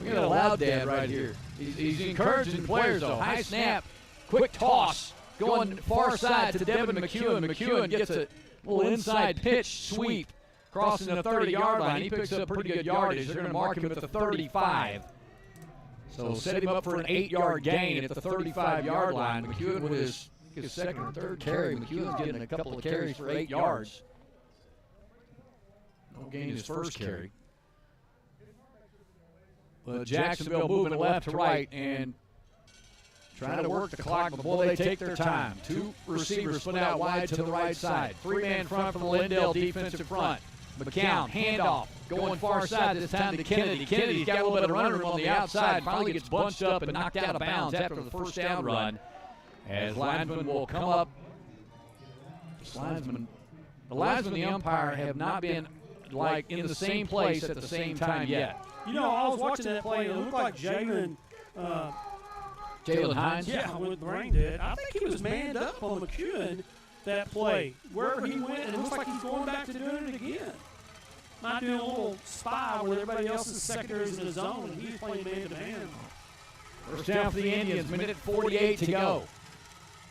we got a loud dad right here. He's encouraging players, though. High snap, quick toss, going far side to Devin McEwen. McEwen gets a little inside pitch sweep, crossing the 30-yard line. He picks up pretty good yardage. They're going to mark him at the 35. So set him up for an 8-yard gain at the 35-yard line. McEwen with his second or third carry. McEwen's getting a couple of carries for 8 yards. No gain his first carry. But Jacksonville moving left to right and trying to work the clock, but boy, they take their time. 2 receivers split out wide to the right side. 3-man front from the Lindale defensive front. McCown, handoff, going far side this time to Kennedy. Kennedy's got a little bit of running room on the outside. Finally gets bunched up and knocked out of bounds after the first down run. As linesmen will come up. The linesmen and the umpire have not been in the same place at the same time yet. I was watching that play, and it looked like Jalen Hines? Yeah, with the rain did. I think he was manned up on McEwen that play. Wherever he went, and it looks like he's going back to doing it again. Not doing a little spy where everybody else's secondaries in the zone, and he's playing man-to-man. First down for the Indians, minute 48 to go.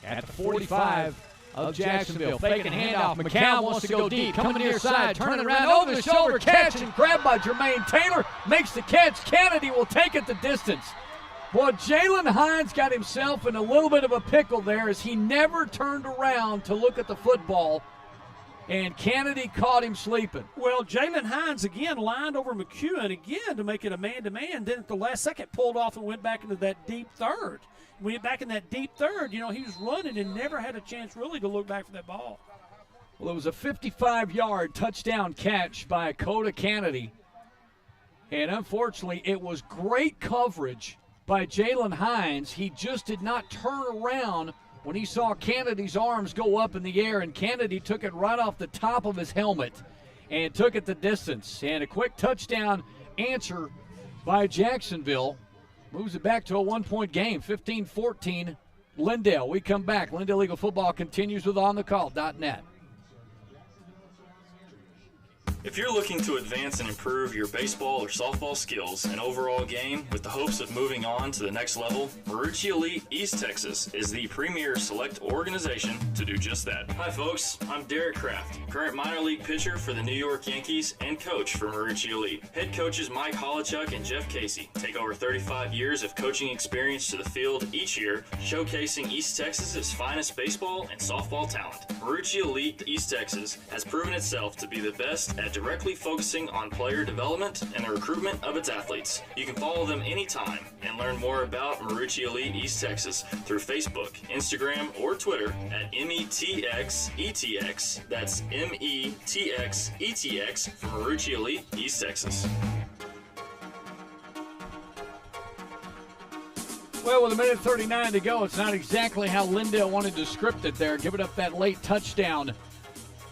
At the 45 of Jacksonville. Faking handoff. McCown wants to go deep. Coming near side. Turning around over the shoulder. Catch and grabbed by Jermaine Taylor. Makes the catch. Kennedy will take it the distance. Boy, Jalen Hines got himself in a little bit of a pickle there as he never turned around to look at the football. And Kennedy caught him sleeping. Well, Jalen Hines again lined over McEwen again to make it a man-to-man. Then at the last second pulled off and went back into that deep third. When he went back in that deep third, he was running and never had a chance really to look back for that ball. Well, it was a 55-yard touchdown catch by Coda Kennedy. And unfortunately, it was great coverage by Jalen Hines. He just did not turn around when he saw Kennedy's arms go up in the air, and Kennedy took it right off the top of his helmet and took it the distance. And a quick touchdown answer by Jacksonville moves it back to a 1-point game, 15-14 Lindale. We come back. Lindale Eagle football continues with OnTheCall.net. If you're looking to advance and improve your baseball or softball skills and overall game with the hopes of moving on to the next level, Marucci Elite East Texas is the premier select organization to do just that. Hi folks, I'm Derek Kraft, current minor league pitcher for the New York Yankees and coach for Marucci Elite. Head coaches Mike Holochuk and Jeff Casey take over 35 years of coaching experience to the field each year, showcasing East Texas's finest baseball and softball talent. Marucci Elite East Texas has proven itself to be the best at directly focusing on player development and the recruitment of its athletes. You can follow them anytime and learn more about Marucci Elite East Texas through Facebook, Instagram, or Twitter at METXETX. That's METXETX for Marucci Elite East Texas. Well, with 1:39 to go, it's not exactly how Lindale wanted to script it there, giving up that late touchdown.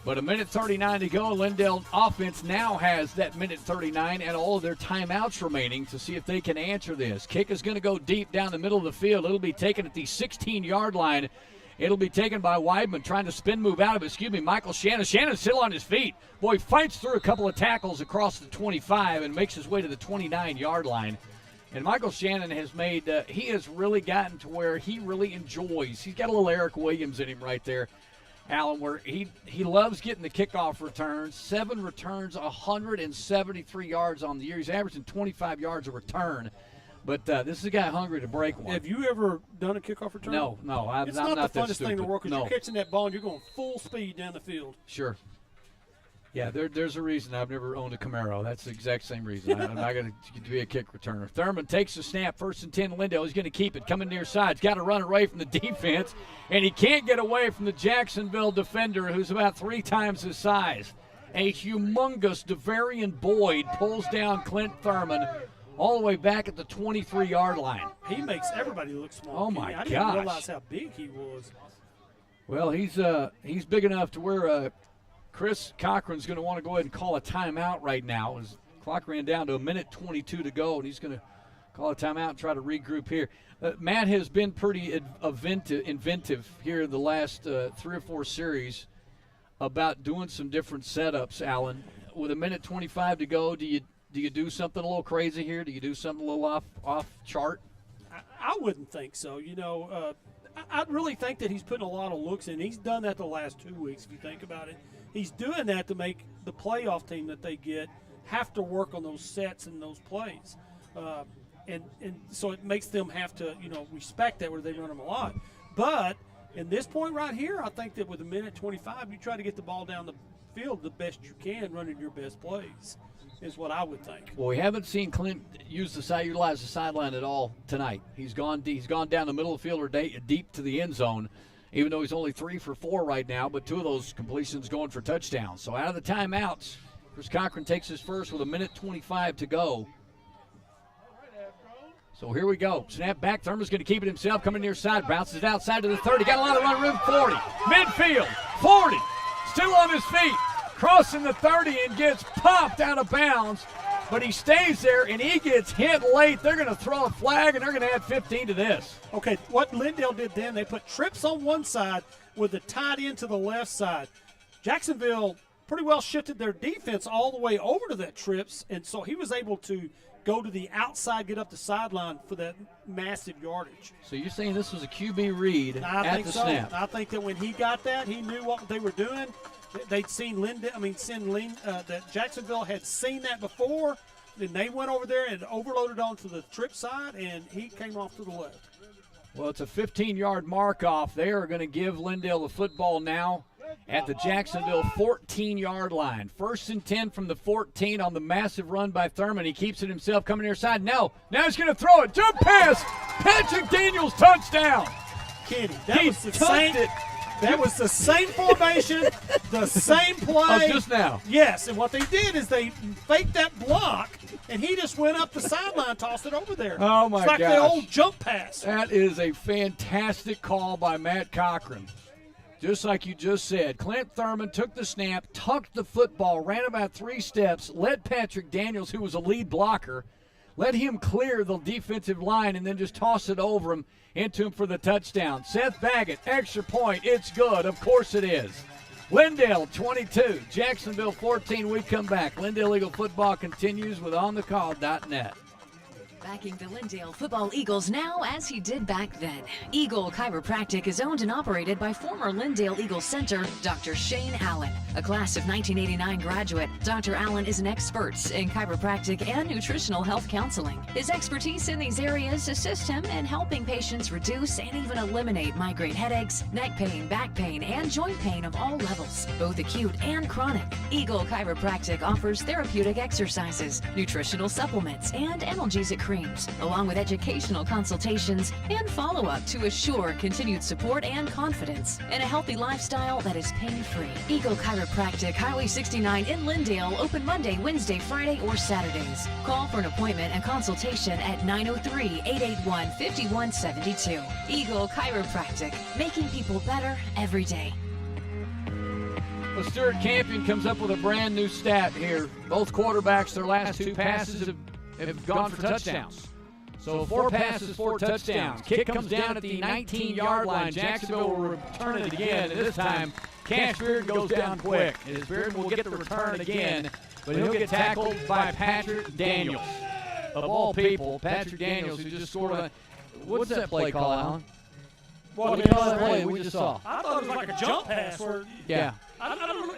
But 1:39 to go, Lindale offense now has that 1:39 and all of their timeouts remaining to see if they can answer this. Kick is going to go deep down the middle of the field. It'll be taken at the 16-yard line. It'll be taken by Weidman trying to spin move out of it. Michael Shannon. Shannon's still on his feet. Boy, fights through a couple of tackles across the 25 and makes his way to the 29-yard line. And Michael Shannon has made, he has really gotten to where he really enjoys. He's got a little Eric Williams in him right there, Alan, where he loves getting the kickoff returns. 7 returns, 173 yards on the year. He's averaging 25 yards a return. But this is a guy hungry to break one. Have you ever done a kickoff return? No, I'm it's not the that funnest thing to work because no. you're catching that ball and you're going full speed down the field. Sure. Yeah, there's a reason I've never owned a Camaro. That's the exact same reason. I'm not going to be a kick returner. Thurman takes the snap, 1st and 10. Lindale, he's going to keep it, coming near side. He's got to run away from the defense, and he can't get away from the Jacksonville defender, who's about 3 times his size. A humongous Devarian Boyd pulls down Clint Thurman all the way back at the 23-yard line. He makes everybody look small. Oh, my I gosh. didn't realize how big he was. Well, he's big enough to where Chris Cochran's going to want to go ahead and call a timeout right now. His clock ran down to 1:22 to go, and he's going to call a timeout and try to regroup here. Matt has been pretty inventive here in the last 3 or 4 series about doing some different setups, Alan. With 1:25 to go, do you do something a little crazy here? Do you do something a little off chart? I wouldn't think so. I really think that he's putting a lot of looks in. He's done that the last 2 weeks, if you think about it. He's doing that to make the playoff team that they get have to work on those sets and those plays. And so it makes them have to, respect that where they run them a lot. But in this point right here, I think that with 1:25, you try to get the ball down the field the best you can, running your best plays, is what I would think. Well, we haven't seen Clint utilize the sideline at all tonight. He's gone down the middle of the field or deep to the end zone, even though he's only 3 for 4 right now, but 2 of those completions going for touchdowns. So out of the timeouts, Chris Cochran takes his first with 1:25 to go. So here we go. Snap back. Thurman's going to keep it himself. Coming near side. Bounces it outside to the 30. Got a lot of run room. 40. Midfield. 40. Still on his feet. Crossing the 30 and gets popped out of bounds. But he stays there, and he gets hit late. They're going to throw a flag, and they're going to add 15 to this. Okay, what Lindale did then, they put trips on one side with the tight end to the left side. Jacksonville pretty well shifted their defense all the way over to that trips, and so he was able to go to the outside, get up the sideline for that massive yardage. So you're saying this was a QB read at the snap? I think that when he got that, he knew what they were doing. They'd seen that Jacksonville had seen that before. Then they went over there and overloaded onto the trip side, and he came off to the left. Well, it's a 15-yard mark-off. They are going to give Lindale the football now at the Jacksonville 14-yard line. 1st and 10 from the 14 on the massive run by Thurman. He keeps it himself, coming near side. Now he's going to throw it. Jump pass. Patrick Daniels, touchdown. Kenny, that was the same formation, the same play. Oh, just now. Yes, and what they did is they faked that block, and he just went up the sideline, tossed it over there. Oh, my gosh. It's like the old jump pass. That is a fantastic call by Matt Cochran. Just like you just said, Clint Thurman took the snap, tucked the football, ran about 3 steps, led Patrick Daniels, who was a lead blocker, let him clear the defensive line, and then just toss it over him into him for the touchdown. Seth Baggett, extra point. It's good. Of course it is. Lindale 22, Jacksonville 14. We come back. Lindale Eagle football continues with OnTheCall.net. Backing the Lindale Football Eagles now as he did back then. Eagle Chiropractic is owned and operated by former Lindale Eagles center, Dr. Shane Allen. A class of 1989 graduate, Dr. Allen is an expert in chiropractic and nutritional health counseling. His expertise in these areas assist him in helping patients reduce and even eliminate migraine headaches, neck pain, back pain, and joint pain of all levels, both acute and chronic. Eagle Chiropractic offers therapeutic exercises, nutritional supplements, and analgesic creams dreams, along with educational consultations and follow-up to assure continued support and confidence in a healthy lifestyle that is pain-free. Eagle Chiropractic, Highway 69 in Lindale, open Monday, Wednesday, Friday, or Saturdays. Call for an appointment and consultation at 903-881-5172. Eagle Chiropractic, making people better every day. Well, Stuart Campion comes up with a brand new stat here. Both quarterbacks, their last two passes have gone for touchdowns. So 4 passes, 4 touchdowns. Kick comes down at the 19-yard line. Jacksonville will return it again, and this time Cash Beard goes down quick. And his Beard will get the return again, but he'll get tackled by Patrick Daniels. Of all people, Patrick Daniels, who just scored a – what's that play call, Alan? What do you call that play we just saw? I thought it was like a jump pass. Yeah. I don't know.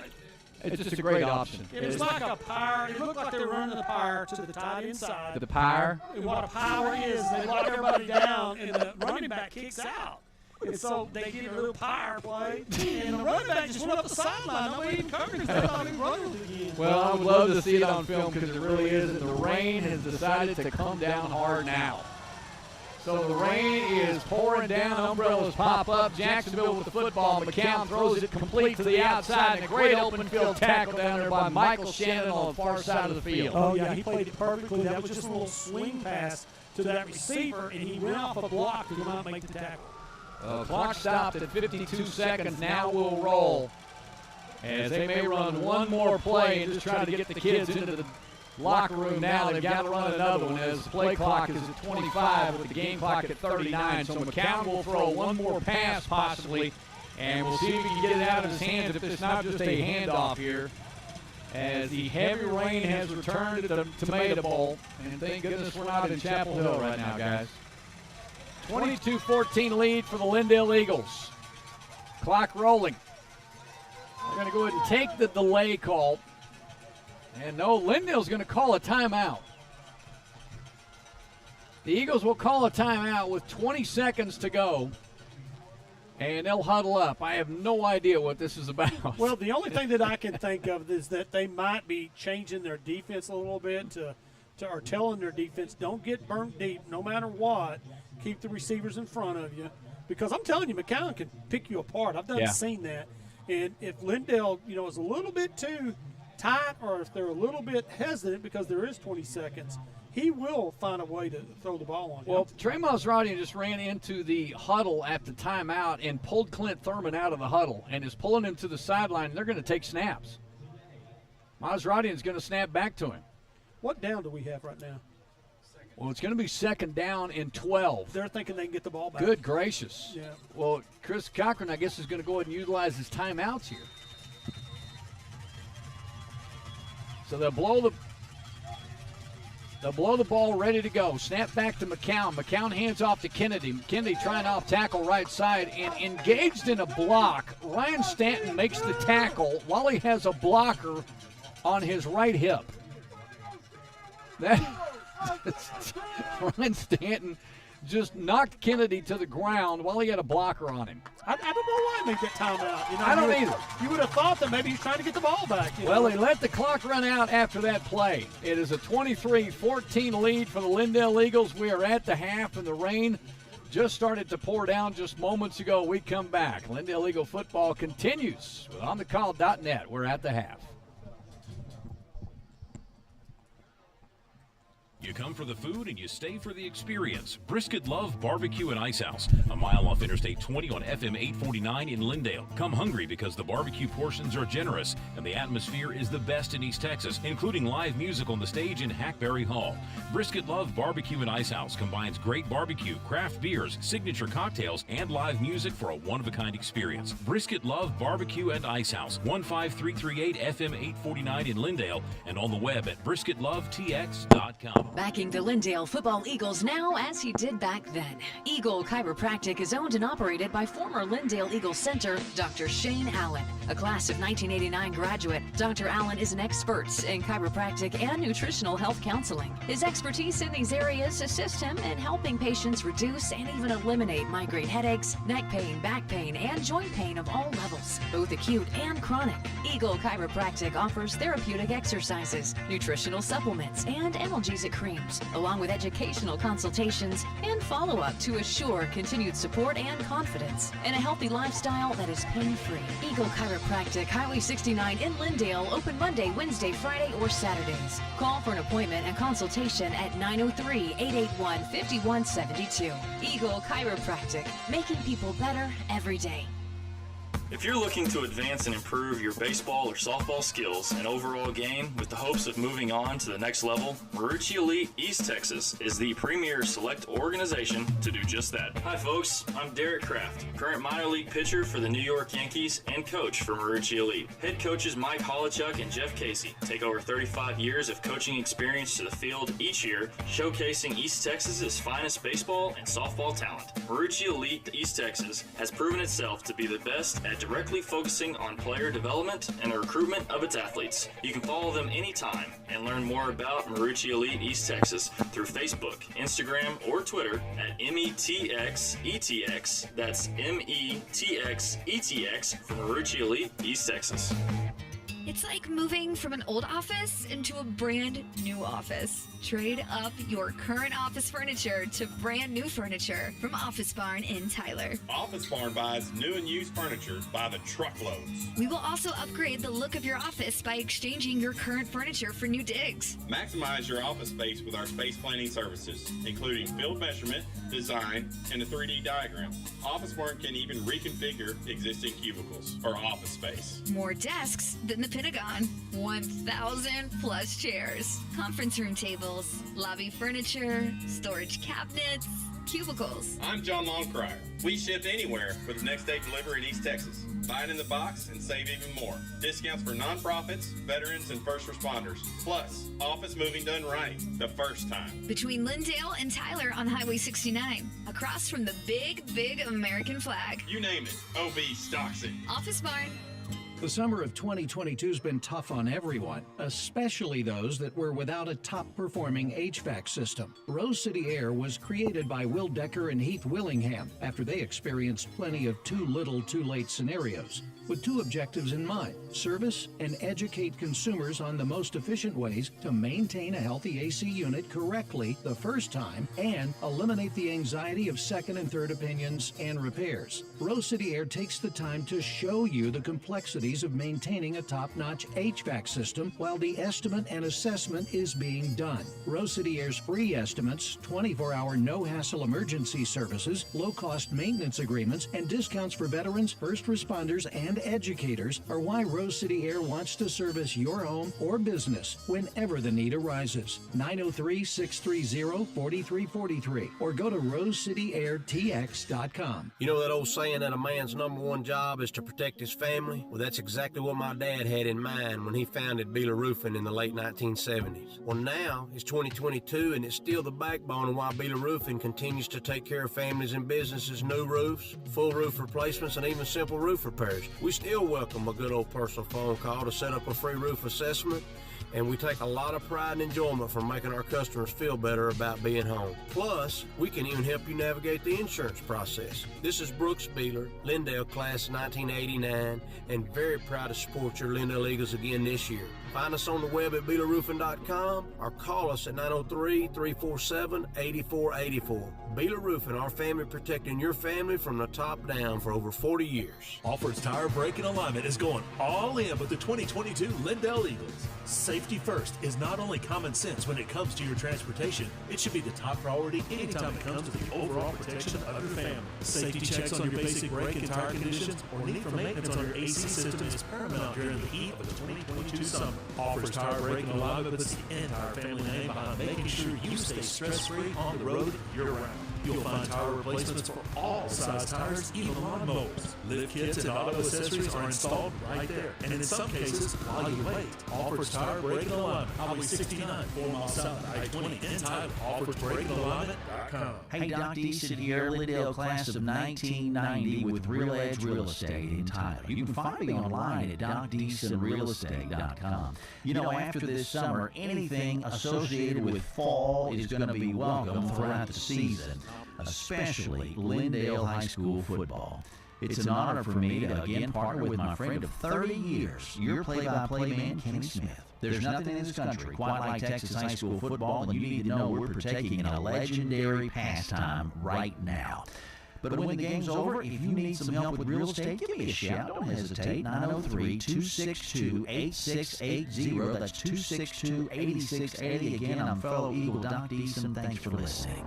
It's just a great option. It was like a power. It looked like they were running the power to the tight end side. The power? And what a power is, they lock everybody down, and the running back kicks out. And so they get a little power play, and the running back just went up the sideline. Nobody even covered him. They thought he was running again. Well, I would love to see it on film because it really is. And the rain has decided to come down hard now. So the rain is pouring down. Umbrellas pop up. Jacksonville with the football. McCown throws it complete to the outside. And a great open field tackle down there by Michael Shannon on the far side of the field. Oh, yeah, he played it perfectly. That was just a little swing pass to that receiver, and he went off a block to not make the tackle. Clock stopped at 52 seconds. Now we'll roll. As they may run one more play and just try to get the kids into the locker room now. They've got to run another one as the play clock is at 25 with the game clock at 39. So McCown will throw one more pass possibly, and we'll see if he can get it out of his hands if it's not just a handoff here. As the heavy rain has returned to the Tomato Bowl, and thank goodness we're not in Chapel Hill right now, guys. 22-14 lead for the Lindale Eagles. Clock rolling. They're going to go ahead and take the delay call. And no, Lindale's going to call a timeout. The Eagles will call a timeout with 20 seconds to go. And they'll huddle up. I have no idea what this is about. Well, the only thing that I can think of is that they might be changing their defense a little bit or telling their defense, don't get burnt deep no matter what. Keep the receivers in front of you. Because I'm telling you, McCown can pick you apart. I've seen that. And if Lindale, is a little bit too tight or if they're a little bit hesitant because there is 20 seconds, he will find a way to throw the ball on you. Well, Trey Maserati just ran into the huddle at the timeout and pulled Clint Thurman out of the huddle and is pulling him to the sideline, and they're going to take snaps. Maserati is going to snap back to him. What down do we have right now? Well, it's going to be second down and 12. They're thinking they can get the ball back. Good gracious. Yeah. Well, Chris Cochran, I guess, is going to go ahead and utilize his timeouts here. So they'll blow the ball ready to go. Snap back to McCown. McCown hands off to Kennedy. Kennedy trying off tackle right side and engaged in a block. Ryan Stanton makes the tackle while he has a blocker on his right hip. Ryan Stanton just knocked Kennedy to the ground while he had a blocker on him. I don't know why he made that timeout. I don't either. You would have thought that maybe he's trying to get the ball back. Well, they let the clock run out after that play. It is a 23-14 lead for the Lindale Eagles. We are at the half, and the rain just started to pour down just moments ago. We come back. Lindale Eagle football continues with OnTheCall.net. We're at the half. You come for the food and you stay for the experience. Brisket Love Barbecue and Ice House, a mile off Interstate 20 on FM 849 in Lindale. Come hungry because the barbecue portions are generous and the atmosphere is the best in East Texas, including live music on the stage in Hackberry Hall. Brisket Love Barbecue and Ice House combines great barbecue, craft beers, signature cocktails, and live music for a one-of-a-kind experience. Brisket Love Barbecue and Ice House, 15338 FM 849 in Lindale, and on the web at brisketlovetx.com. Backing the Lindale Football Eagles now as he did back then. Eagle Chiropractic is owned and operated by former Lindale Eagles center, Dr. Shane Allen. A class of 1989 graduate, Dr. Allen is an expert in chiropractic and nutritional health counseling. His expertise in these areas assists him in helping patients reduce and even eliminate migraine headaches, neck pain, back pain, and joint pain of all levels, both acute and chronic. Eagle Chiropractic offers therapeutic exercises, nutritional supplements, and analgesic creams, along with educational consultations and follow-up to assure continued support and confidence in a healthy lifestyle that is pain-free. Eagle Chiropractic, Highway 69 in Lindale, open Monday, Wednesday, Friday, or Saturdays. Call for an appointment and consultation at 903-881-5172. Eagle Chiropractic, making people better every day. If you're looking to advance and improve your baseball or softball skills and overall game with the hopes of moving on to the next level, Marucci Elite East Texas is the premier select organization to do just that. Hi folks, I'm Derek Kraft, current minor league pitcher for the New York Yankees and coach for Marucci Elite. Head coaches Mike Holichuk and Jeff Casey take over 35 years of coaching experience to the field each year, showcasing East Texas's finest baseball and softball talent. Marucci Elite East Texas has proven itself to be the best at directly focusing on player development and the recruitment of its athletes. You can follow them anytime and learn more about Marucci Elite East Texas through Facebook, Instagram, or Twitter at METXETX. That's METXETX for Marucci Elite East Texas. It's like moving from an old office into a brand new office. Trade up your current office furniture to brand new furniture from Office Barn in Tyler. Office Barn buys new and used furniture by the truckloads. We will also upgrade the look of your office by exchanging your current furniture for new digs. Maximize your office space with our space planning services, including field measurement, design, and a 3D diagram. Office Barn can even reconfigure existing cubicles or office space. More desks than the Pentagon. 1,000 plus chairs. Conference room tables, lobby furniture, storage cabinets, cubicles. I'm John Longcrier. We ship anywhere with next day delivery in East Texas. Buy it in the box and save even more. Discounts for nonprofits, veterans, and first responders. Plus, office moving done right the first time. Between Lindale and Tyler on Highway 69, across from the big American flag. You name it, OB stocks it. Office Barn. The summer of 2022 has been tough on everyone, especially those that were without a top-performing HVAC system. Rose City Air was created by Will Decker and Heath Willingham after they experienced plenty of too little, too late scenarios, with two objectives in mind: service and educate consumers on the most efficient ways to maintain a healthy AC unit correctly the first time and eliminate the anxiety of second and third opinions and repairs. Rose City Air takes the time to show you the complexities of maintaining a top-notch HVAC system while the estimate and assessment is being done. Rose City Air's free estimates, 24-hour no-hassle emergency services, low-cost maintenance agreements, and discounts for veterans, first responders, and educators are why Rose City Air wants to service your home or business whenever the need arises. 903-630-4343 or go to rosecityairtx.com. You know that old saying that a man's number one job is to protect his family? Well, that's exactly what my dad had in mind when he founded Beeler Roofing in the late 1970s. Well, now it's 2022 and it's still the backbone of why Beeler Roofing continues to take care of families and businesses' new roofs, full roof replacements, and even simple roof repairs. We still welcome a good old personal phone call to set up a free roof assessment, and we take a lot of pride and enjoyment from making our customers feel better about being home. Plus, we can even help you navigate the insurance process. This is Brooks Beeler, Lindale class 1989, and very proud to support your Lindale Eagles again this year. Find us on the web at BeelerRoofing.com or call us at 903-347-8484. Beeler Roofing, our family protecting your family from the top down for over 40 years. Alford's Tire Brake and Alignment is going all in with the 2022 Lindale Eagles. Safety first is not only common sense when it comes to your transportation, it should be the top priority anytime it comes to the overall protection of your family. Safety checks on your basic brake and tire conditions or need for maintenance on your AC system is paramount during the heat of the 2022 summer. Alford's Tire Brake and Alignment puts the entire family name behind making sure you stay stress-free on the road year-round. You'll find tire replacements for all size tires, even lawnmowers. Lift kits and auto accessories are installed right there. And in some cases, while you wait, Alford's Tire Brake and Alignment, Highway 69, 4 miles south of I-20 in Tyler, AlfordsBrakeandAlignment.com. Hey, Doc Deason here, Lindale class of 1990 with Real Edge Real Estate in Tyler. You can find me online at DocDeasonRealEstate.com. You know, after this summer, anything associated with fall is going to be welcome throughout the season, especially Lindale High School football. It's an honor for me to again partner with my friend of 30 years, your play-by-play man, Kenny Smith. There's nothing in this country quite like Texas high school football, and you need to know we're partaking in a legendary pastime right now. But when the game's over, if you need some help with real estate, give me a shout. Don't hesitate. 903-262-8680. That's 262-8680. Again, I'm fellow Eagle Doc Deason. Thanks for listening.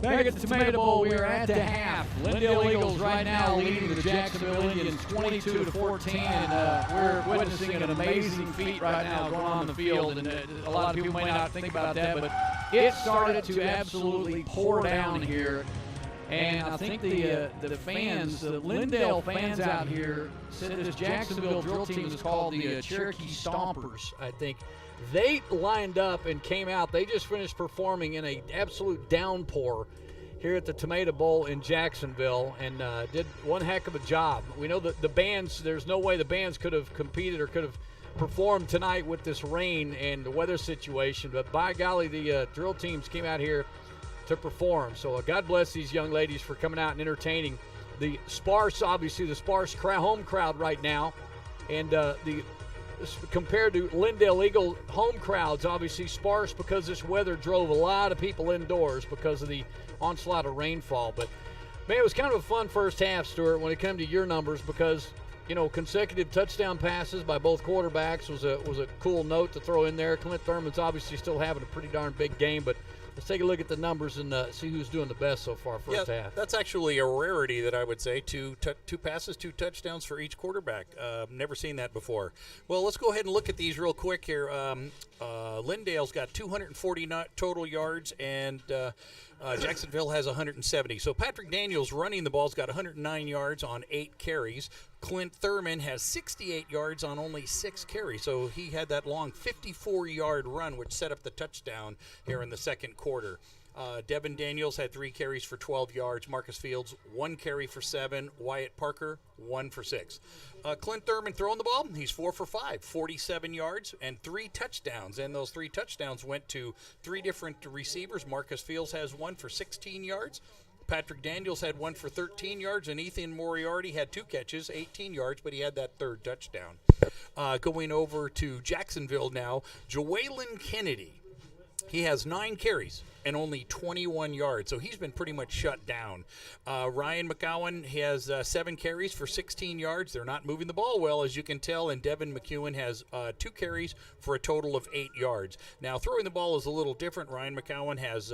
Back at the Tomato Bowl, we are at the half. Lindale Eagles right now leading the Jacksonville Indians 22-14, and we're witnessing an amazing feat right now going on in the field. And a lot of people may not think about that, but it started to absolutely pour down here. And I think the fans, the Lindale fans out here, said this Jacksonville drill team is called the Cherokee Stompers, I think. They lined up and came out. They just finished performing in an absolute downpour here at the Tomato Bowl in Jacksonville and did one heck of a job. We know that the bands, there's no way the bands could have competed or could have performed tonight with this rain and the weather situation, but by golly, the drill teams came out here to perform. So God bless these young ladies for coming out and entertaining the sparse home crowd right now. And compared to Lindale Eagle home crowds, obviously sparse because this weather drove a lot of people indoors because of the onslaught of rainfall. But, man, it was kind of a fun first half, Stuart, when it came to your numbers because, you know, consecutive touchdown passes by both quarterbacks was a cool note to throw in there. Clint Thurman's obviously still having a pretty darn big game, but let's take a look at the numbers and see who's doing the best so far first half. That's actually a rarity that I would say. Two passes, 2 touchdowns for each quarterback. Never seen that before. Well, let's go ahead and look at these real quick here. Lindale's got 240 total yards, and Jacksonville has 170. So Patrick Daniels running the ball's got 109 yards on 8 carries. Clint Thurman has 68 yards on only 6 carries. So he had that long 54-yard run, which set up the touchdown here in the second quarter. Devin Daniels had 3 carries for 12 yards. Marcus Fields, 1 carry for 7. Wyatt Parker, 1 for 6. Clint Thurman throwing the ball, he's 4 for 5, 47 yards and 3 touchdowns. And those 3 touchdowns went to 3 different receivers. Marcus Fields has 1 for 16 yards. Patrick Daniels had 1 for 13 yards, and Ethan Moriarty had 2 catches, 18 yards, but he had that 3rd touchdown. Going over to Jacksonville now, Jowaylon Kennedy. He has 9 carries and only 21 yards, so he's been pretty much shut down. Ryan McGowan has 7 carries for 16 yards. They're not moving the ball well, as you can tell, and Devin McEwen has 2 carries for a total of 8 yards. Now, throwing the ball is a little different. Ryan McGowan has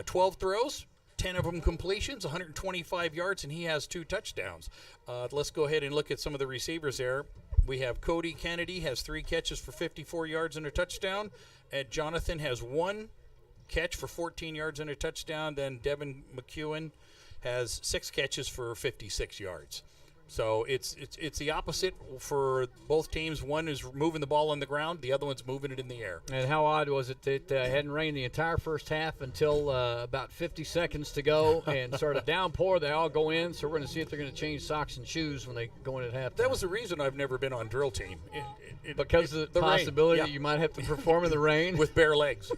12 throws. 10 of them completions, 125 yards, and he has 2 touchdowns. Let's go ahead and look at some of the receivers there. We have Cody Kennedy has 3 catches for 54 yards and a touchdown. And Jonathan has 1 catch for 14 yards and a touchdown. Then Devin McEwen has 6 catches for 56 yards. So it's the opposite for both teams. One is moving the ball on the ground. The other one's moving it in the air. And how odd was it that it hadn't rained the entire first half until about 50 seconds to go and started downpour. They all go in, so we're going to see if they're going to change socks and shoes when they go in at halftime. That was the reason I've never been on drill team. Because of the possibility that you might have to perform in the rain. With bare legs.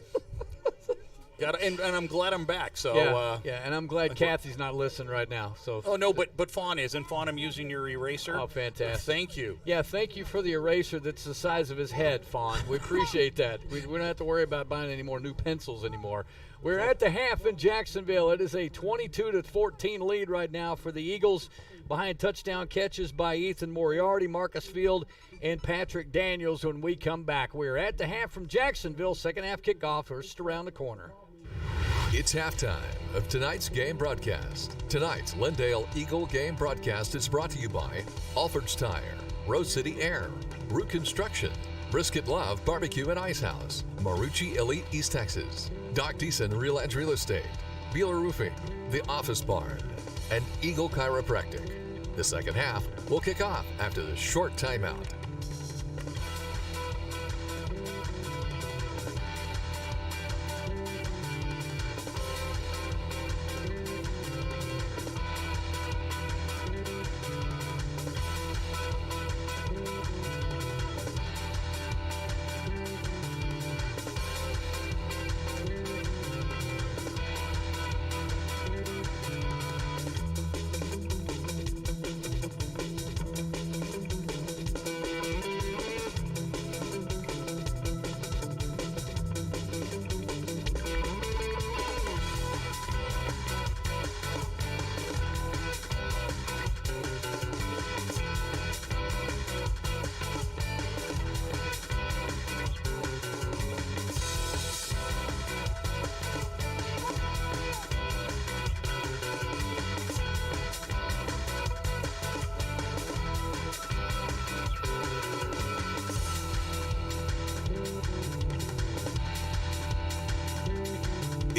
And I'm glad I'm back. So and I'm glad Kathy's not listening right now. So no, but Fawn is, and Fawn, I'm using your eraser. Oh, fantastic! Thank you. Yeah, thank you for the eraser that's the size of his head, Fawn. We appreciate that. We don't have to worry about buying any more new pencils anymore. We're at the half in Jacksonville. It is a 22-14 lead right now for the Eagles, behind touchdown catches by Ethan Moriarty, Marcus Field, and Patrick Daniels. When we come back, we're at the half from Jacksonville. Second half kickoff first around the corner. It's halftime of tonight's game broadcast. Tonight's Lindale Eagle game broadcast is brought to you by Alford's Tire, Rose City Air, Root Construction, Brisket Love Barbecue and Ice House, Marucci Elite East Texas, Doc Deason Real Edge Real Estate, Beeler Roofing, The Office Barn, and Eagle Chiropractic. The second half will kick off after the short timeout.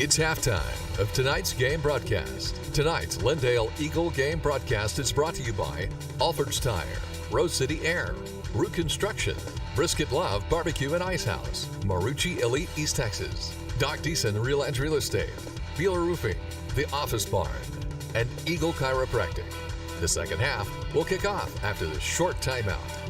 It's halftime of tonight's game broadcast. Tonight's Lindale Eagle game broadcast is brought to you by Alford's Tire, Rose City Air, Root Construction, Brisket Love Barbecue and Ice House, Marucci Elite East Texas, Doc Deason Real and Real Estate, Beeler Roofing, The Office Barn, and Eagle Chiropractic. The second half will kick off after the short timeout.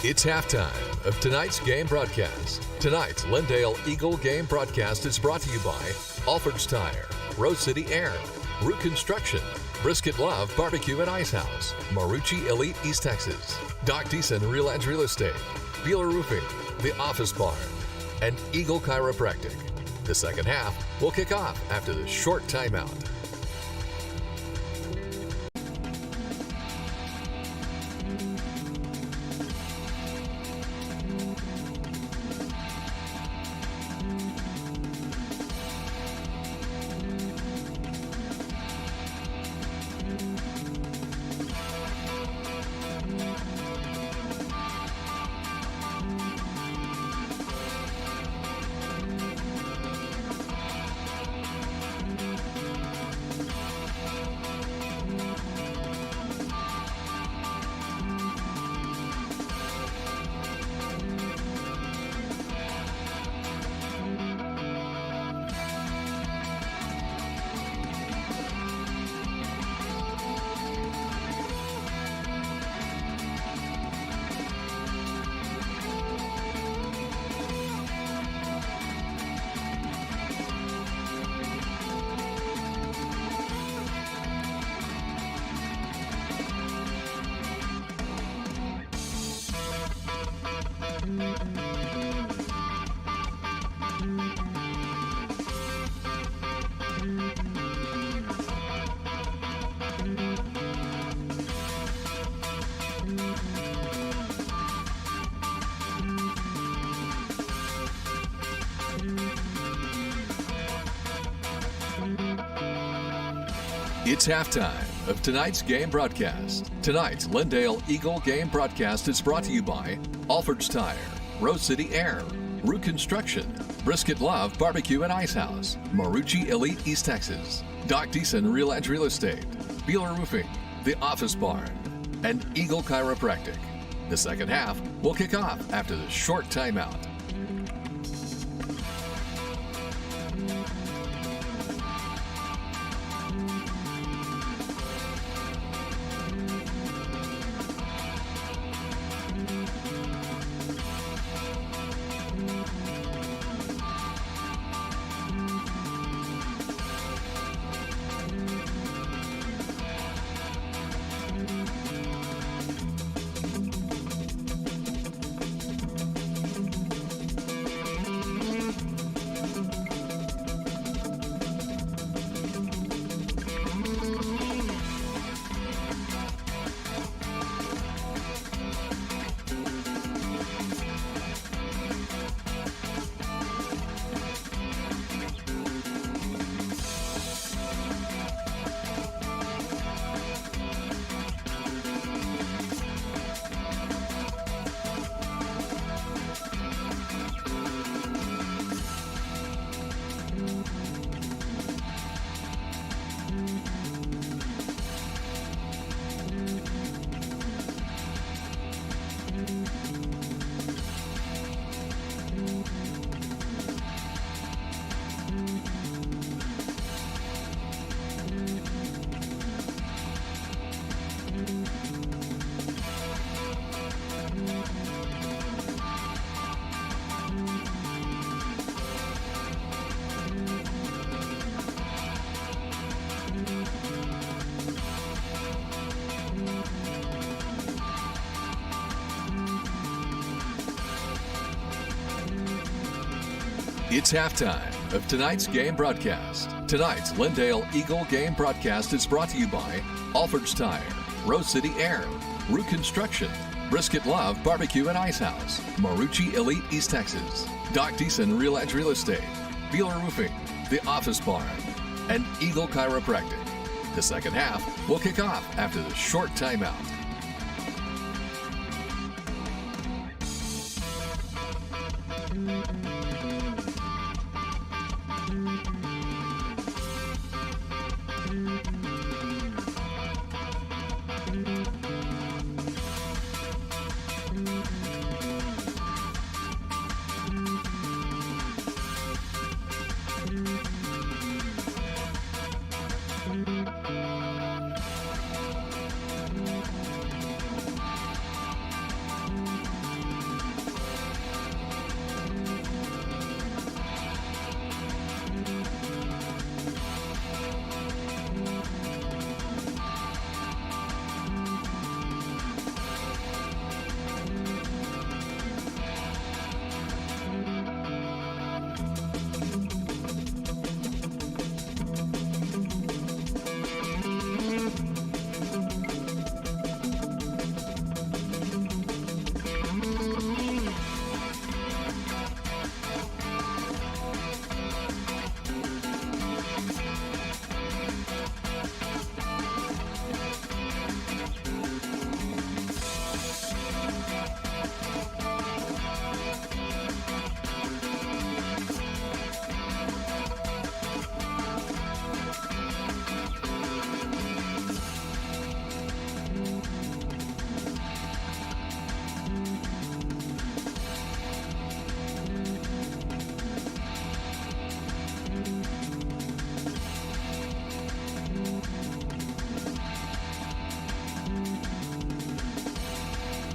It's halftime of tonight's game broadcast. Tonight's Lindale Eagle game broadcast is brought to you by Alford's Tire, Rose City Air, Root Construction, Brisket Love Barbecue and Ice House, Marucci Elite East Texas, Doc Deason Real and Real Estate, Beeler Roofing, The Office Barn, and Eagle Chiropractic. The second half will kick off after the short timeout. It's halftime of tonight's game broadcast. Tonight's Lindale Eagle game broadcast is brought to you by Alford's Tire, Rose City Air, Root Construction, Brisket Love Barbecue and Ice House, Marucci Elite East Texas, Doc Deason Real and Real Estate, Beeler Roofing, The Office Barn, and Eagle Chiropractic. The second half will kick off after the short timeout. It's halftime of tonight's game broadcast. Tonight's Lindale Eagle game broadcast is brought to you by Alford's Tire, Rose City Air, Root Construction, Brisket Love Barbecue and Ice House, Marucci Elite East Texas, Doc Deason Real Edge Real Estate, Beeler Roofing, The Office Barn, and Eagle Chiropractic. The second half will kick off after the short timeout.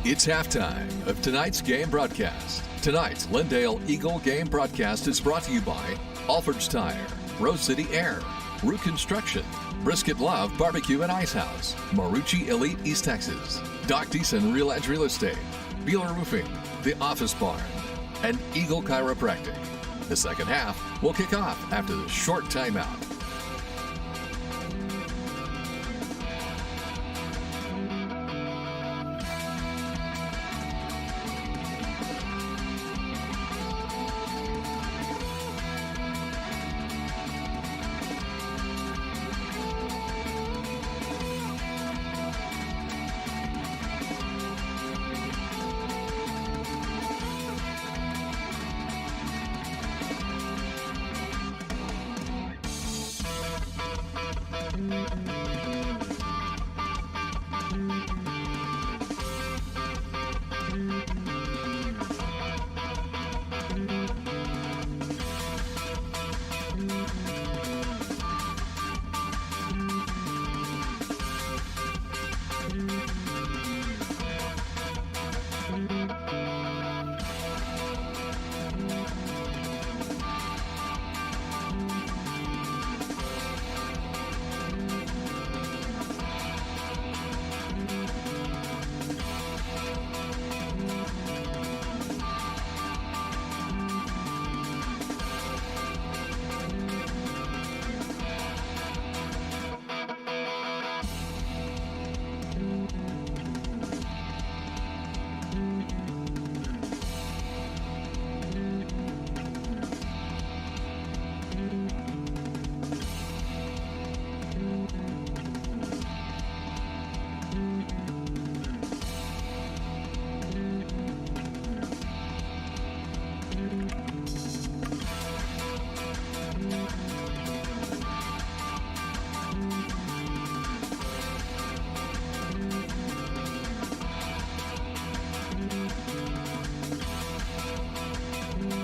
It's halftime of tonight's game broadcast. Tonight's Lindale Eagle game broadcast is brought to you by Alford's Tire, Rose City Air, Root Construction, Brisket Love Barbecue and Ice House, Marucci Elite East Texas, Doc Deason Real Edge Real Estate, Beeler Roofing, The Office Barn, and Eagle Chiropractic. The second half will kick off after the short timeout.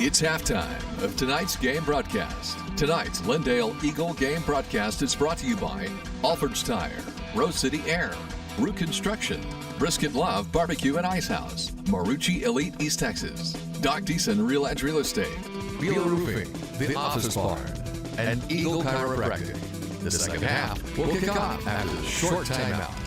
It's halftime of tonight's game broadcast. Tonight's Lindale Eagle game broadcast is brought to you by Alford's Tire, Rose City Air, Root Construction, Brisket Love Barbecue and Ice House, Marucci Elite East Texas, Doc Deason Real Edge Real Estate, Beeler Roofing, The Office Barn, and Eagle Chiropractic. The second half will kick off after the short timeout.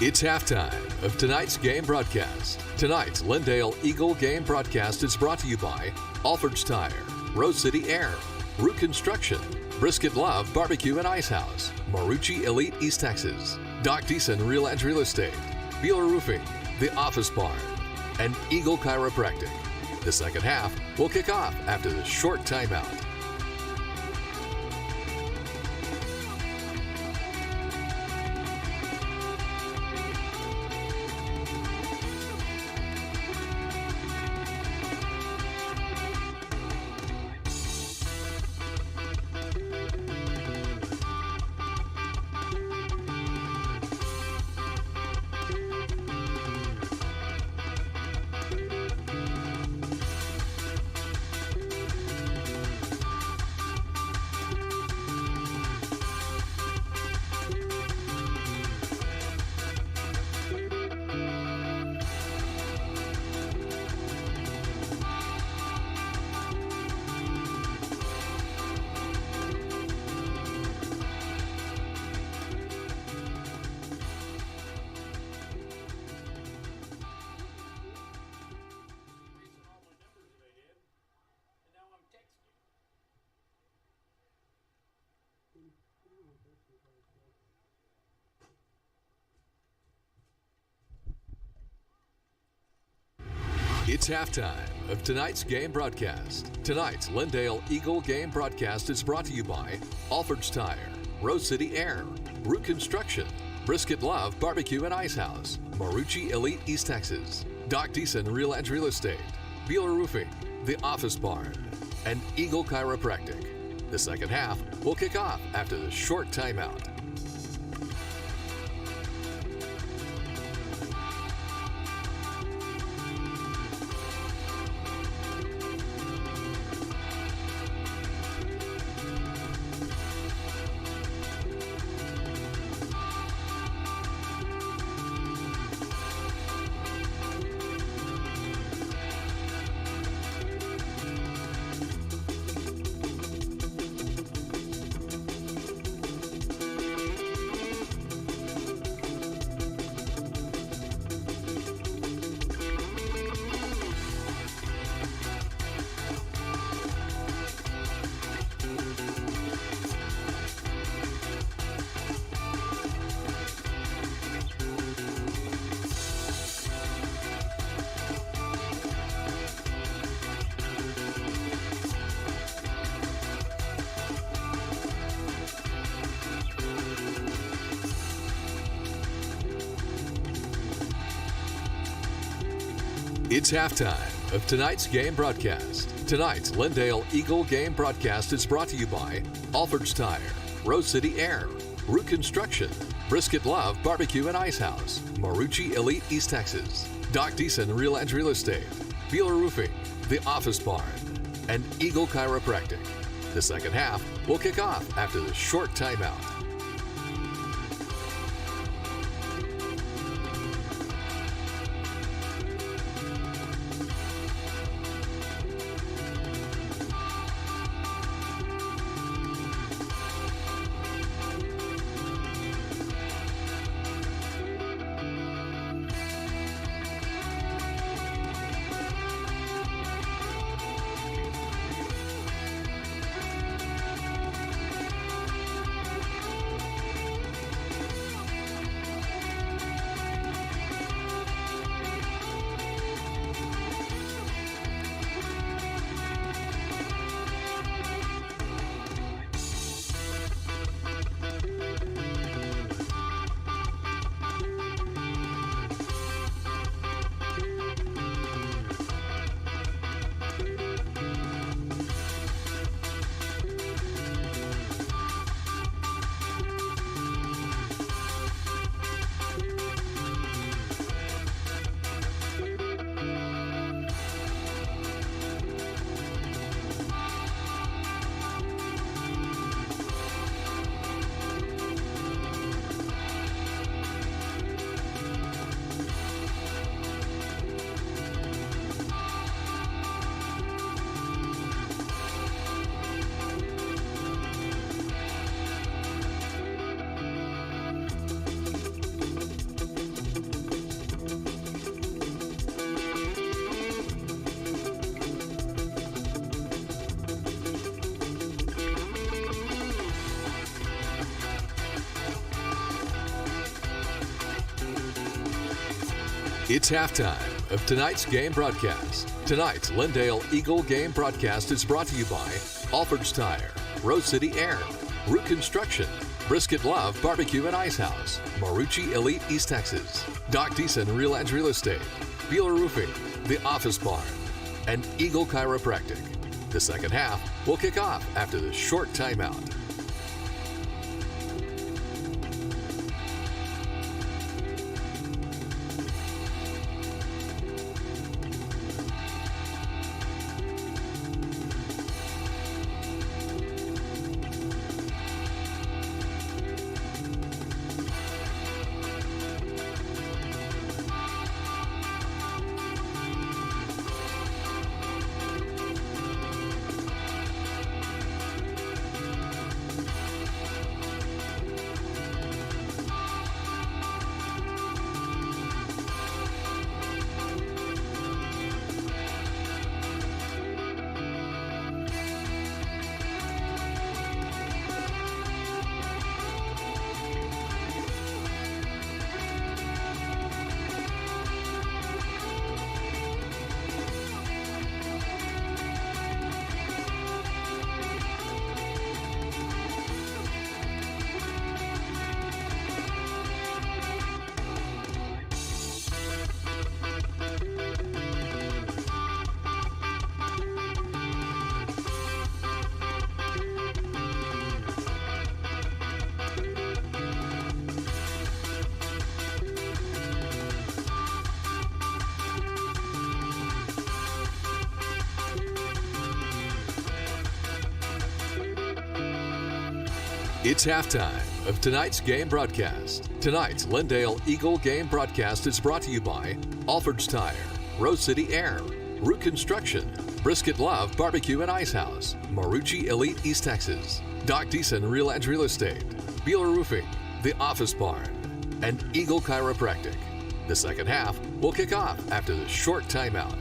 It's halftime of tonight's game broadcast. Tonight's Lindale Eagle game broadcast is brought to you by Alford's Tire, Rose City Air, Root Construction, Brisket Love Barbecue and Ice House, Marucci Elite East Texas, Doc Deason Real Edge Real Estate, Beeler Roofing, The Office Barn, and Eagle Chiropractic. The second half will kick off after the short timeout. It's halftime of tonight's game broadcast. Tonight's Lindale Eagle game broadcast is brought to you by Alford's Tire, Rose City Air, Root Construction, Brisket Love Barbecue and Ice House, Marucci Elite East Texas, Doc Deason Real Edge Real Estate, Beeler Roofing, The Office Barn, and Eagle Chiropractic. The second half will kick off after the short timeout. It's halftime of tonight's game broadcast. Tonight's Lindale Eagle game broadcast is brought to you by Alford's Tire, Rose City Air, Root Construction, Brisket Love Barbecue and Ice House, Marucci Elite East Texas, Doc Deason Real Edge Real Estate, Beeler Roofing, The Office Barn, and Eagle Chiropractic. The second half will kick off after the short timeout. It's halftime of tonight's game broadcast. Tonight's Lindale Eagle game broadcast is brought to you by Alford's Tire, Rose City Air, Root Construction, Brisket Love Barbecue and Ice House, Marucci Elite East Texas, Doc Deason Real Edge Real Estate, Beeler Roofing, The Office Barn, and Eagle Chiropractic. The second half will kick off after the short timeout. It's halftime of tonight's game broadcast. Tonight's Lindale Eagle game broadcast is brought to you by Alford's Tire, Rose City Air, Root Construction, Brisket Love Barbecue and Ice House, Marucci Elite East Texas, Doc Deason Real Edge Real Estate, Beeler Roofing, The Office Barn, and Eagle Chiropractic. The second half will kick off after the short timeout.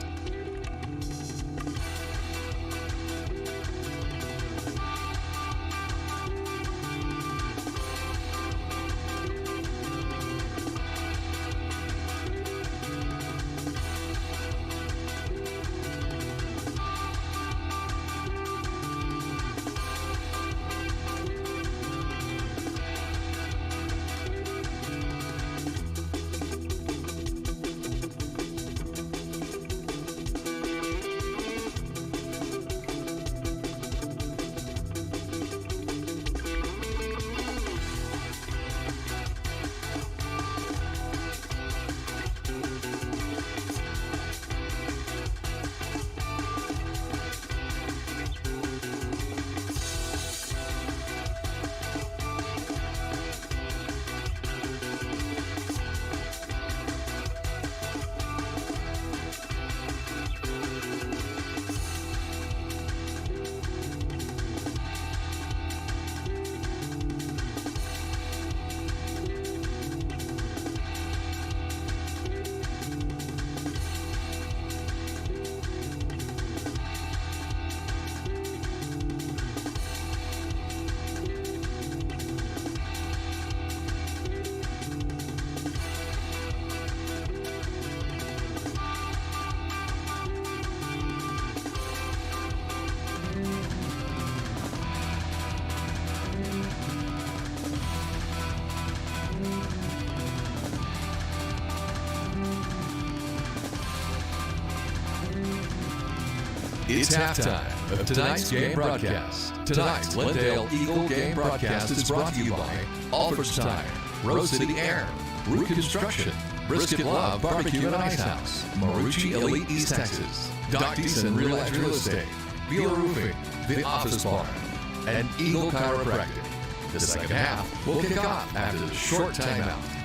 It's halftime of tonight's game broadcast. Tonight's Lindale Eagle game broadcast is brought to you by Alford's Tire, Rose City Air, Root Construction, Brisket Love Barbecue and Ice House, Marucci Elite East Texas, Doc Deason Real Edge Real Estate, Beeler Roofing, The Office Barn, and Eagle Chiropractic. The second half will kick off after the short timeout.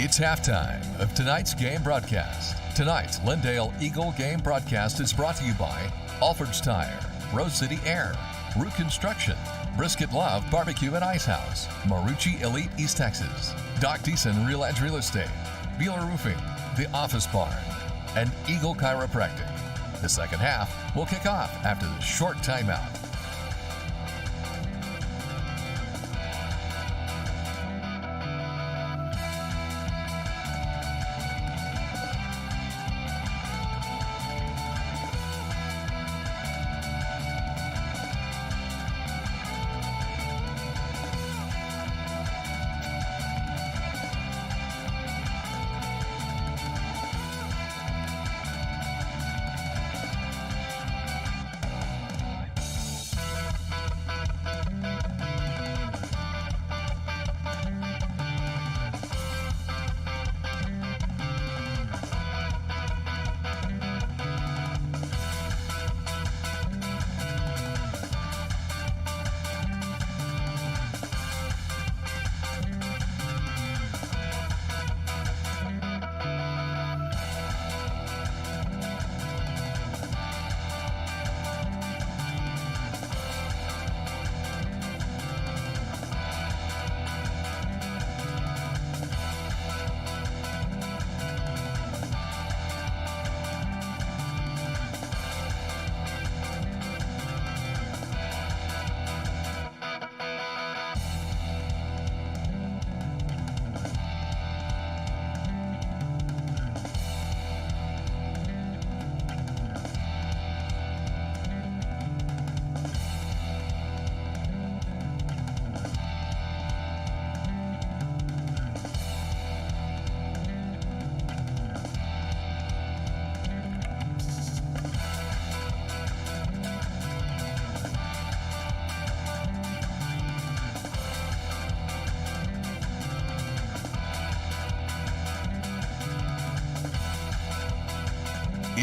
It's halftime of tonight's game broadcast. Tonight's Lindale Eagle game broadcast is brought to you by Alford's Tire, Rose City Air, Root Construction, Brisket Love Barbecue and Ice House, Marucci Elite East Texas, Doc Deason Real Edge Real Estate, Beeler Roofing, The Office Barn, and Eagle Chiropractic. The second half will kick off after the short timeout.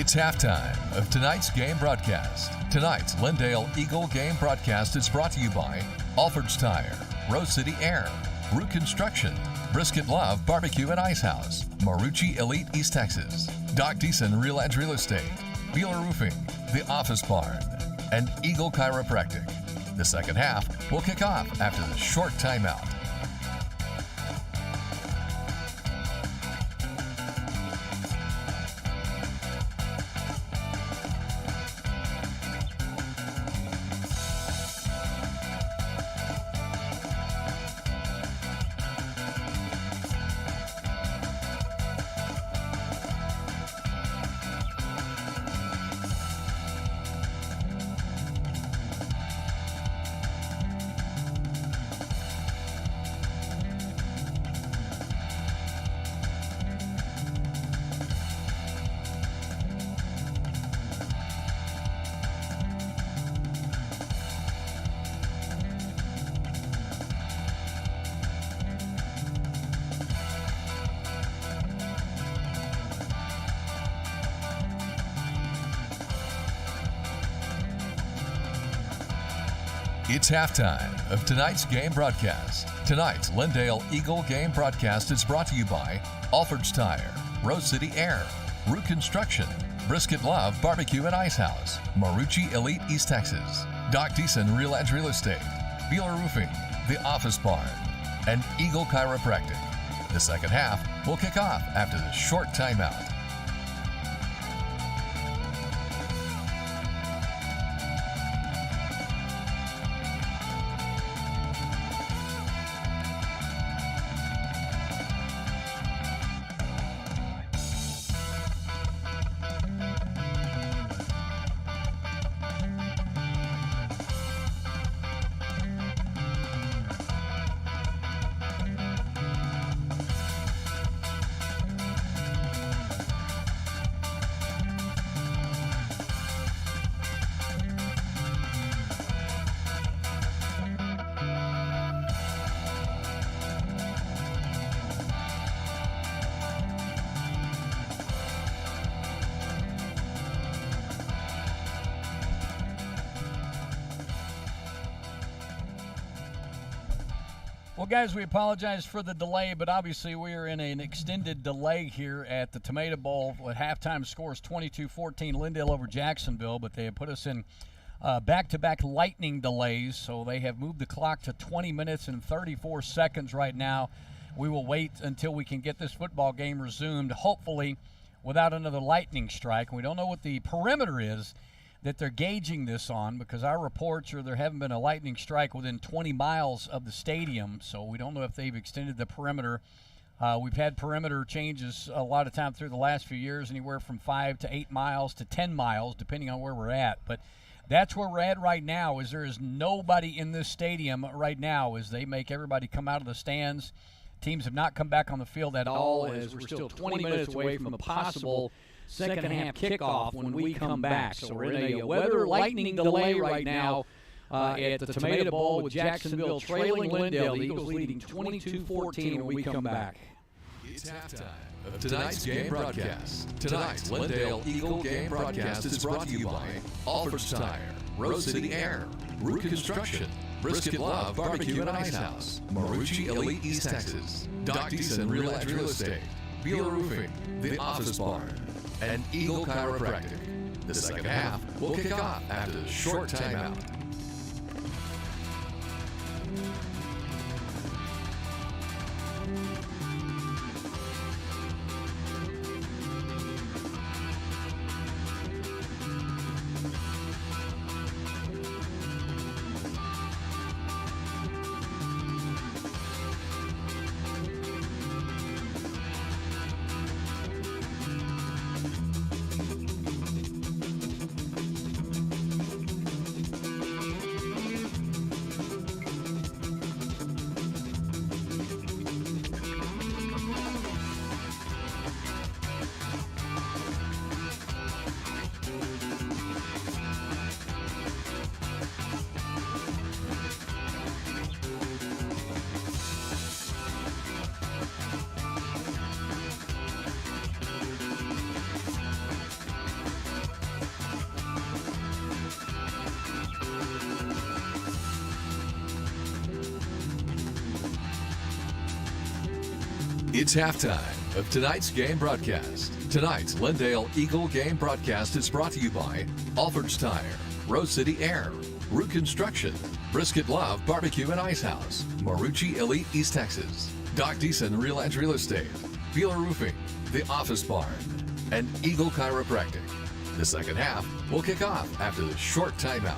It's halftime of tonight's game broadcast. Tonight's Lindale Eagle game broadcast is brought to you by Alford's Tire, Rose City Air, Root Construction, Brisket Love Barbecue and Ice House, Marucci Elite East Texas, Doc Deason Real Edge Real Estate, Beeler Roofing, The Office Barn, and Eagle Chiropractic. The second half will kick off after the short timeout. It's halftime of tonight's game broadcast. Tonight's Lindale Eagle game broadcast is brought to you by Alford's Tire, Rose City Air, Root Construction, Brisket Love Barbecue and Ice House, Marucci Elite East Texas, Doc Deason Real Edge Real Estate, Beeler Roofing, The Office Barn, and Eagle Chiropractic. The second half will kick off after the short timeout. Well, guys, we apologize for the delay, but obviously we are in an extended delay here at the Tomato Bowl. With halftime scores 22-14, Lindale over Jacksonville, but they have put us in back-to-back lightning delays, so they have moved the clock to 20 minutes and 34 seconds right now. We will wait until we can get this football game resumed, hopefully without another lightning strike. We don't know what the perimeter is that they're gauging this on, because our reports are there haven't been a lightning strike within 20 miles of the stadium, so we don't know if they've extended the perimeter. We've had perimeter changes a lot of time through the last few years, anywhere from 5 to 8 miles to 10 miles, depending on where we're at. But that's where we're at right now, is there is nobody in this stadium right now as they make everybody come out of the stands. Teams have not come back on the field at all, as we're still 20 minutes away from a possible second-half kickoff when we come back. So we're in a weather lightning delay right now at the Tomato Bowl with Jacksonville trailing Lindale. The Eagles leading 22-14 when we come back. It's halftime of tonight's game broadcast. Tonight's Lindale Eagle game broadcast is brought to you by Alfred's Tire, Rose City Air, Root Construction, Brisket Love Barbecue and Ice House, Marucci Elite East Texas, Doc Deason Real Edge Real Estate, Beeler Roofing, The Office Barn, and Eagle Chiropractic. The second half will kick off after the short timeout. It's halftime of tonight's game broadcast. Tonight's Lindale Eagle game broadcast is brought to you by Alfred's Tire, Rose City Air, Root Construction, Brisket Love Barbecue and Ice House, Marucci Elite East Texas, Doc Deason Real Edge Real Estate, Beeler Roofing, The Office Barn, and Eagle Chiropractic. The second half will kick off after the short timeout.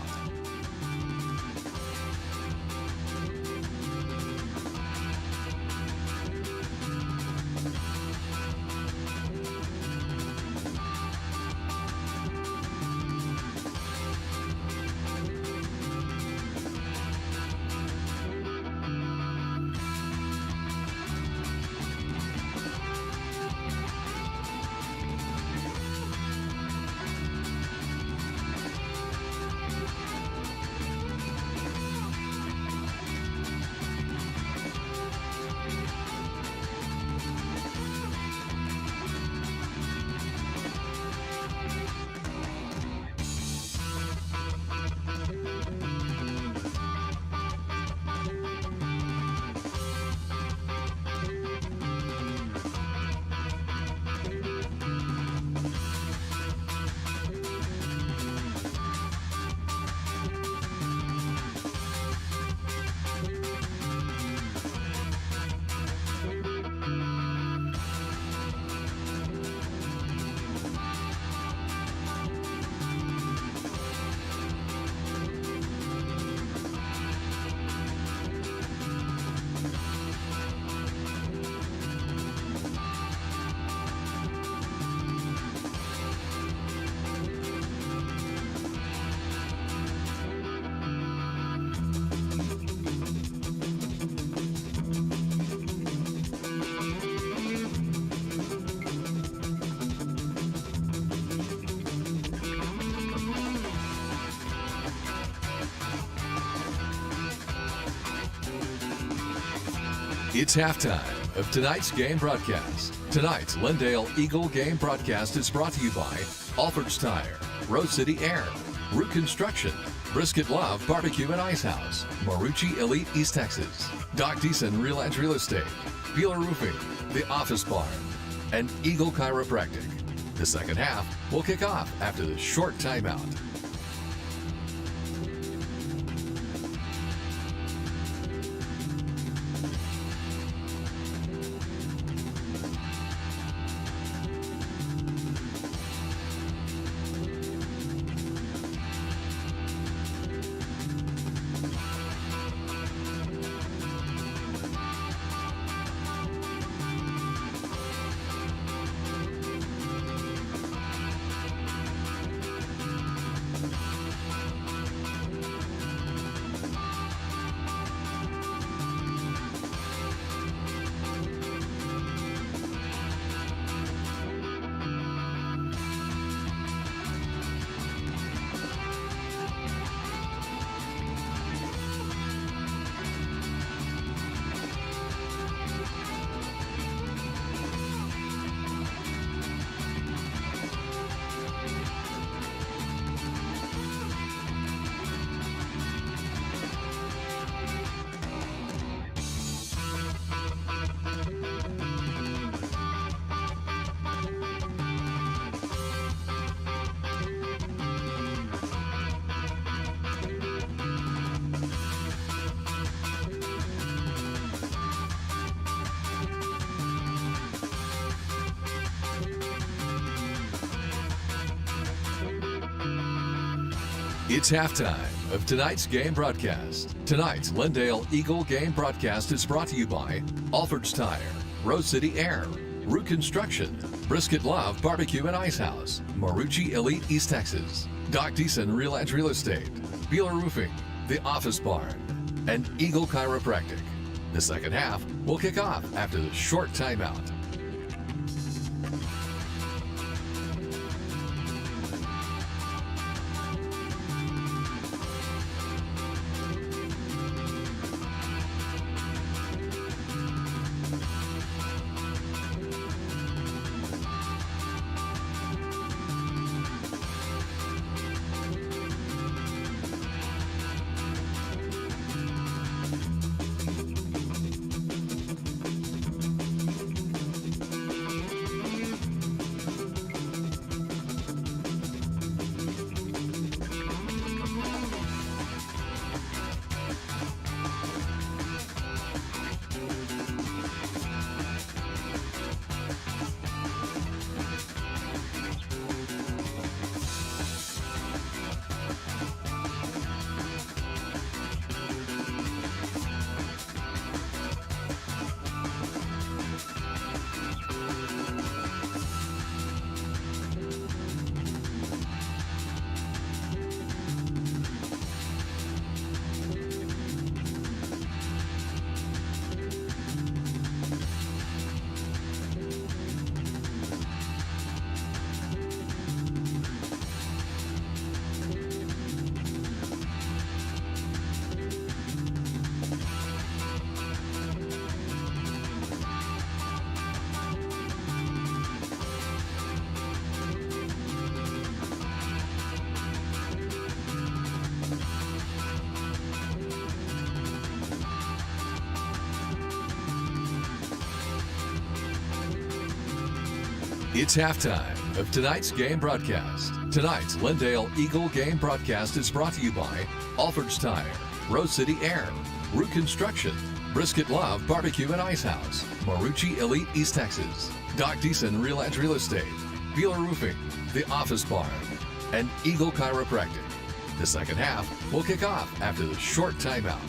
It's halftime of tonight's game broadcast. Tonight's Lindale Eagle game broadcast is brought to you by Alfred's Tire, Rose City Air, Root Construction, Brisket Love Barbecue and Ice House, Marucci Elite East Texas, Doc Deason Real Edge Real Estate, Beeler Roofing, The Office Barn, and Eagle Chiropractic. The second half will kick off after the short timeout. It's halftime of tonight's game broadcast. Tonight's Lindale Eagle game broadcast is brought to you by Alford's Tire, Rose City Air, Root Construction, Brisket Love Barbecue and Ice House, Marucci Elite East Texas, Doc Deason Real Edge Real Estate, Beeler Roofing, The Office Barn, and Eagle Chiropractic. The second half will kick off after the short timeout. It's halftime of tonight's game broadcast. Tonight's Lindale Eagle game broadcast is brought to you by Alford's Tire, Rose City Air, Root Construction, Brisket Love Barbecue and Ice House, Marucci Elite East Texas, Doc Deason Real Edge Real Estate, Beeler Roofing, The Office Barn, and Eagle Chiropractic. The second half will kick off after the short timeout.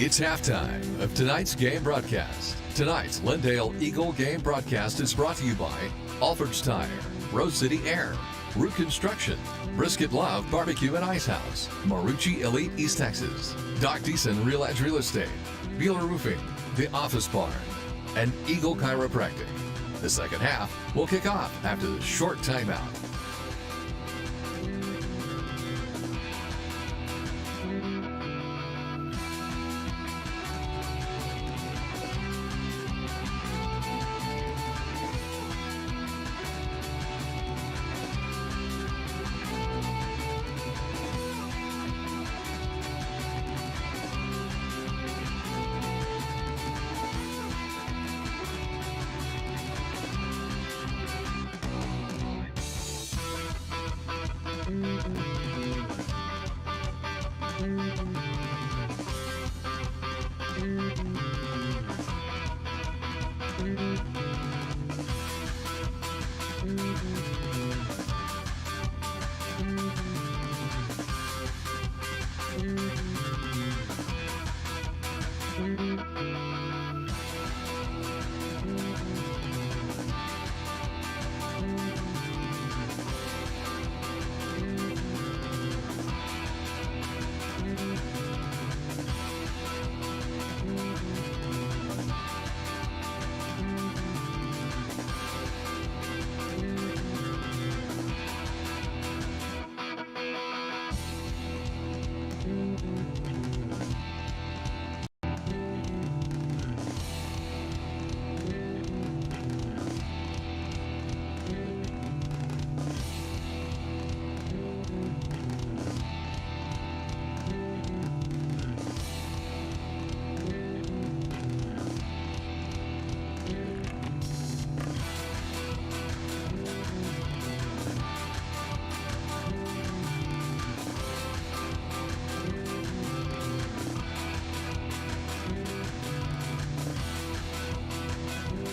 It's halftime of tonight's game broadcast. Tonight's Lindale Eagle game broadcast is brought to you by Alford's Tire, Rose City Air, Root Construction, Brisket Love Barbecue and Ice House, Marucci Elite East Texas, Doc Deason Real Edge Real Estate, Beeler Roofing, The Office Barn, and Eagle Chiropractic. The second half will kick off after the short timeout.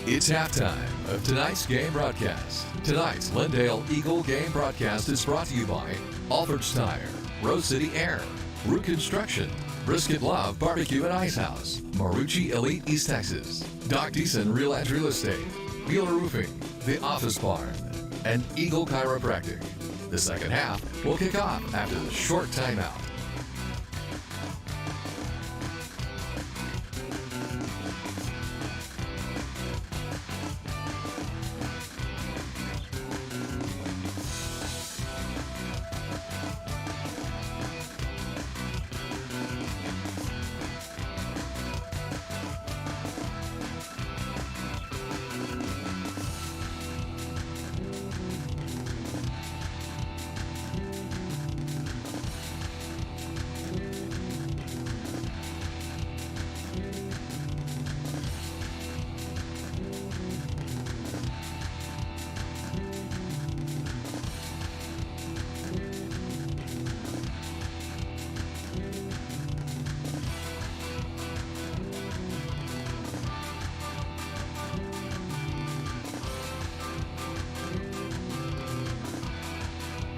It's halftime of tonight's game broadcast. Tonight's Lindale Eagle game broadcast is brought to you by Alford's Tire, Rose City Air, Root Construction, Brisket Love Barbecue and Ice House, Marucci Elite East Texas, Doc Deason Real Edge Real Estate, Beeler Roofing, The Office Barn, and Eagle Chiropractic. The second half will kick off after the short timeout.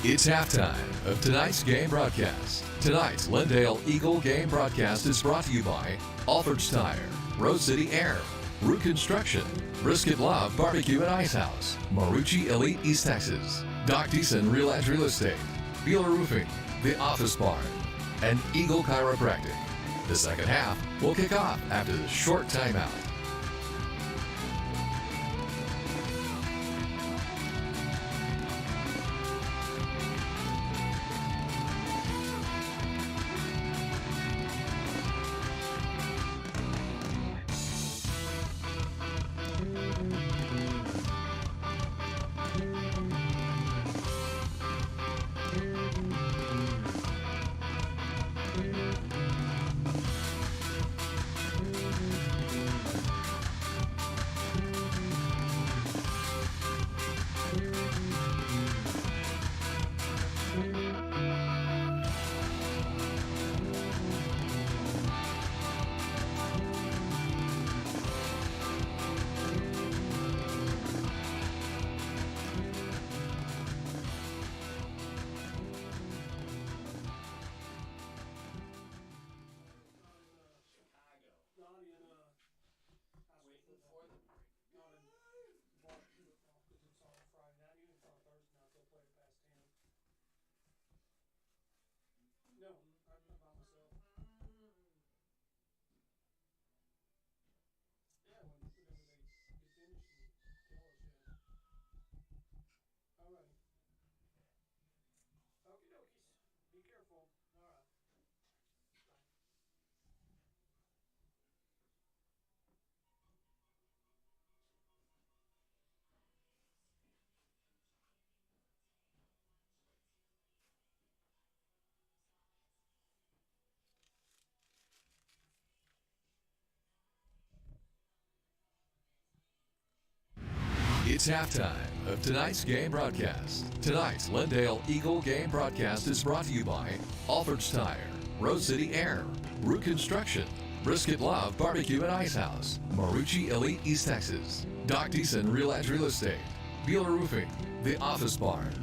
It's halftime of tonight's game broadcast. Tonight's Lindale Eagle game broadcast is brought to you by Alford's Tire, Rose City Air, Root Construction, Brisket Love Barbecue and Ice House, Marucci Elite East Texas, Doc Deason Real Edge Real Estate, Beeler Roofing, The Office Barn, and Eagle Chiropractic. The second half will kick off after the short timeout. It's halftime of tonight's game broadcast. Tonight's Lindale Eagle game broadcast is brought to you by Alford's Tire, Rose City Air, Root Construction, Brisket Love Barbecue and Ice House, Marucci Elite East Texas, Doc Deason Real Edge Real Estate, Beeler Roofing, The Office Barn,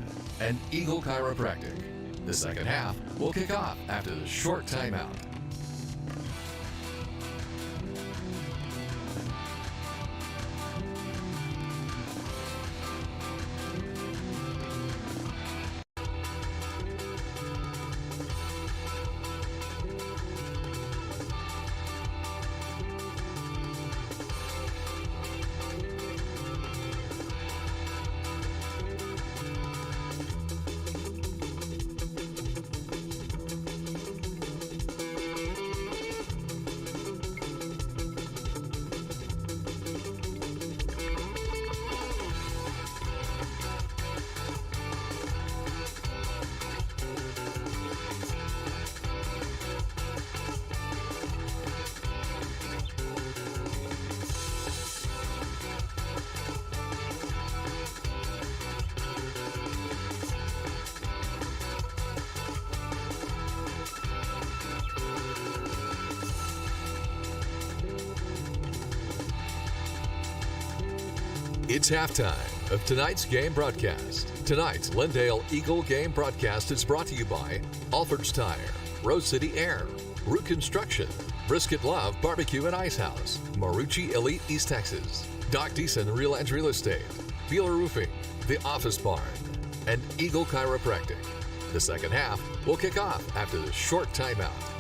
and Eagle Chiropractic. The second half will kick off after the short timeout. It's halftime of tonight's game broadcast. Tonight's Lindale Eagle game broadcast is brought to you by Alford's Tire, Rose City Air, Root Construction, Brisket Love Barbecue and Ice House, Marucci Elite East Texas, Doc Deason Real Edge Real Estate, Beeler Roofing, The Office Barn, and Eagle Chiropractic. The second half will kick off after the short timeout.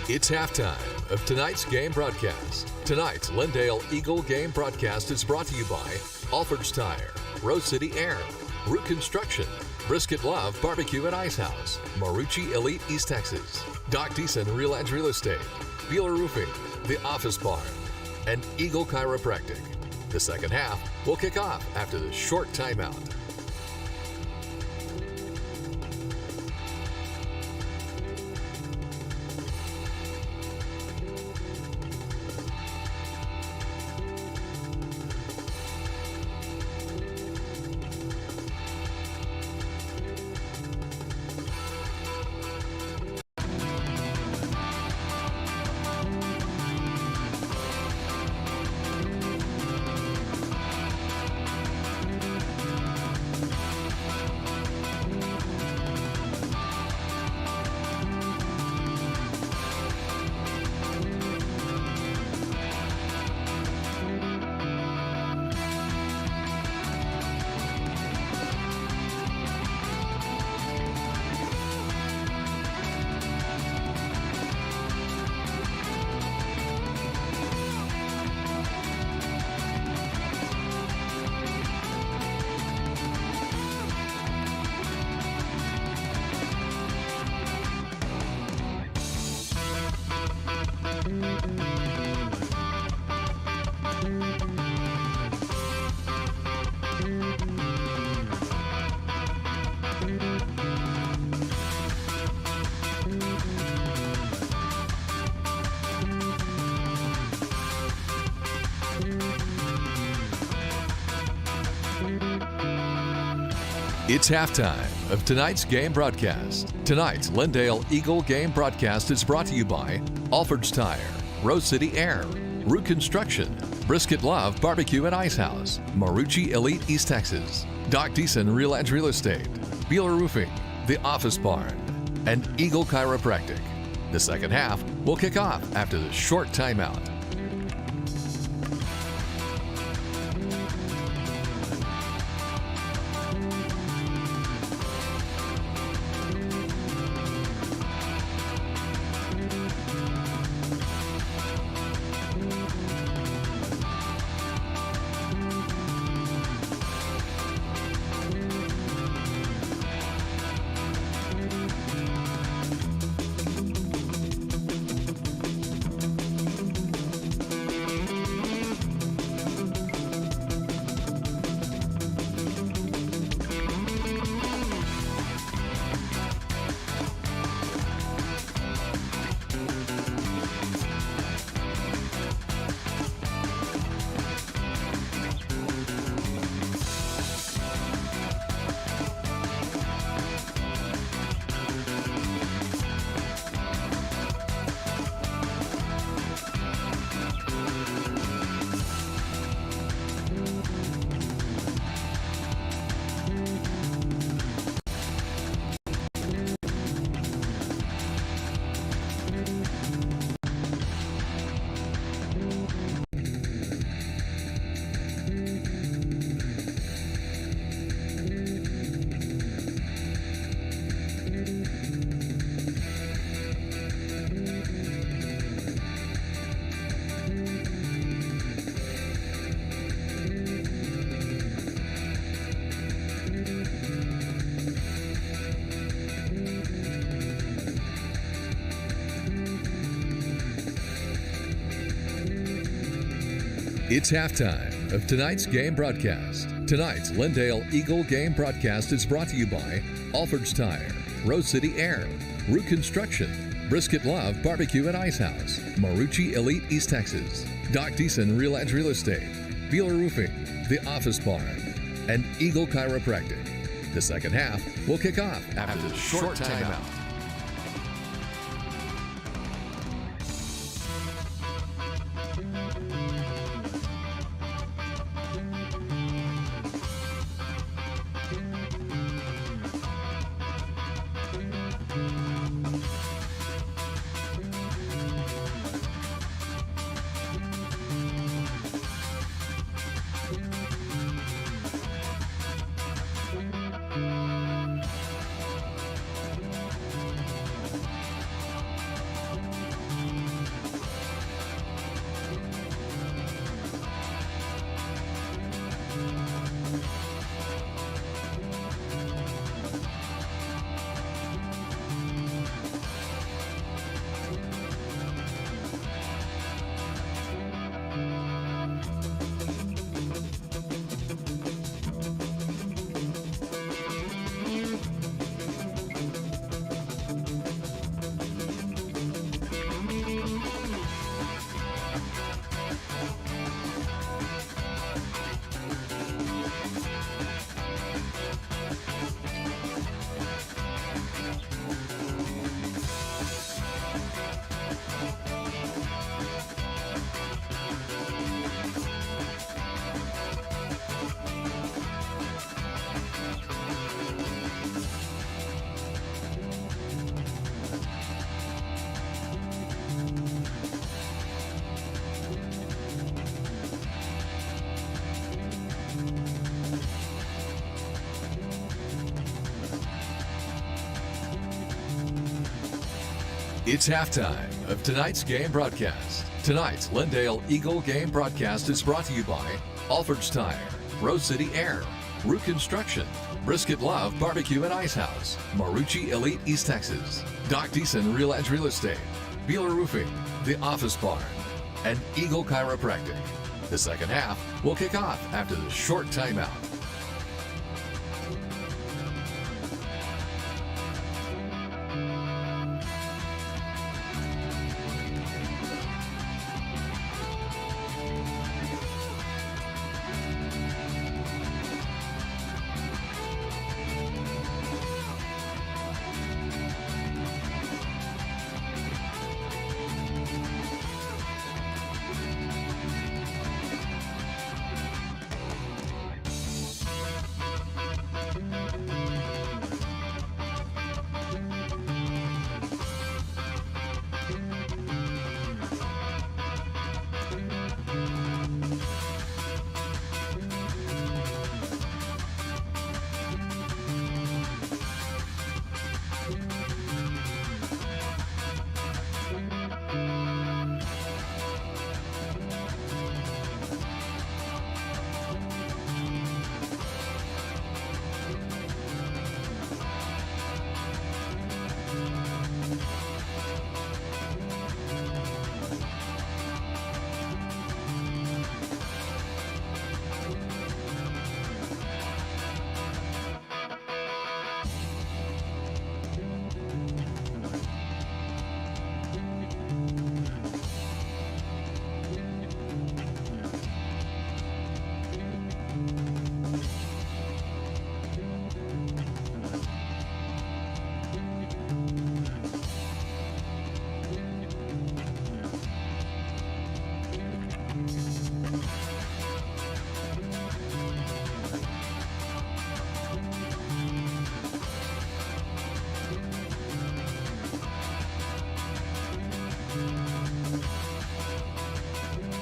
It's halftime of tonight's game broadcast. Tonight's Lindale Eagle game broadcast is brought to you by Alford's Tire, Rose City Air, Root Construction, Brisket Love Barbecue and Ice House, Marucci Elite East Texas, Doc Deason Real Edge Real Estate, Beeler Roofing, The Office Barn, and Eagle Chiropractic. The second half will kick off after the short timeout. It's halftime of tonight's game broadcast. Tonight's Lindale Eagle game broadcast is brought to you by Alford's Tire, Rose City Air, Root Construction, Brisket Love Barbecue and Ice House, Marucci Elite East Texas, Doc Deason Real Edge Real Estate, Beeler Roofing, The Office Barn, and Eagle Chiropractic. The second half will kick off after the short timeout. It's halftime of tonight's game broadcast. Tonight's Lindale Eagle game broadcast is brought to you by Alford's Tire, Rose City Air, Root Construction, Brisket Love Barbecue and Ice House, Marucci Elite East Texas, Doc Deason Real Edge Real Estate, Beeler Roofing, The Office Barn, and Eagle Chiropractic. The second half will kick off after the short timeout. It's halftime of tonight's game broadcast. Tonight's Lindale Eagle game broadcast is brought to you by Alford's Tire, Rose City Air, Root Construction, Brisket Love Barbecue and Ice House, Marucci Elite East Texas, Doc Deason Real Edge Real Estate, Beeler Roofing, The Office Barn, and Eagle Chiropractic. The second half will kick off after the short timeout.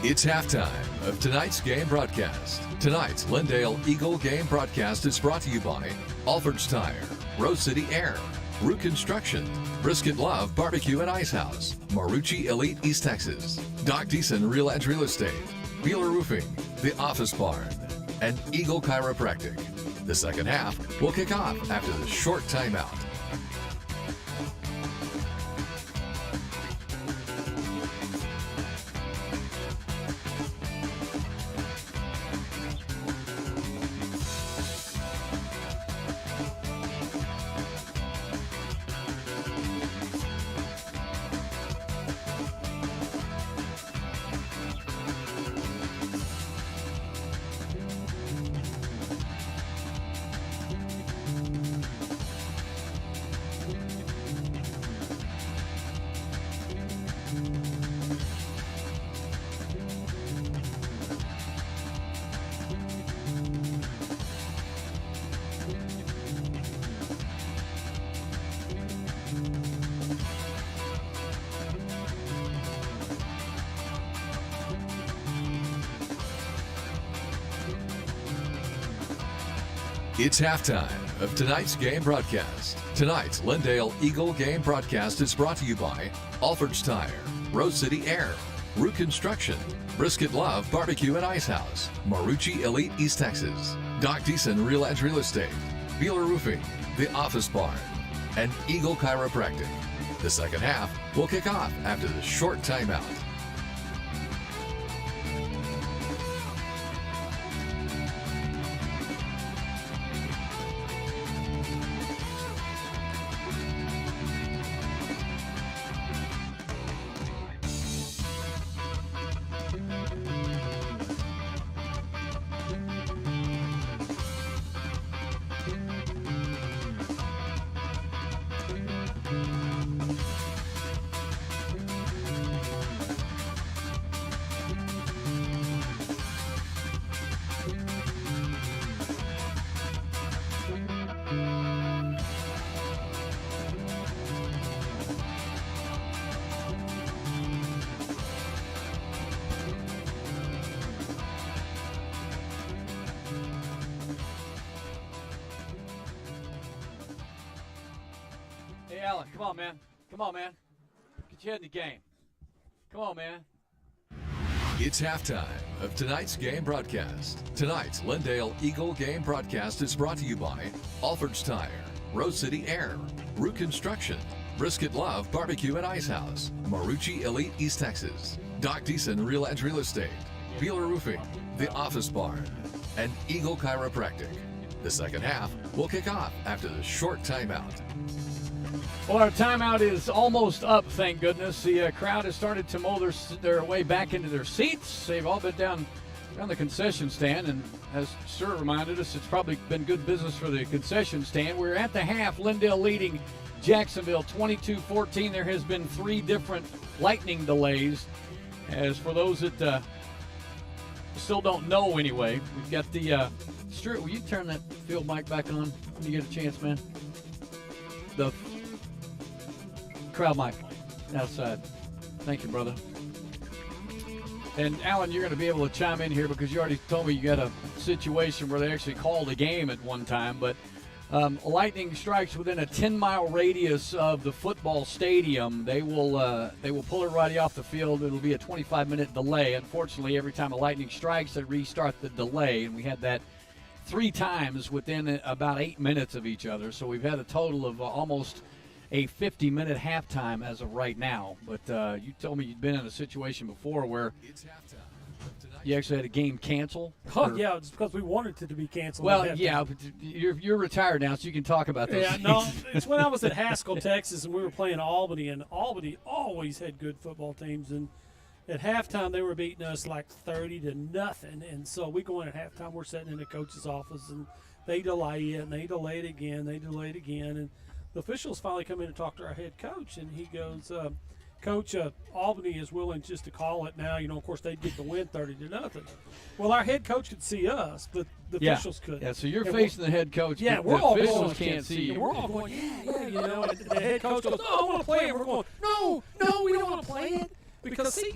It's halftime of tonight's game broadcast. Tonight's Lindale Eagle game broadcast is brought to you by Alford's Tire, Rose City Air, Root Construction, Brisket Love Barbecue and Ice House, Marucci Elite East Texas, Doc Deason Real Edge Real Estate, Beeler Roofing, The Office Barn, and Eagle Chiropractic. The second half will kick off after the short timeout. It's halftime of tonight's game broadcast. Tonight's Lindale Eagle game broadcast is brought to you by Alford's Tire, Rose City Air, Root Construction, Brisket Love Barbecue and Ice House, Marucci Elite East Texas, Doc Deason Real Edge Real Estate, Beeler Roofing, The Office Barn, and Eagle Chiropractic. The second half will kick off after the short timeout. Hey, Alan, come on, man. Come on, man. Get your head in the game. Come on, man. It's halftime of tonight's game broadcast. Tonight's Lindale Eagle game broadcast is brought to you by Alford's Tire, Rose City Air, Root Construction, Brisket Love Barbecue and Ice House, Marucci Elite East Texas, Doc Deason Real Edge Real Estate, Beeler Roofing, The Office Barn, and Eagle Chiropractic. The second half will kick off after the short timeout. Well, our timeout is almost up, thank goodness. The crowd has started to mull their way back into their seats. They've all been down around the concession stand, and as Stuart reminded us, it's probably been good business for the concession stand. We're at the half, Lindale leading Jacksonville 22-14. There has been 3 different lightning delays. As for those that still don't know anyway, we've got the Stuart, will you turn that field mic back on when you get a chance, man? The crowd mic outside. Thank you, brother. And Alan, you're going to be able to chime in here because you already told me you got a situation where they actually called a game at one time, but lightning strikes within a 10-mile radius of the football stadium. They will pull it right off the field. It'll be a 25-minute delay. Unfortunately, every time a lightning strikes, they restart the delay, and we had that 3 times within about 8 minutes of each other. So we've had a total of almost a 50-minute halftime as of right now. But you told me you'd been in a situation before where you actually had a game cancel. Oh, yeah, it's because we wanted it to be canceled. Well, yeah, but you're retired now, so you can talk about those things. No, it's when I was at Haskell, Texas, and we were playing Albany, and Albany always had good football teams. And at halftime, they were beating us like 30-0. And so we go in at halftime, we're sitting in the coach's office, and they delay it, and they delay it again, and the officials finally come in and talk to our head coach, and he goes, Coach, Albany is willing just to call it now. You know, of course, they'd get the win 30-0. Well, our head coach could see us, but the officials couldn't. Yeah, so you're facing the head coach, yeah, but we're the all officials can't see you. And we're all going, yeah, you know. And the head coach goes, no, I want to play it. We're going, no, we don't want to play it. Because, see,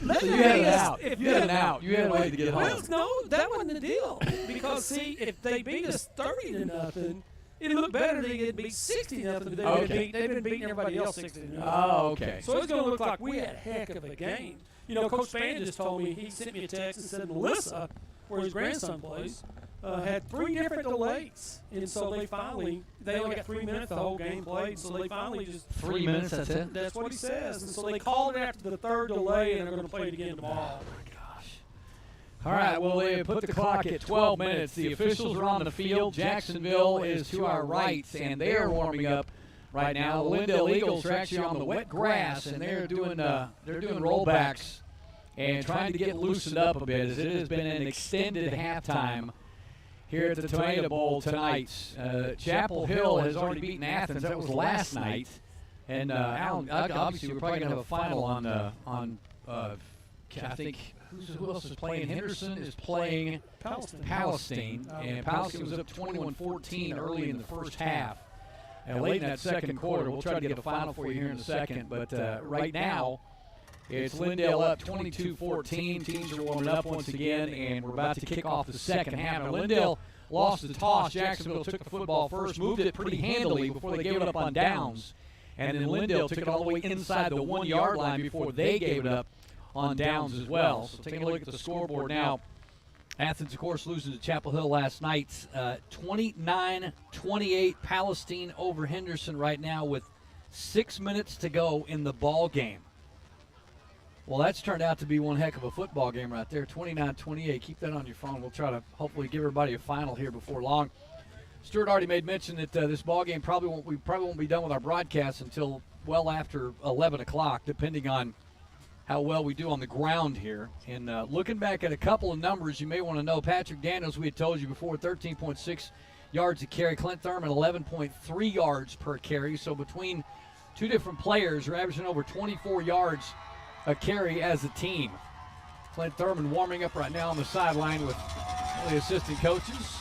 So you had an out. You had an out. You had a way to get home. Well, no, that wasn't the deal. Because, see, if they beat us 30-0, it'd look better than they get beat 60-0. They've been beating everybody else 60-0. Oh, okay. So it's going to look like we had a heck of a game. You know, Coach Spann just told me, he sent me a text and said Melissa, where his grandson plays, had 3 different delays. And so they only got 3 minutes the whole game played. So they finally just. 3 minutes, that's it? That's what he says. And so they called it after the 3rd delay, and they're going to play it again tomorrow. Oh, my gosh. All right, well, they put the clock at 12 minutes. The officials are on the field. Jacksonville is to our right, and they're warming up right now. The Lindale Eagles are actually on the wet grass, and they're doing rollbacks and trying to get loosened up a bit, as it has been an extended halftime here at the Tomato Bowl tonight. Chapel Hill has already beaten Athens. That was last night. And Alan, obviously we're probably going to have a final on I think, who else is playing? Henderson is playing Palestine. And Palestine was up 21-14 early in the first half. And late in that second quarter, we'll try to get a final for you here in a second. But right now, it's Lindale up 22-14. Teams are warming up once again, and we're about to kick off the second half. Now, Lindale lost the toss. Jacksonville took the football first, moved it pretty handily before they gave it up on downs. And then Lindale took it all the way inside the 1-yard line before they gave it up on downs as well. So taking a look at the scoreboard now. Athens, of course, losing to Chapel Hill last night. 29-28 Palestine over Henderson right now with 6 minutes to go in the ball game. Well, that's turned out to be one heck of a football game right there, 29-28. Keep that on your phone. We'll try to hopefully give everybody a final here before long. Stuart already made mention that this ball game probably won't be done with our broadcast until well after 11 o'clock, depending on how well we do on the ground here. And looking back at a couple of numbers you may want to know, Patrick Daniels, we had told you before, 13.6 yards a carry. Clint Thurman, 11.3 yards per carry. So between two different players, you're averaging over 24 yards a carry as a team. Clint Thurman warming up right now on the sideline with the assistant coaches.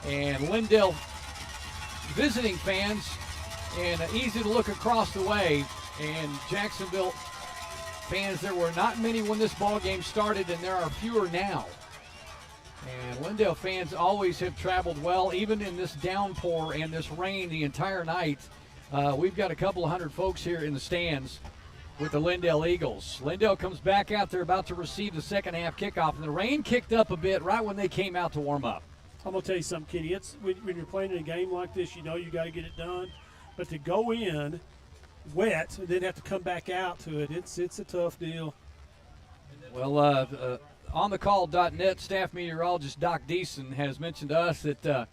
And Lindale visiting fans, and easy to look across the way. And Jacksonville fans, there were not many when this ball game started, and there are fewer now. And Lindale fans always have traveled well, even in this downpour and this rain the entire night. We've got a couple of hundred folks here in the stands with the Lindale Eagles. Lindale comes back out there about to receive the second half kickoff, and the rain kicked up a bit right when they came out to warm up. I'm going to tell you something, Kenny. It's when you're playing in a game like this, you know you got to get it done. But to go in wet and then have to come back out to it, it's a tough deal. Well, onthecall.net staff meteorologist Doc Deason has mentioned to us that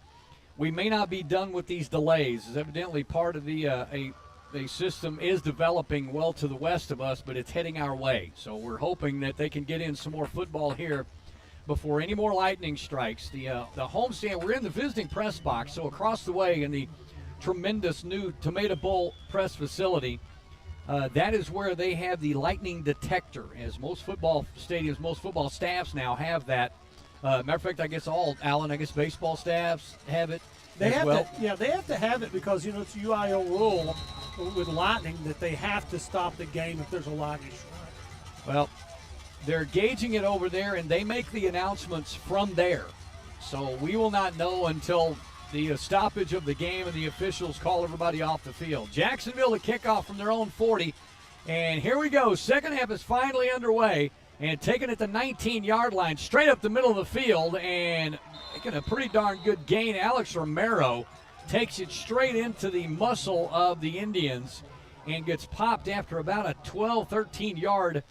we may not be done with these delays. As evidently part of the system is developing well to the west of us, but it's heading our way. So we're hoping that they can get in some more football here before any more lightning strikes. The homestand, we're in the visiting press box, so across the way in the tremendous new Tomato Bowl press facility, that is where they have the lightning detector, as most football stadiums, most football staffs now have that. Matter of fact, I guess baseball staffs have it. They have to have it because, you know, it's a UIL rule with lightning that they have to stop the game if there's a lightning strike. Well, they're gauging it over there, and they make the announcements from there. So we will not know until the stoppage of the game and the officials call everybody off the field. Jacksonville to kick off from their own 40. And here we go. Second half is finally underway. And taking it the 19-yard line, straight up the middle of the field, and making a pretty darn good gain. Alex Romero takes it straight into the muscle of the Indians and gets popped after about a 12, 13-yard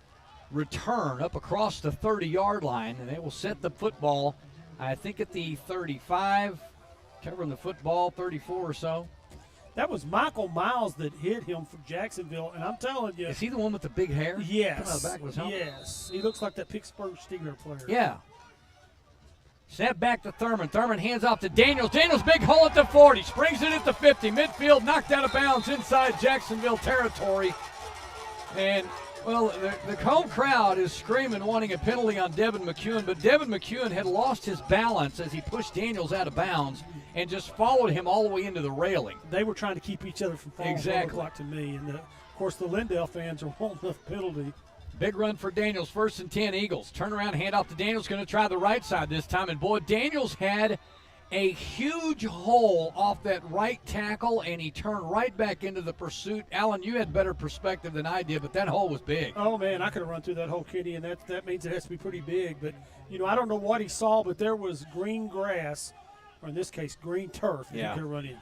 return up across the 30-yard line. And they will set the football, I think, at the 35, covering the football, 34 or so. That was Michael Miles that hit him for Jacksonville, and I'm telling you. Is he the one with the big hair? Yes. Coming out the back of his helmet? Yes. He looks like that Pittsburgh Steelers player. Yeah. Snap back to Thurman. Thurman hands off to Daniels. Daniels, big hole at the 40. Springs it at the 50. Midfield knocked out of bounds inside Jacksonville territory. And, well, the home crowd is screaming, wanting a penalty on Devin McEwen, but Devin McEwen had lost his balance as he pushed Daniels out of bounds and just followed him all the way into the railing. They were trying to keep each other from falling. Exactly. It looked like to me. And, of course, the Lindale fans are wanting a penalty. Big run for Daniels, 1st and 10 Eagles. Turnaround, handoff to Daniels, going to try the right side this time. And boy, Daniels had a huge hole off that right tackle, and he turned right back into the pursuit. Alan, you had better perspective than I did, but that hole was big. Oh, man, I could have run through that hole, Kenny, and that means it has to be pretty big. But, I don't know what he saw, but there was green grass, or in this case, green turf that he could have run in.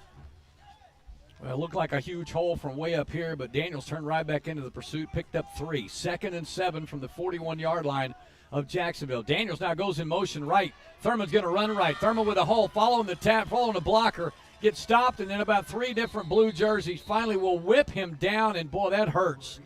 Well, it looked like a huge hole from way up here, but Daniels turned right back into the pursuit, picked up 3. 2nd and 7 from the 41-yard line of Jacksonville. Daniels now goes in motion right. Thurman's going to run right. Thurman with a hole, following the tap, following the blocker, gets stopped, and then about 3 different blue jerseys finally will whip him down, and boy, that hurts.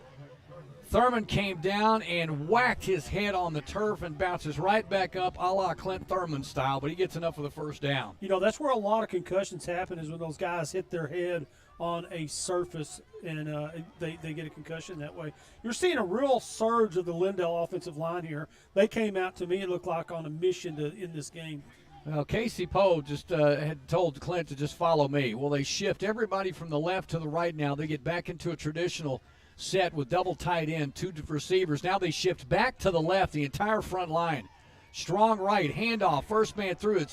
Thurman came down and whacked his head on the turf and bounces right back up a la Clint Thurman style, but he gets enough for the first down. That's where a lot of concussions happen, is when those guys hit their head on a surface and they get a concussion that way. You're seeing a real surge of the Lindale offensive line here. They came out, to me, it looked like on a mission to end this game. Well, Casey Poe just had told Clint to just follow me. Well, they shift everybody from the left to the right now. They get back into a traditional set with double tight end, 2 receivers. Now they shift back to the left, the entire front line. Strong right, handoff, first man through.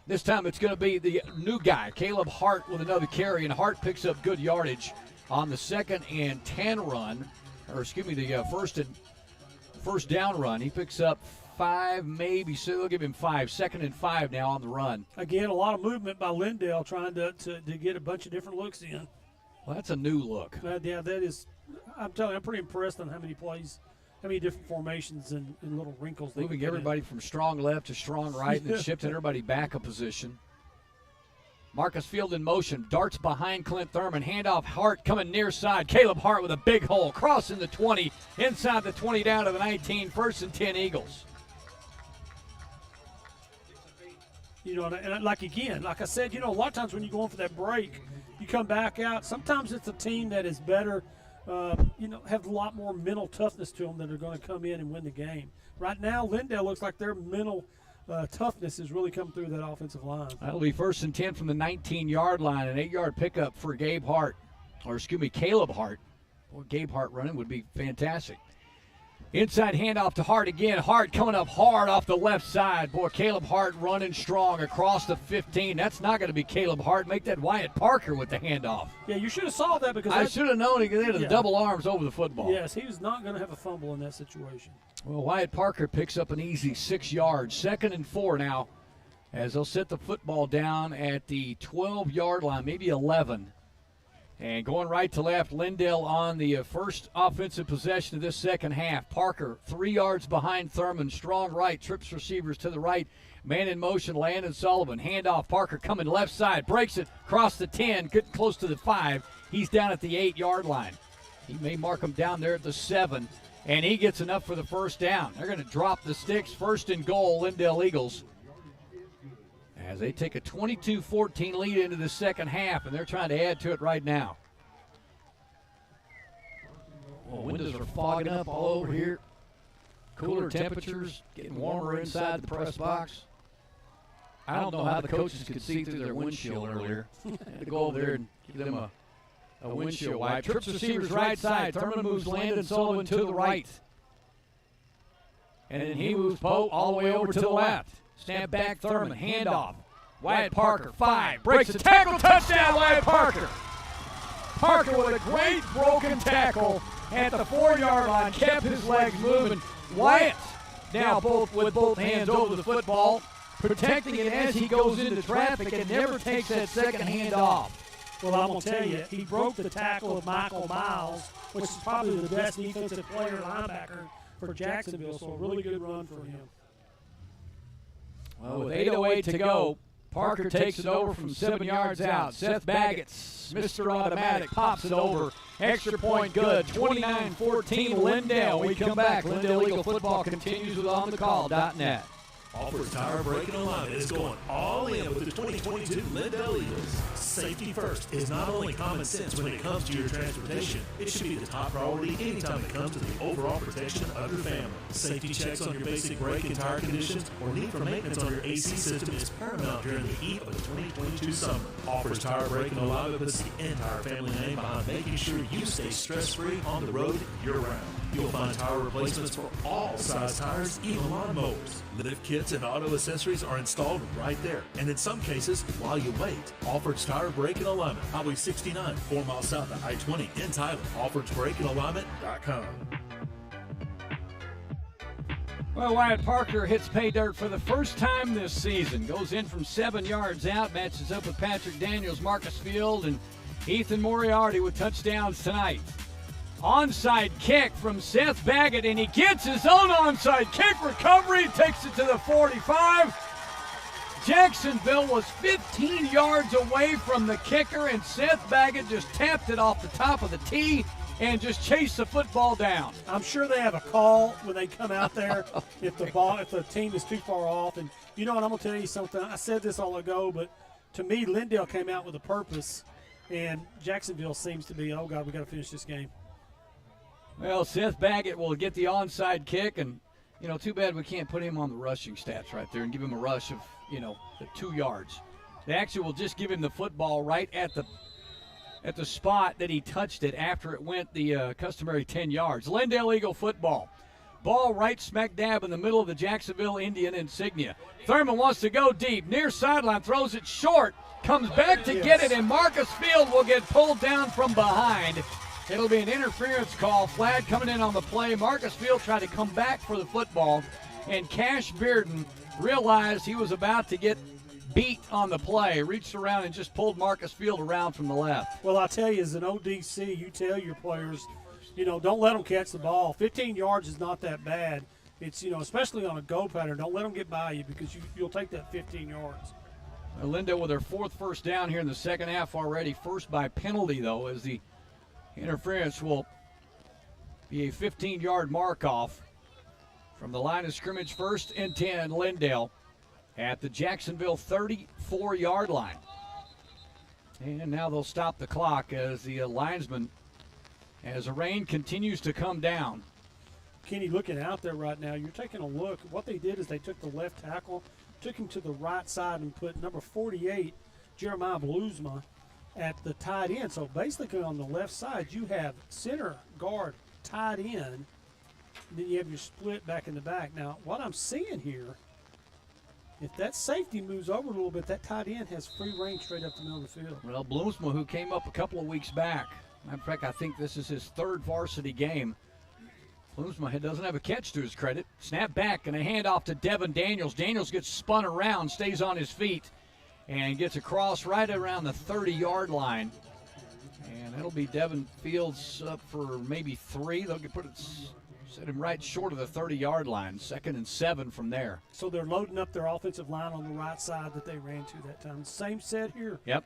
This time it's going to be the new guy, Caleb Hart, with another carry, and Hart picks up good yardage on the 2nd and 10 run, the first down run. He picks up 5, maybe, so they'll give him 5. 2nd and 5 now on the run. Again, a lot of movement by Lindale trying to get a bunch of different looks in. Well, that's a new look. Yeah, that is. I'm telling you, I'm pretty impressed on how many plays, how many different formations and little wrinkles. Moving everybody from strong left to strong right, and then shifting everybody back a position. Marcus Field in motion, darts behind Clint Thurman, handoff Hart coming near side. Caleb Hart with a big hole, crossing the 20, inside the 20 down to the 19, 1st and 10 Eagles. And like I said, a lot of times when you go in for that break, you come back out. Sometimes it's a team that is better, have a lot more mental toughness to them that are going to come in and win the game. Right now, Lindale looks like their mental toughness is really coming through that offensive line. That'll be 1st and 10 from the 19-yard line, an 8-yard pickup for Caleb Hart. Well, Gabe Hart running would be fantastic. Inside handoff to Hart again. Hart coming up hard off the left side. Boy, Caleb Hart running strong across the 15. That's not going to be Caleb Hart. Make that Wyatt Parker with the handoff. Yeah, you should have saw that because I should have known he had the double arms over the football. Yes, he was not going to have a fumble in that situation. Well, Wyatt Parker picks up an easy 6 yards. 2nd and 4 now as they'll set the football down at the 12-yard line, maybe 11. And going right to left, Lindale on the first offensive possession of this second half. Parker 3 yards behind Thurman, strong right, trips receivers to the right. Man in motion, Landon Sullivan. Handoff, Parker coming left side, breaks it, across the 10, getting close to the 5. He's down at the 8-yard line. He may mark him down there at the 7, and he gets enough for the first down. They're going to drop the sticks, 1st and goal, Lindale Eagles, as they take a 22-14 lead into the second half, and they're trying to add to it right now. Well, windows are fogging up all over here. Cooler temperatures, getting warmer inside the press box. I don't know how the coaches could see through their windshield earlier. Had to go over there and give them a windshield wipe. Trips receivers right side. Thurman moves Landon Sullivan to the right. And then he moves Poe all the way over to the left. Snap back Thurman, handoff. Wyatt Parker, 5, breaks a tackle, touchdown Wyatt Parker. Parker with a great broken tackle at the 4-yard line, kept his legs moving. Wyatt now with both hands over the football, protecting it as he goes into traffic and never takes that second hand off. Well, I'm going to tell you, he broke the tackle of Michael Miles, which is probably the best defensive player linebacker for Jacksonville, so a really good run for him. Well, with 8:08 to go, Parker takes it over from 7 yards out. Seth Baggett, Mr. Automatic, pops it over. Extra point good. 29-14 Lindale. We come back. Lindale Eagle football continues with OnTheCall.net. Offers Tire Breaking Alignment is going all in with the 2022 Lindale Eagles. Safety first is not only common sense when it comes to your transportation, it should be the top priority anytime it comes to the overall protection of your family. Safety checks on your basic brake and tire conditions or need for maintenance on your AC system is paramount during the heat of the 2022 summer. Offers Tire Breaking Alignment puts the entire family name behind making sure you stay stress-free on the road year-round. You'll find tire replacements for all size tires, even lawnmowers. Lift kits and auto accessories are installed right there. And in some cases, while you wait, Alford's Tire Brake and Alignment, Highway 69, 4 miles south of I-20 in Tyler. AlfordsBrakeandAlignment.com. Well, Wyatt Parker hits pay dirt for the first time this season. Goes in from 7 yards out, matches up with Patrick Daniels, Marcus Field, and Ethan Moriarty with touchdowns tonight. Onside kick from Seth Baggett, and he gets his own onside kick recovery, takes it to the 45. Jacksonville was 15 yards away from the kicker, and Seth Baggett just tapped it off the top of the tee and just chased the football down. I'm sure they have a call when they come out there if the team is too far off. And you know what, I'm going to tell you something. I said this all ago, but to me, Lindale came out with a purpose, and Jacksonville seems to be, oh, God, we got to finish this game. Well, Seth Baggett will get the onside kick, and, too bad we can't put him on the rushing stats right there and give him a rush of, the 2 yards. They actually will just give him the football right at the spot that he touched it after it went the customary 10 yards. Lindale Eagle football. Ball right smack dab in the middle of the Jacksonville Indian insignia. Thurman wants to go deep. Near sideline, throws it short. Comes back to get it, and Marcus Field will get pulled down from behind. It'll be an interference call. Flag coming in on the play. Marcus Field tried to come back for the football, and Cash Bearden realized he was about to get beat on the play, reached around and just pulled Marcus Field around from the left. Well, I tell you, as an ODC, you tell your players, don't let them catch the ball. 15 yards is not that bad. It's, especially on a go pattern, don't let them get by you because you'll take that 15 yards. Lindale with their 4th first down here in the second half already. First by penalty, though, as the interference will be a 15-yard mark-off from the line of scrimmage. 1st and 10, Lindale at the Jacksonville 34-yard line. And now they'll stop the clock as the linesman, as the rain continues to come down. Kenny, looking out there right now, you're taking a look. What they did is they took the left tackle, took him to the right side, and put number 48, Jeremiah Bluesma, at the tight end. So basically on the left side, you have center, guard, tight end, and then you have your split back in the back. Now, what I'm seeing here, if that safety moves over a little bit, that tight end has free range straight up the middle of the field. Well, Bloomsma, who came up a couple of weeks back, matter of fact, I think this is his 3rd varsity game. Bloomsma doesn't have a catch to his credit. Snap back and a handoff to Devin Daniels. Daniels gets spun around, stays on his feet, and gets across right around the 30-yard line. And that'll be Devin Fields up for maybe 3. They'll set him right short of the 30-yard line. 2nd and 7 from there. So they're loading up their offensive line on the right side that they ran to that time. Same set here. Yep.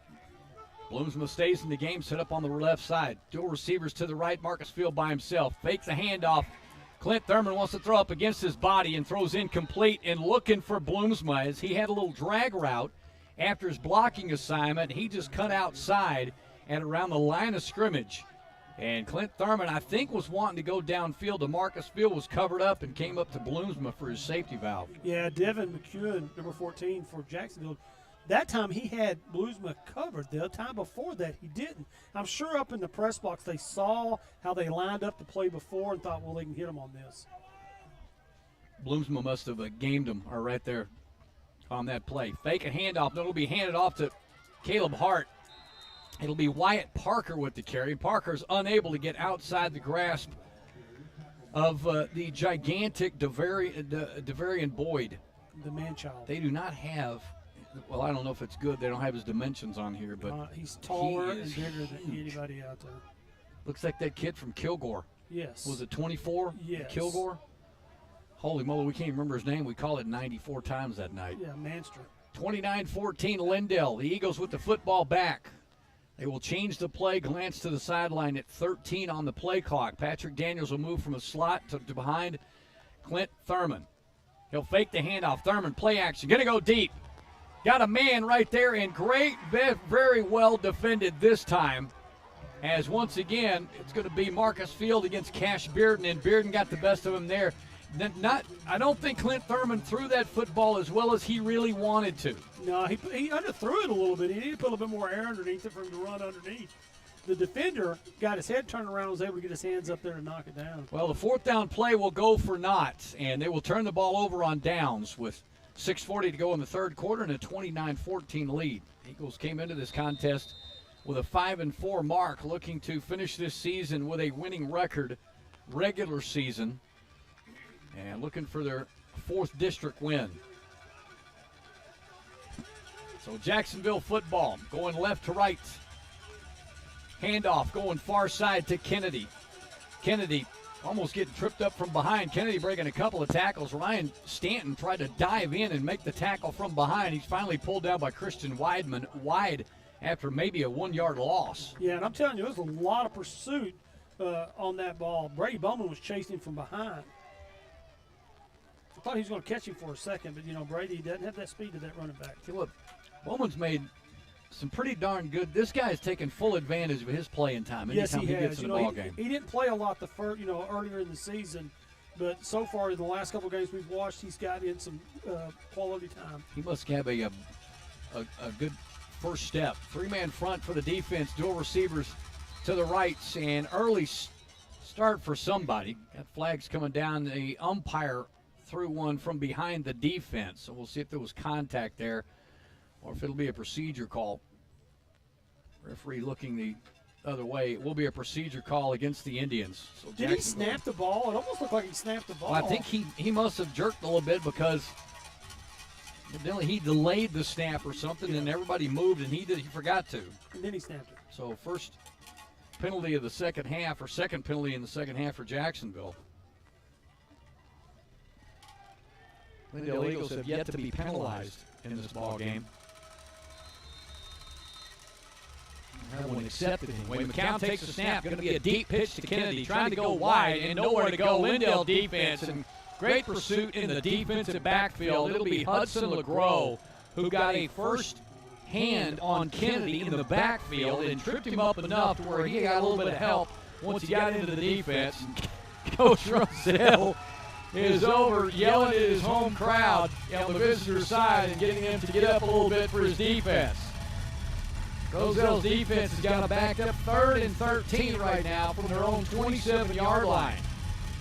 Bloomsma stays in the game, set up on the left side. Dual receivers to the right. Marcus Field by himself. Fakes the handoff. Clint Thurman wants to throw up against his body and throws incomplete, and looking for Bloomsma as he had a little drag route after his blocking assignment. He just cut outside at around the line of scrimmage. And Clint Thurman, I think, was wanting to go downfield to Marcus Field, was covered up and came up to Bloomsma for his safety valve. Yeah, Devin McEwen, number 14 for Jacksonville. That time he had Bloomsma covered. The time before that he didn't. I'm sure up in the press box they saw how they lined up the play before and thought, well, they can hit him on this. Bloomsma must have gamed him right there on that play. Fake a handoff. That'll be handed off to Caleb Hart. It'll be Wyatt Parker with the carry. Parker's unable to get outside the grasp of the gigantic Devarian Boyd. The man-child. They do not have, well, I don't know if it's good. They don't have his dimensions on here, but he's taller and bigger than anybody out there. Looks like that kid from Kilgore. Yes. Was it 24? Yes. Kilgore? Holy moly, we can't remember his name. We called it 94 times that night. Yeah, Manster. 29-14 Lindale. The Eagles with the football back. They will change the play, glance to the sideline at 13 on the play clock. Patrick Daniels will move from a slot to behind Clint Thurman. He'll fake the handoff. Thurman, play action. Going to go deep. Got a man right there, and great, very well defended this time. As once again, it's going to be Marcus Field against Cash Bearden, and Bearden got the best of him there. I don't think Clint Thurman threw that football as well as he really wanted to. No, he underthrew it a little bit. He needed to put a little bit more air underneath it for him to run underneath. the defender got his head turned around and was able to get his hands up there and knock it down. Well, the fourth down play will go for naught, and they will turn the ball over on downs with 6:40 to go in the third quarter and a 29-14 lead. Eagles came into this contest with a 5-4 mark, looking to finish this season with a winning record regular season, and looking for their 4th district win. So Jacksonville football going left to right. Handoff going far side to Kennedy. Kennedy almost getting tripped up from behind. Kennedy breaking a couple of tackles. Ryan Stanton tried to dive in and make the tackle from behind. He's finally pulled down by Christian Weidman wide after maybe a 1-yard loss. Yeah, and I'm telling you, there was a lot of pursuit on that ball. Brady Bowman was chasing from behind. I thought he was going to catch him for a second, but, Brady doesn't have that speed to that running back. See, look, Bowman's made some pretty darn good. This guy's taken full advantage of his playing time anytime he gets in the ball game. He didn't play a lot earlier in the season, but so far in the last couple of games we've watched, he's got in some quality time. He must have a good first step. 3-man front for the defense, dual receivers to the rights, and early start for somebody. Got flags coming down. The umpire threw one from behind the defense, so we'll see if there was contact there or if it'll be a procedure call. Referee looking the other way. It will be a procedure call against the Indians. So Did he snap the ball? It almost looked like he snapped the ball. Well, I think he must have jerked a little bit because evidently he delayed the snap or something, and everybody moved, and he forgot to. And then he snapped it. So first penalty of the second half, or second penalty in the second half for Jacksonville. Lindale Eagles have yet to be penalized in this ball game. That one accepted anyway. McCown takes the snap. Going to be a deep pitch to Kennedy, trying to go wide and nowhere to go. Lindale defense and great pursuit in the defensive backfield. It'll be Hudson LeGros who got a first hand on Kennedy in the backfield and tripped him up enough to where he got a little bit of help once he got into the defense. Coach Roselle is over yelling at his home crowd on the visitor side and getting them to get up a little bit for his defense. Roselle's defense has got a backed up 3rd and 13 right now from their own 27-yard line.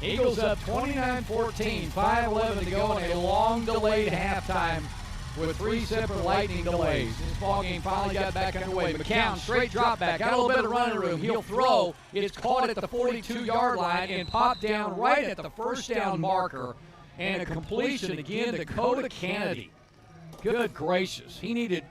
Eagles up 29-14, 5:11 to go in a long delayed halftime with 3 separate lightning delays. This ballgame finally got back underway. McCown, straight drop back, got a little bit of running room. He'll throw. It's caught at the 42-yard line and popped down right at the first down marker. And a completion again to Dakota Kennedy. Good gracious. He needed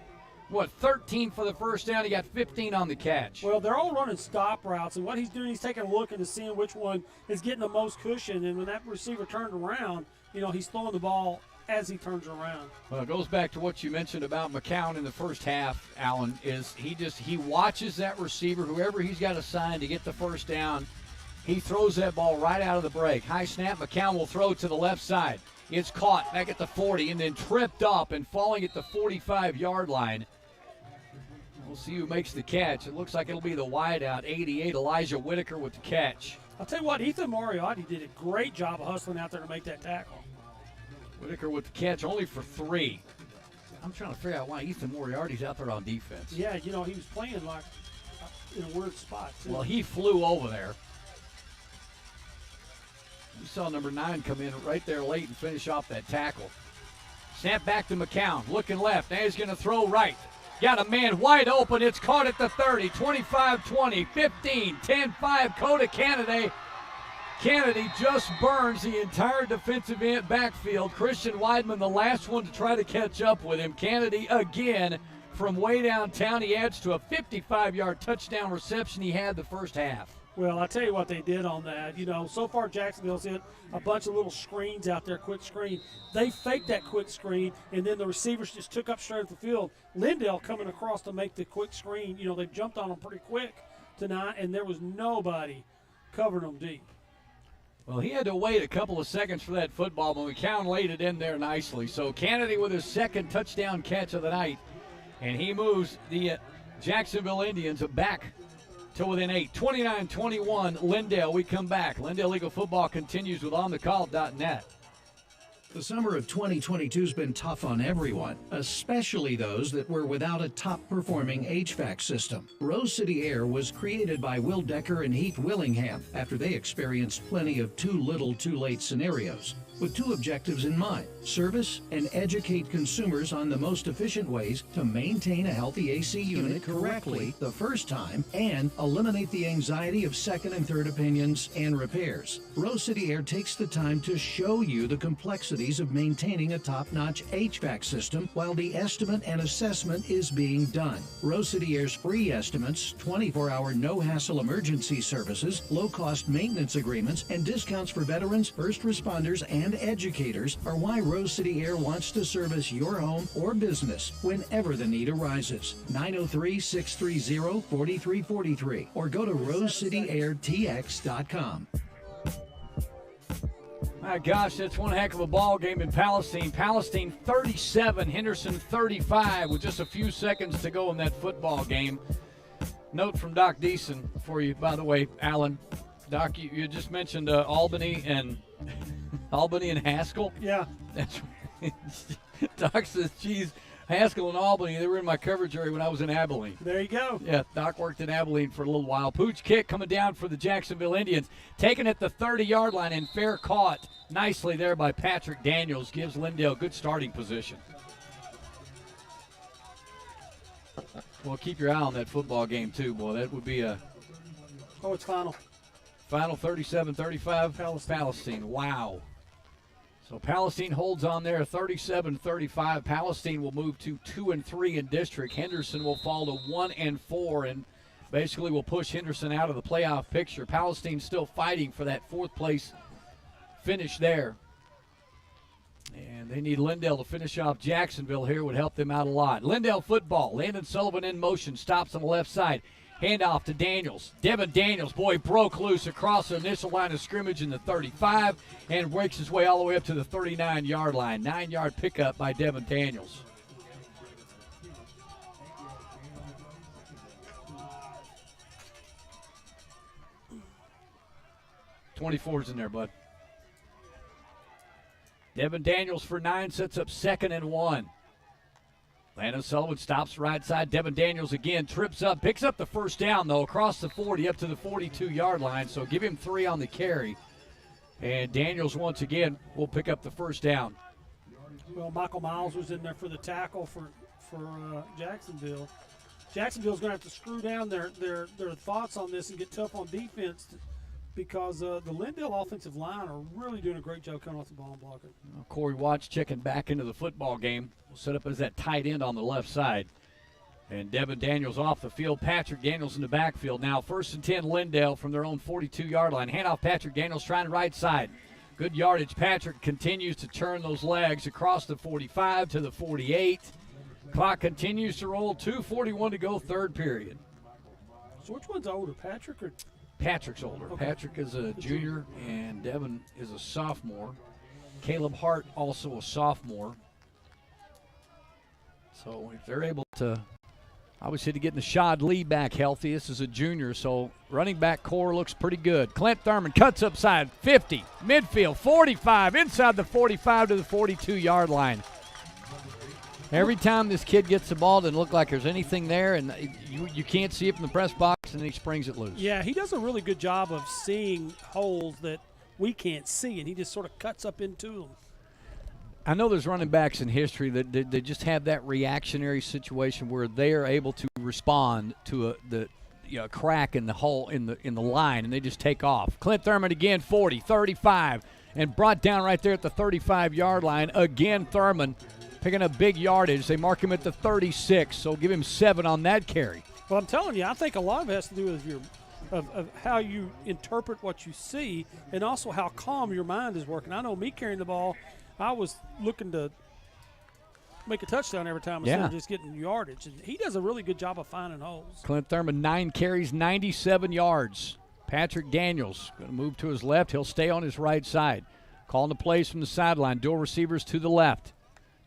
13 for the first down. He got 15 on the catch. Well, they're all running stop routes, and what he's doing, he's taking a look and seeing which one is getting the most cushion. And when that receiver turned around, he's throwing the ball as he turns around. Well, it goes back to what you mentioned about McCown in the first half, Alan, is he watches that receiver, whoever he's got assigned to get the first down. He throws that ball right out of the break. High snap, McCown will throw to the left side. It's caught back at the 40 and then tripped up and falling at the 45-yard line. We'll see who makes the catch. It looks like it'll be the wideout, 88, Elijah Whitaker with the catch. I'll tell you what, Ethan Moriarty did a great job of hustling out there to make that tackle. Whitaker with the catch, only for 3. I'm trying to figure out why Ethan Moriarty's out there on defense. Yeah, he was playing like in a weird spot, too. Well, he flew over there. We saw number 9 come in right there late and finish off that tackle. Snap back to McCown, looking left. Now he's going to throw right. Got a man wide open. It's caught at the 30, 25-20, 15, 10-5. Coda Kennedy. Kennedy just burns the entire defensive end backfield. Christian Weidman, the last one to try to catch up with him. Kennedy again from way downtown. He adds to a 55-yard touchdown reception he had the first half. Well, I tell you what they did on that. So far Jacksonville's hit a bunch of little screens out there, quick screen. They faked that quick screen, and then the receivers just took up straight at the field. Lindale coming across to make the quick screen. They jumped on them pretty quick tonight, and there was nobody covering them deep. Well, he had to wait a couple of seconds for that football, but McCown laid it in there nicely. So Kennedy with his second touchdown catch of the night, and he moves the Jacksonville Indians back to within 8. 29-21, Lindale. We come back. Lindale Eagle football continues with OnTheCall.net. The summer of 2022 has been tough on everyone, especially those that were without a top-performing HVAC system. Rose City Air was created by Will Decker and Heath Willingham after they experienced plenty of too little, too late scenarios, with two objectives in mind: service and educate consumers on the most efficient ways to maintain a healthy AC unit correctly the first time and eliminate the anxiety of second and third opinions and repairs. Rose City Air takes the time to show you the complexities of maintaining a top-notch HVAC system while the estimate and assessment is being done. Rose City Air's free estimates, 24-hour no-hassle emergency services, low-cost maintenance agreements, and discounts for veterans, first responders, and educators are why Rose City Air wants to service your home or business whenever the need arises. 903-630-4343 or go to rosecityairtx.com. My gosh, that's one heck of a ball game in Palestine. Palestine 37, Henderson 35 with just a few seconds to go in that football game. Note from Doc Deason for you, by the way, Alan. Doc, you just mentioned Albany and Haskell. Yeah. That's right. Doc says, geez, Haskell and Albany, they were in my coverage area when I was in Abilene. There you go. Yeah, Doc worked in Abilene for a little while. Pooch kick coming down for the Jacksonville Indians. Taken at the 30-yard line and fair caught nicely there by Patrick Daniels. Gives Lindale good starting position. Well, keep your eye on that football game, too, boy. That would be a... Oh, it's final. Final 37-35. Palestine. Wow. So Palestine holds on there, 37-35. Palestine will move to 2-3 in district. Henderson will fall to 1-4 and basically will push Henderson out of the playoff picture. Palestine still fighting for that fourth place finish there. And they need Lindale to finish off Jacksonville here. Would help them out a lot. Lindale football. Landon Sullivan in motion. Stops on the left side. Handoff to Daniels. Devin Daniels, boy, broke loose across the initial line of scrimmage in the 35 and works his way all the way up to the 39-yard line. 9-yard pickup by Devin Daniels. .24's in there, bud. Devin Daniels for 9 sets up 2nd and 1. Landon Sullivan stops right side. Devin Daniels again trips up, picks up the first down, though, across the 40 up to the 42-yard line. So give him 3 on the carry. And Daniels, once again, will pick up the first down. Well, Michael Miles was in there for the tackle for Jacksonville. Jacksonville's going to have to screw down their thoughts on this and get tough on defense because the Lindale offensive line are really doing a great job coming off the ball and blocking. Corey Watts checking back into the football game. Set up as that tight end on the left side. And Devin Daniels off the field. Patrick Daniels in the backfield. Now 1st and 10 Lindale from their own 42-yard line. Handoff Patrick Daniels trying right side. Good yardage. Patrick continues to turn those legs across the 45 to the 48. Clock continues to roll. 2:41 to go, third period. So which one's older, Patrick or? Patrick's older. Okay. Patrick is a junior and Devin is a sophomore. Caleb Hart also a sophomore. So if they're able to, obviously, to get Nashad Lee back healthy, this is a junior, so running back core looks pretty good. Clint Thurman cuts upside, 50, midfield, 45, inside the 45 to the 42-yard line. Every time this kid gets the ball, it doesn't look like there's anything there, and you can't see it from the press box, and then he springs it loose. Yeah, he does a really good job of seeing holes that we can't see, and he just sort of cuts up into them. I know there's running backs in history that they just have that reactionary situation where they are able to respond to the crack in the hole in the line, and they just take off. Clint Thurman again, 40, 35, and brought down right there at the 35-yard line. Again, Thurman picking up big yardage. They mark him at the 36, so give him 7 on that carry. Well, I'm telling you, I think a lot of it has to do with of how you interpret what you see and also how calm your mind is working. I know me carrying the ball, I was looking to make a touchdown every time instead of just getting yardage. And he does a really good job of finding holes. Clint Thurman, 9 carries, 97 yards. Patrick Daniels going to move to his left. He'll stay on his right side. Calling the plays from the sideline. Dual receivers to the left,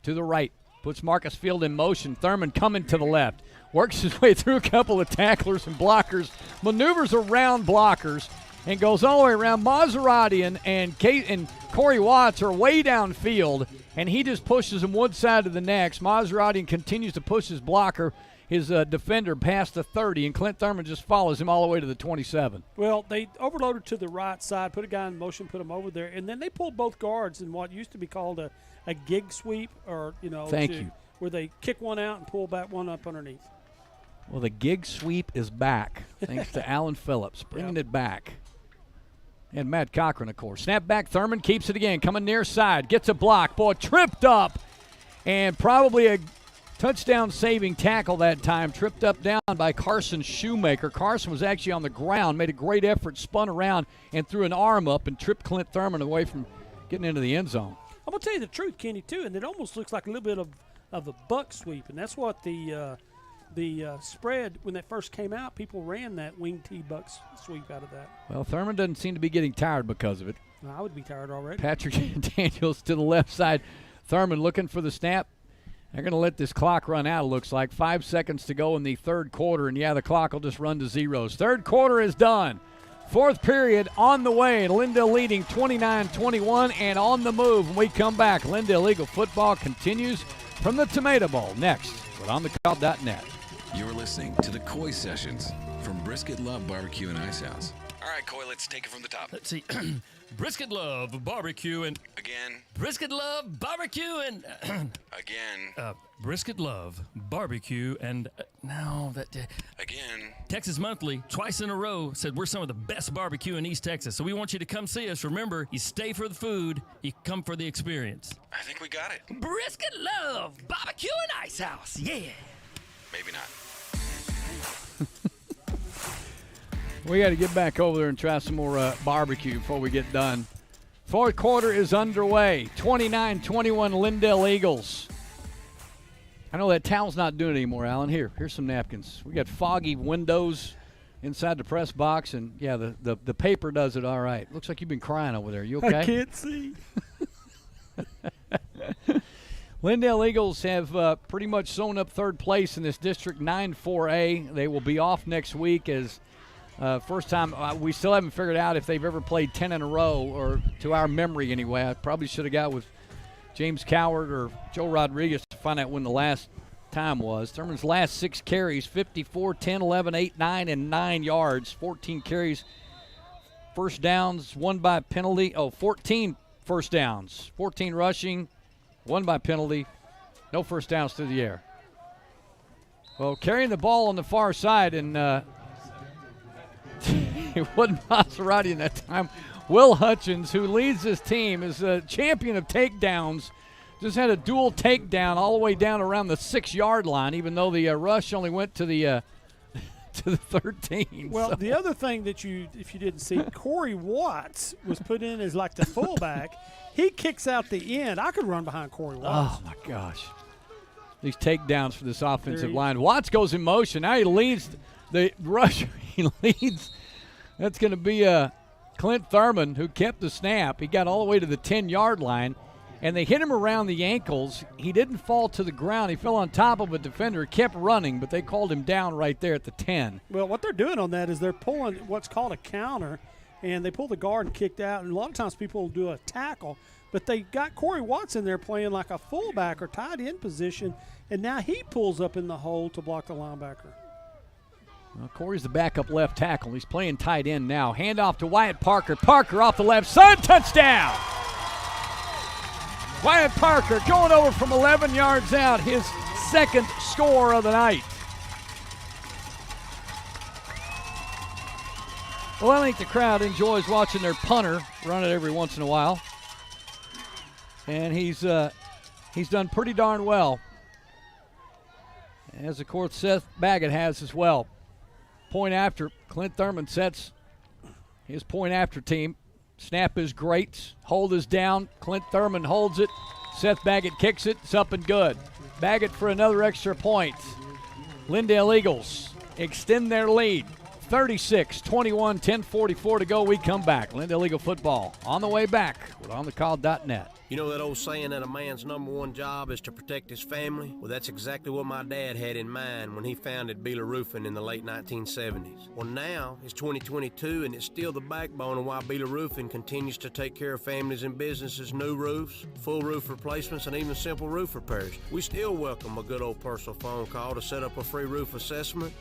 to the right. Puts Marcus Field in motion. Thurman coming to the left. Works his way through a couple of tacklers and blockers. Maneuvers around blockers. and goes all the way around. Maserati and Corey Watts are way downfield, and he just pushes them one side to the next. Maserati continues to push his blocker, his defender, past the 30, and Clint Thurman just follows him all the way to the 27. Well, they overloaded to the right side, put a guy in motion, put him over there, and then they pulled both guards in what used to be called a gig sweep, or, where they kick one out and pull back one up underneath. Well, the gig sweep is back, thanks to Alan Phillips, bringing it back. And Matt Cochran, of course. Snap back, Thurman keeps it again, coming near side, gets a block. Boy, tripped up, and probably a touchdown-saving tackle that time, tripped up down by Carson Shoemaker. Carson was actually on the ground, made a great effort, spun around, and threw an arm up and tripped Clint Thurman away from getting into the end zone. I'm going to tell you the truth, Kenny, too, and it almost looks like a little bit of a buck sweep, and that's what the spread, when that first came out, people ran that wing T buck sweep out of that. Well, Thurman doesn't seem to be getting tired because of it. I would be tired already. Patrick Daniels to the left side. Thurman looking for the snap. They're going to let this clock run out, it looks like. 5 seconds to go in the third quarter, and, the clock will just run to zeros. Third quarter is done. Fourth period on the way. Lindale leading 29-21 and on the move. When we come back, Lindale Eagle football continues from the Tomato Bowl next, but on thecall.net. You're listening to the Coy Sessions from Brisket Love Barbecue and Ice House. All right, Coy, let's take it from the top. Let's see. Brisket Love Barbecue and... Again. Brisket Love Barbecue and... Again. Brisket Love Barbecue and... Again. Texas Monthly, twice in a row, said we're some of the best barbecue in East Texas. So we want you to come see us. Remember, you stay for the food, you come for the experience. I think we got it. Brisket Love Barbecue and Ice House. Yeah. Maybe not. We got to get back over there and try some more barbecue before we get done. Fourth quarter is underway. 29-21 Lindale Eagles. I know that towel's not doing it anymore, Alan. Here's some napkins. We got foggy windows inside the press box, and, the paper does it all right. Looks like you've been crying over there. You okay? I can't see. Lindale Eagles have pretty much sewn up third place in this District 9-4A. They will be off next week as first time. We still haven't figured out if they've ever played 10 in a row, or to our memory anyway. I probably should have got with James Coward or Joe Rodriguez to find out when the last time was. Thurman's last 6 carries, 54, 10, 11, 8, 9, and 9 yards. 14 carries. First downs, 1 by penalty. 14 first downs. 14 rushing. 1 by penalty, no first downs through the air. Well, carrying the ball on the far side, and it wasn't Maserati in that time. Will Hutchins, who leads this team, is a champion of takedowns. Just had a dual takedown all the way down around the 6-yard line, even though the rush only went to the 13. Well, the other thing that if you didn't see, Corey Watts was put in as like the fullback. He kicks out the end. I could run behind Corey Watts. Oh, my gosh. These takedowns for this offensive line. Watts goes in motion. Now he leads the rusher. He leads. That's going to be Clint Thurman, who kept the snap. He got all the way to the 10-yard line, and they hit him around the ankles. He didn't fall to the ground. He fell on top of a defender, kept running, but they called him down right there at the 10. Well, what they're doing on that is they're pulling what's called a counter, and they pull the guard and kicked out. And a lot of times people will do a tackle, but they got Corey Watts in there playing like a fullback or tight end position, and now he pulls up in the hole to block the linebacker. Well, Corey's the backup left tackle. He's playing tight end now. Handoff to Wyatt Parker. Parker off the left side. Touchdown! Wyatt Parker going over from 11 yards out. His second score of the night. Well, I think the crowd enjoys watching their punter run it every once in a while. And he's done pretty darn well. As, of course, Seth Baggett has as well. Point after, Clint Thurman sets his point after team. Snap is great. Hold is down. Clint Thurman holds it. Seth Baggett kicks it. It's up and good. Baggett for another extra point. Lindale Eagles extend their lead. 36-21, 10:44 to go. We come back. Lindale Eagle football on the way back with OnTheCall.net. You know that old saying that a man's number one job is to protect his family? Well, that's exactly what my dad had in mind when he founded Beeler Roofing in the late 1970s. Well, now it's 2022, and it's still the backbone of why Beeler Roofing continues to take care of families and businesses' new roofs, full roof replacements, and even simple roof repairs. We still welcome a good old personal phone call to set up a free roof assessment,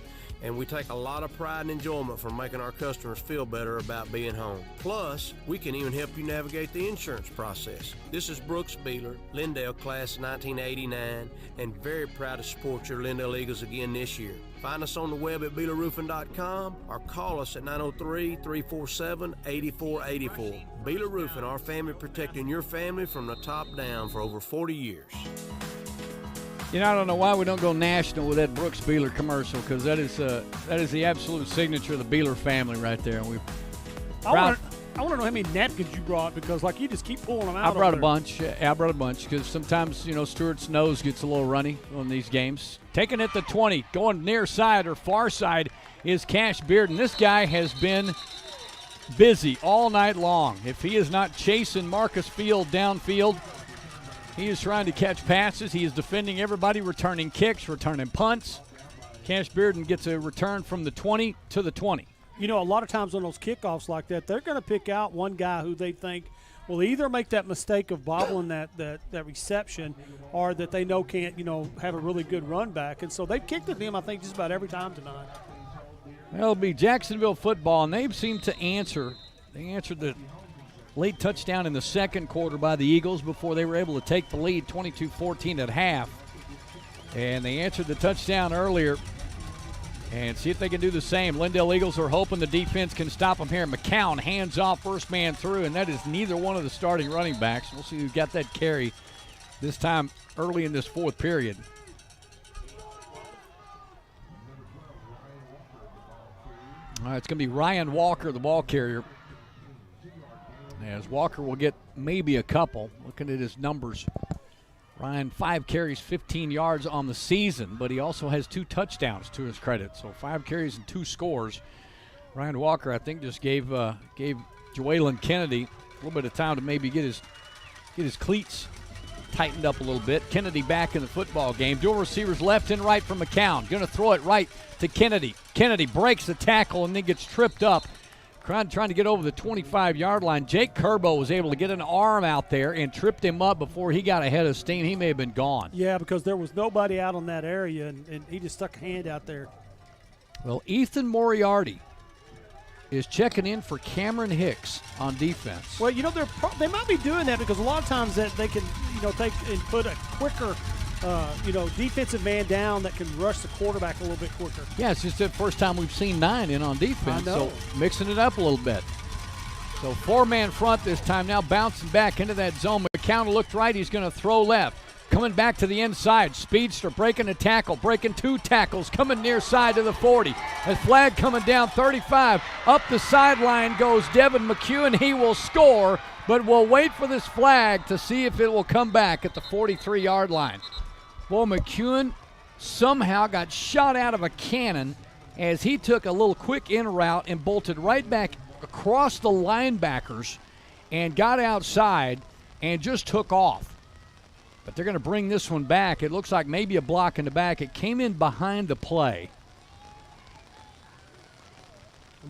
and we take a lot of pride and enjoyment from making our customers feel better about being home. Plus, we can even help you navigate the insurance process. This is Brooks Beeler, Lindale class 1989, and very proud to support your Lindale Eagles again this year. Find us on the web at BeelerRoofing.com or call us at 903-347-8484. Beeler Roofing, our family protecting your family from the top down for over 40 years. You know, I don't know why we don't go national with that Brooks Beeler commercial, because that is the absolute signature of the Beeler family right there. And I want to know how many napkins you brought, because like you just keep pulling them out. I brought a bunch. I brought a bunch because sometimes, you know, Stewart's nose gets a little runny on these games. Taking it to 20, going near side or far side is Cash Bearden. This guy has been busy all night long. If he is not chasing Marcus Field downfield, he is trying to catch passes. He is defending everybody, returning kicks, returning punts. Cash Bearden gets a return from the 20 to the 20. You know, a lot of times on those kickoffs like that, they're going to pick out one guy who they think will either make that mistake of bobbling that reception, or that they know can't, you know, have a really good run back. And so they've kicked at him, I think, just about every time tonight. Well, it'll be Jacksonville football, and they've seemed to answer. They answered the late touchdown in the second quarter by the Eagles before they were able to take the lead 22-14 at half. And they answered the touchdown earlier. And see if they can do the same. Lindale Eagles are hoping the defense can stop them here. McCown hands off, first man through, and that is neither one of the starting running backs. We'll see who got that carry this time early in this fourth period. All right, it's going to be Ryan Walker, the ball carrier. As Walker will get maybe a couple, looking at his numbers. Ryan, 5 carries, 15 yards on the season, but he also has 2 touchdowns to his credit. So 5 carries and 2 scores. Ryan Walker, I think, just gave Joellen Kennedy a little bit of time to maybe get his cleats tightened up a little bit. Kennedy back in the football game. Dual receivers left and right from McCown. Going to throw it right to Kennedy. Kennedy breaks the tackle and then gets tripped up. Trying to get over the 25-yard line. Jake Kerbo was able to get an arm out there and tripped him up before he got ahead of steam. He may have been gone. Yeah, because there was nobody out on that area, and he just stuck a hand out there. Well, Ethan Moriarty is checking in for Cameron Hicks on defense. Well, you know, they might be doing that because a lot of times that they can, you know, take and put a quicker defensive man down that can rush the quarterback a little bit quicker. Yeah, it's just the first time we've seen 9 in on defense, so mixing it up a little bit. So 4-man front this time now, bouncing back into that zone. McCown looked right, he's going to throw left. Coming back to the inside, Speedster breaking a tackle, breaking 2 tackles, coming near side to the 40. A flag coming down 35. Up the sideline goes Devin McEwen. He will score, but we'll wait for this flag to see if it will come back at the 43-yard line. Well, McEwen somehow got shot out of a cannon as he took a little quick in route and bolted right back across the linebackers and got outside and just took off. But they're going to bring this one back. It looks like maybe a block in the back. It came in behind the play.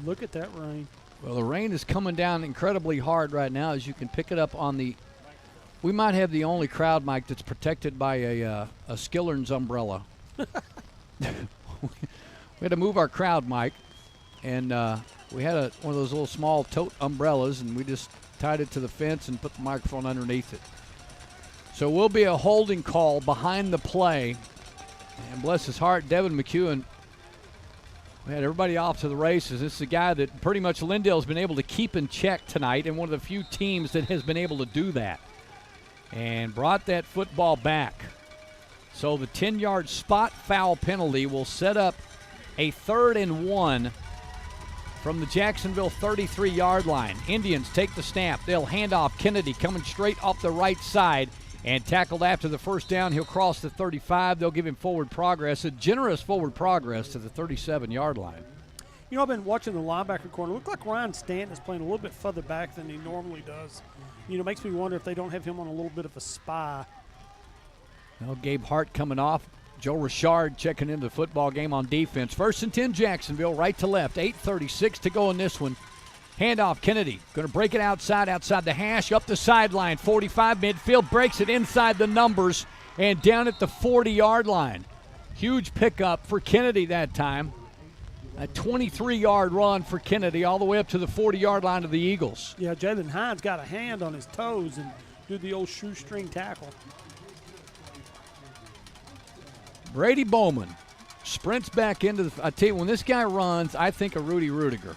Look at that rain. Well, the rain is coming down incredibly hard right now, as you can pick it up on the. We might have the only crowd mic that's protected by a Skiller's umbrella. We had to move our crowd mic, and we had one of those little small tote umbrellas, and we just tied it to the fence and put the microphone underneath it. So will be a holding call behind the play. And bless his heart, Devin McEwen, we had everybody off to the races. This is a guy that pretty much Lindale's been able to keep in check tonight, and one of the few teams that has been able to do that. And brought that football back. So the 10-yard spot foul penalty will set up a 3rd and 1 from the Jacksonville 33-yard line. Indians take the snap. They'll hand off. Kennedy coming straight off the right side and tackled after the first down. He'll cross the 35. They'll give him forward progress, a generous forward progress to the 37-yard line. You know, I've been watching the linebacker corner. It looked like Ryan Stanton is playing a little bit further back than he normally does. You know, makes me wonder if they don't have him on a little bit of a spy. Well, Gabe Hart coming off. Joe Richard checking into the football game on defense. 1st and 10 Jacksonville, right to left. 8:36 to go in this one. Handoff, Kennedy going to break it outside the hash, up the sideline. 45 midfield, breaks it inside the numbers and down at the 40-yard line. Huge pickup for Kennedy that time. A 23-yard run for Kennedy all the way up to the 40-yard line of the Eagles. Yeah, Jalen Hines got a hand on his toes and do the old shoestring tackle. Brady Bowman sprints back into the – I tell you, when this guy runs, I think of Rudy Rudiger.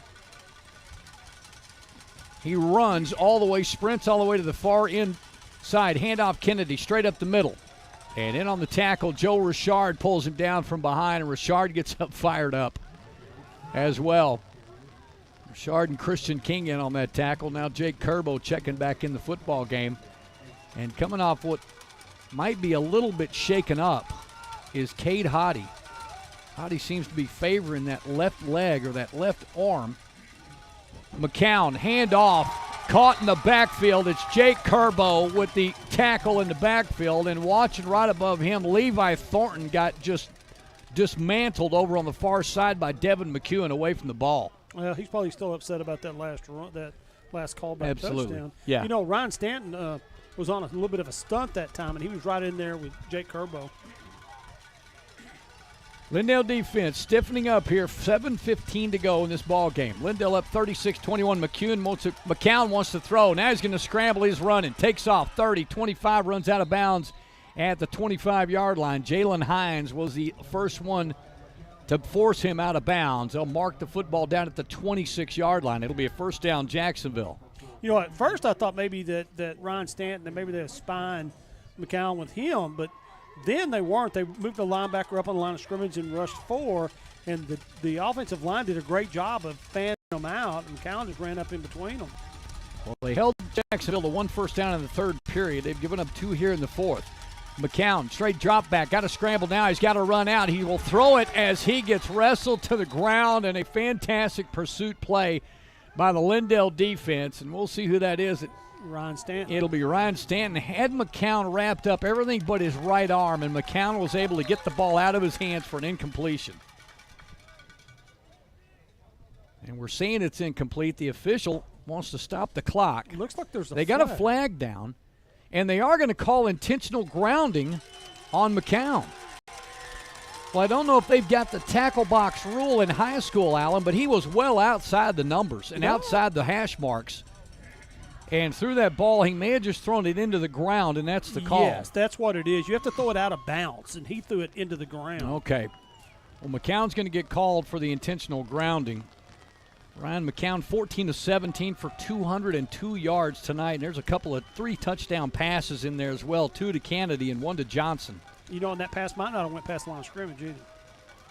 He runs all the way, sprints all the way to the far inside. Handoff Kennedy straight up the middle. And in on the tackle, Joe Richard pulls him down from behind, and Richard gets up fired up as well. Richard and Christian King in on that tackle. Now Jake Curbo checking back in the football game. And coming off what might be a little bit shaken up is Cade Hoddy. Hoddy seems to be favoring that left leg or that left arm. McCown, handoff, caught in the backfield. It's Jake Curbo with the tackle in the backfield, and watching right above him, Levi Thornton got just dismantled over on the far side by Devin McEwen away from the ball. Well, he's probably still upset about that last run, that last callback touchdown. Yeah. You know, Ryan Stanton was on a little bit of a stunt that time, and he was right in there with Jake Curbo. Lindale defense stiffening up here. 7:15 to go in this ball game. Lindale up 36-21. McCown wants to throw. Now he's going to scramble. He's running. Takes off 30, 25, runs out of bounds at the 25-yard line. Jalen Hines was the first one to force him out of bounds. They'll mark the football down at the 26-yard line. It'll be a first down, Jacksonville. You know, at first I thought maybe that Ryan Stanton, and maybe they're spying McCown with him, but then they weren't. They moved the linebacker up on the line of scrimmage and rushed 4, and the offensive line did a great job of fanning them out, and McCown just ran up in between them. Well, they held Jacksonville to 1 first down in the 3rd period. They've given up 2 here in the 4th. McCown, straight drop back, got to scramble now. He's got to run out. He will throw it as he gets wrestled to the ground, and a fantastic pursuit play by the Lindale defense, and we'll see who that is. Ryan Stanton. It'll be Ryan Stanton. Had McCown wrapped up everything but his right arm, and McCown was able to get the ball out of his hands for an incompletion. And we're saying it's incomplete. The official wants to stop the clock. It looks like there's a They got a flag down, and they are going to call intentional grounding on McCown. Well, I don't know if they've got the tackle box rule in high school, Alan, but he was well outside the numbers and outside the hash marks. And through that ball, he may have just thrown it into the ground, and that's the call. Yes, that's what it is. You have to throw it out of bounds, and he threw it into the ground. Okay. Well, McCown's going to get called for the intentional grounding. Ryan McCown, 14-17 for 202 yards tonight. And there's a couple of 3 touchdown passes in there as well, 2 to Kennedy and 1 to Johnson. You know, and that pass might not have went past the line of scrimmage either.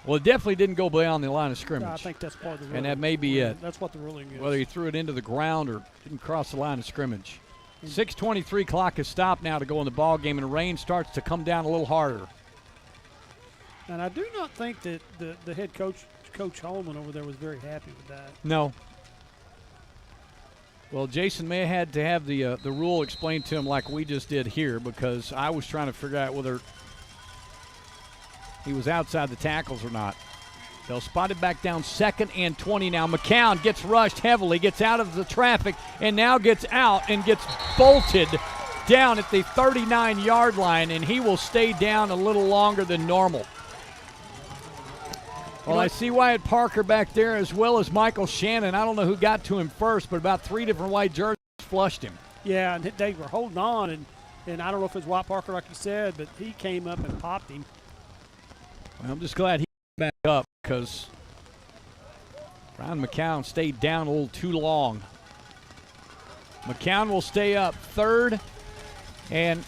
Well, it definitely didn't go beyond the line of scrimmage. I think that's part of the ruling. And that may be it. That's what the ruling is. Whether he threw it into the ground or didn't cross the line of scrimmage. 6:23 clock is stopped now to go in the ball game, and the rain starts to come down a little harder. And I do not think that the head coach, Coach Holman over there, was very happy with that. No. Well, Jason may have had to have the rule explained to him like we just did here, because I was trying to figure out whether he was outside the tackles or not. They'll spot it back down 2nd and 20 now. McCown gets rushed heavily, gets out of the traffic, and now gets out and gets bolted down at the 39-yard line, and he will stay down a little longer than normal. Well, I see Wyatt Parker back there as well as Michael Shannon. I don't know who got to him first, but about 3 different white jerseys flushed him. Yeah, and they were holding on, and I don't know if it was Wyatt Parker like you said, but he came up and popped him. Well, I'm just glad he back up because Ryan McCown stayed down a little too long. McCown will stay up 3rd and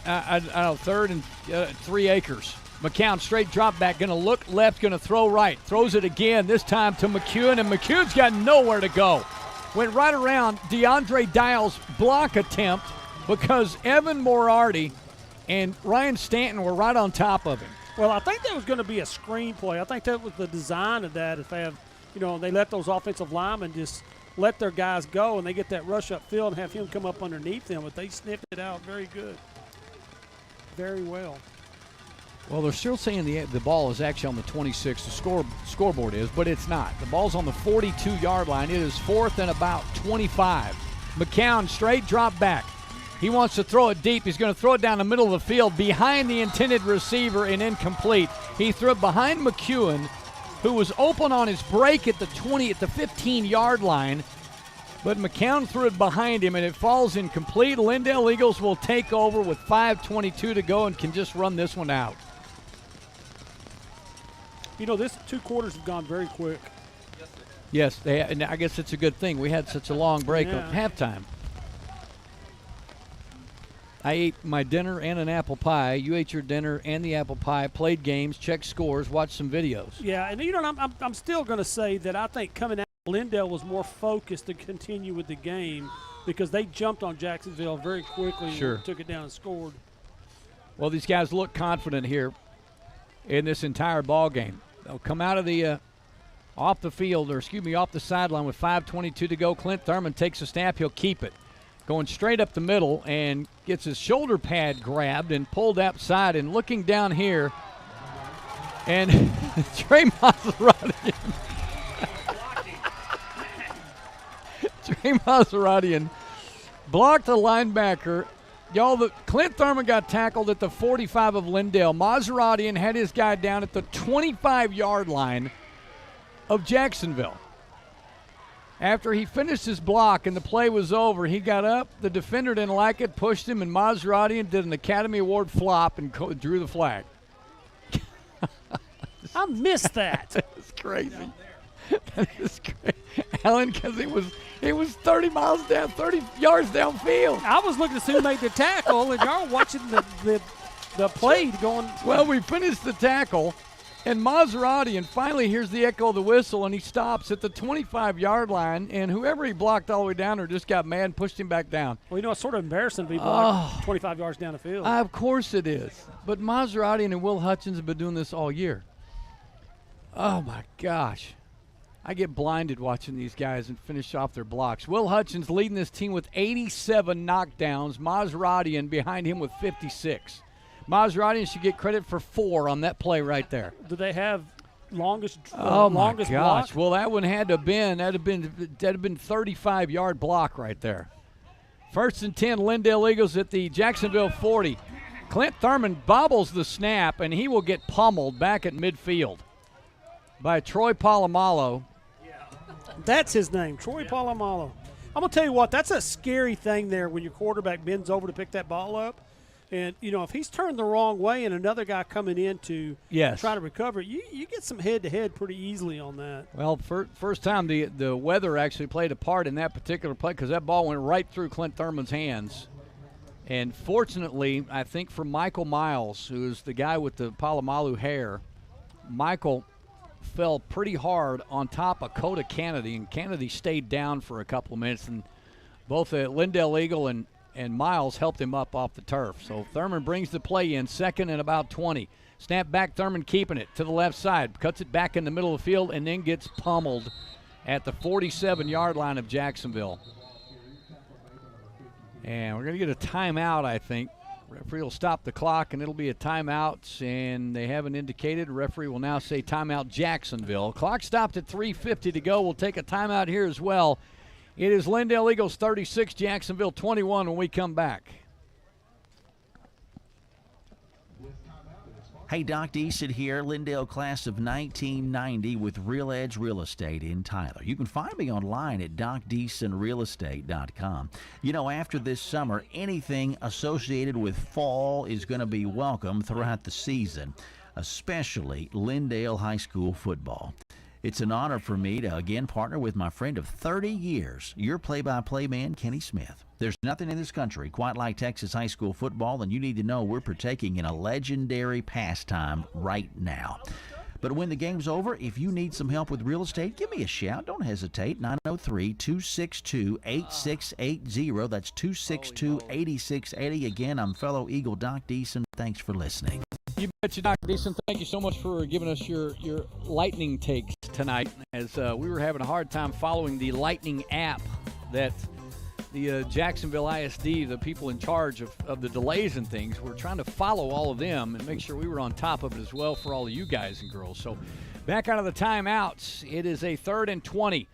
3 acres. McCown straight drop back, going to look left, going to throw right. Throws it again, this time to McEwen, and McEwen's got nowhere to go. Went right around DeAndre Dial's block attempt because Evan Moriarty and Ryan Stanton were right on top of him. Well, I think that was going to be a screen play. I think that was the design of that, if they have they let those offensive linemen just let their guys go, and they get that rush up field and have him come up underneath them. But they sniffed it out very good, very well. Well, they're still saying the ball is actually on the 26. The scoreboard is, but it's not. The ball's on the 42-yard line. It is 4th and about 25. McCown straight drop back. He wants to throw it deep. He's going to throw it down the middle of the field behind the intended receiver and incomplete. He threw it behind McEwen, who was open on his break at the 15-yard line. But McCown threw it behind him, and it falls incomplete. Lindale Eagles will take over with 5:22 to go and can just run this one out. This 2 quarters have gone very quick. Yes, and I guess it's a good thing. We had such a long break at halftime. I ate my dinner and an apple pie. You ate your dinner and the apple pie, played games, checked scores, watched some videos. Yeah, and I'm still going to say that I think coming out, Lindale was more focused to continue with the game because they jumped on Jacksonville very quickly and took it down and scored. Well, these guys look confident here in this entire ball game. They'll come out of the off the sideline with 5:22 to go. Clint Thurman takes a snap. He'll keep it. Going straight up the middle and gets his shoulder pad grabbed and pulled outside. And looking down here, and Trey Maseratian blocked the linebacker. Clint Thurman got tackled at the 45 of Lindale. Maseratian had his guy down at the 25-yard line of Jacksonville. After he finished his block and the play was over, he got up. The defender didn't like it, pushed him, and Maseratian did an Academy Award flop and drew the flag. I missed that. It's crazy. That is great, Alan, because it was 30 yards downfield. I was looking to see who made the tackle, and y'all watching the play going. Well, we finished the tackle, and Maseratian finally hears the echo of the whistle, and he stops at the 25-yard line, and whoever he blocked all the way down there just got mad and pushed him back down. Well, it's sort of embarrassing to be blocked 25 yards down the field. Of course it is. But Maseratian and Will Hutchins have been doing this all year. Oh, my gosh. I get blinded watching these guys and finish off their blocks. Will Hutchins leading this team with 87 knockdowns. Maseratian behind him with 56. Maseratian should get credit for 4 on that play right there. Do they have longest my gosh. block? Well, that one had to have been 35-yard block right there. 1st and 10, Lindale Eagles at the Jacksonville 40. Clint Thurman bobbles the snap, and he will get pummeled back at midfield by Troy Polamalu. That's his name, Troy Polamalu. I'm going to tell you what, that's a scary thing there when your quarterback bends over to pick that ball up. And, if he's turned the wrong way and another guy coming in to try to recover, you get some head-to-head pretty easily on that. Well, first time the weather actually played a part in that particular play because that ball went right through Clint Thurman's hands. And fortunately, I think for Michael Miles, who's the guy with the Polamalu hair, Michael fell pretty hard on top of Coda Kennedy, and Kennedy stayed down for a couple of minutes, and both Lindale Eagle and Miles helped him up off the turf. So Thurman brings the play in, 2nd and about 20. Snap back, Thurman keeping it to the left side, cuts it back in the middle of the field, and then gets pummeled at the 47-yard line of Jacksonville. And we're going to get a timeout, I think. Referee will stop the clock, and it'll be a timeout, and they haven't indicated. Referee will now say timeout Jacksonville. Clock stopped at 3:50 to go. We'll take a timeout here as well. It is Lindale Eagles 36, Jacksonville 21 when we come back. Hey, Doc Deason here, Lindale class of 1990 with Real Edge Real Estate in Tyler. You can find me online at docdeasonrealestate.com. After this summer, anything associated with fall is going to be welcome throughout the season, especially Lindale High School football. It's an honor for me to again partner with my friend of 30 years, your play-by-play man, Kenny Smith. There's nothing in this country quite like Texas high school football, and you need to know we're partaking in a legendary pastime right now. But when the game's over, if you need some help with real estate, give me a shout. Don't hesitate. 903-262-8680. That's 262-8680. Again, I'm fellow Eagle Doc Deason. Thanks for listening. You betcha, Dr. Deason. Thank you so much for giving us your lightning takes tonight, as we were having a hard time following the Lightning app that the Jacksonville ISD, the people in charge of the delays and things, were trying to follow all of them and make sure we were on top of it as well for all of you guys and girls. So back out of the timeouts, it is a 3rd and 20,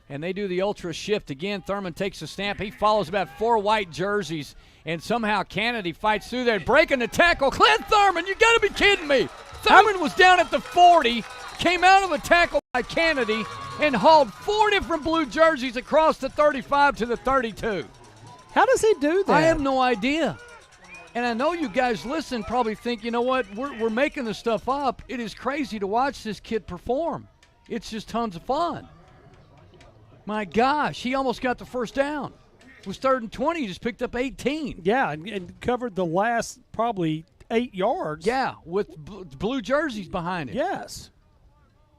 and they do the ultra shift again. Thurman takes a snap. He follows about 4 white jerseys, and somehow Kennedy fights through there, breaking the tackle. Clint Thurman, you got to be kidding me. Thurman was down at the 40, came out of a tackle by Kennedy, and hauled 4 different blue jerseys across the 35 to the 32. How does he do that? I have no idea. And I know you guys listen probably think, you know what, we're making this stuff up. It is crazy to watch this kid perform. It's just tons of fun. My gosh, he almost got the first down. It was 3rd and 20. He just picked up 18. Yeah, and covered the last probably 8 yards. Yeah, with blue jerseys behind him. Yes.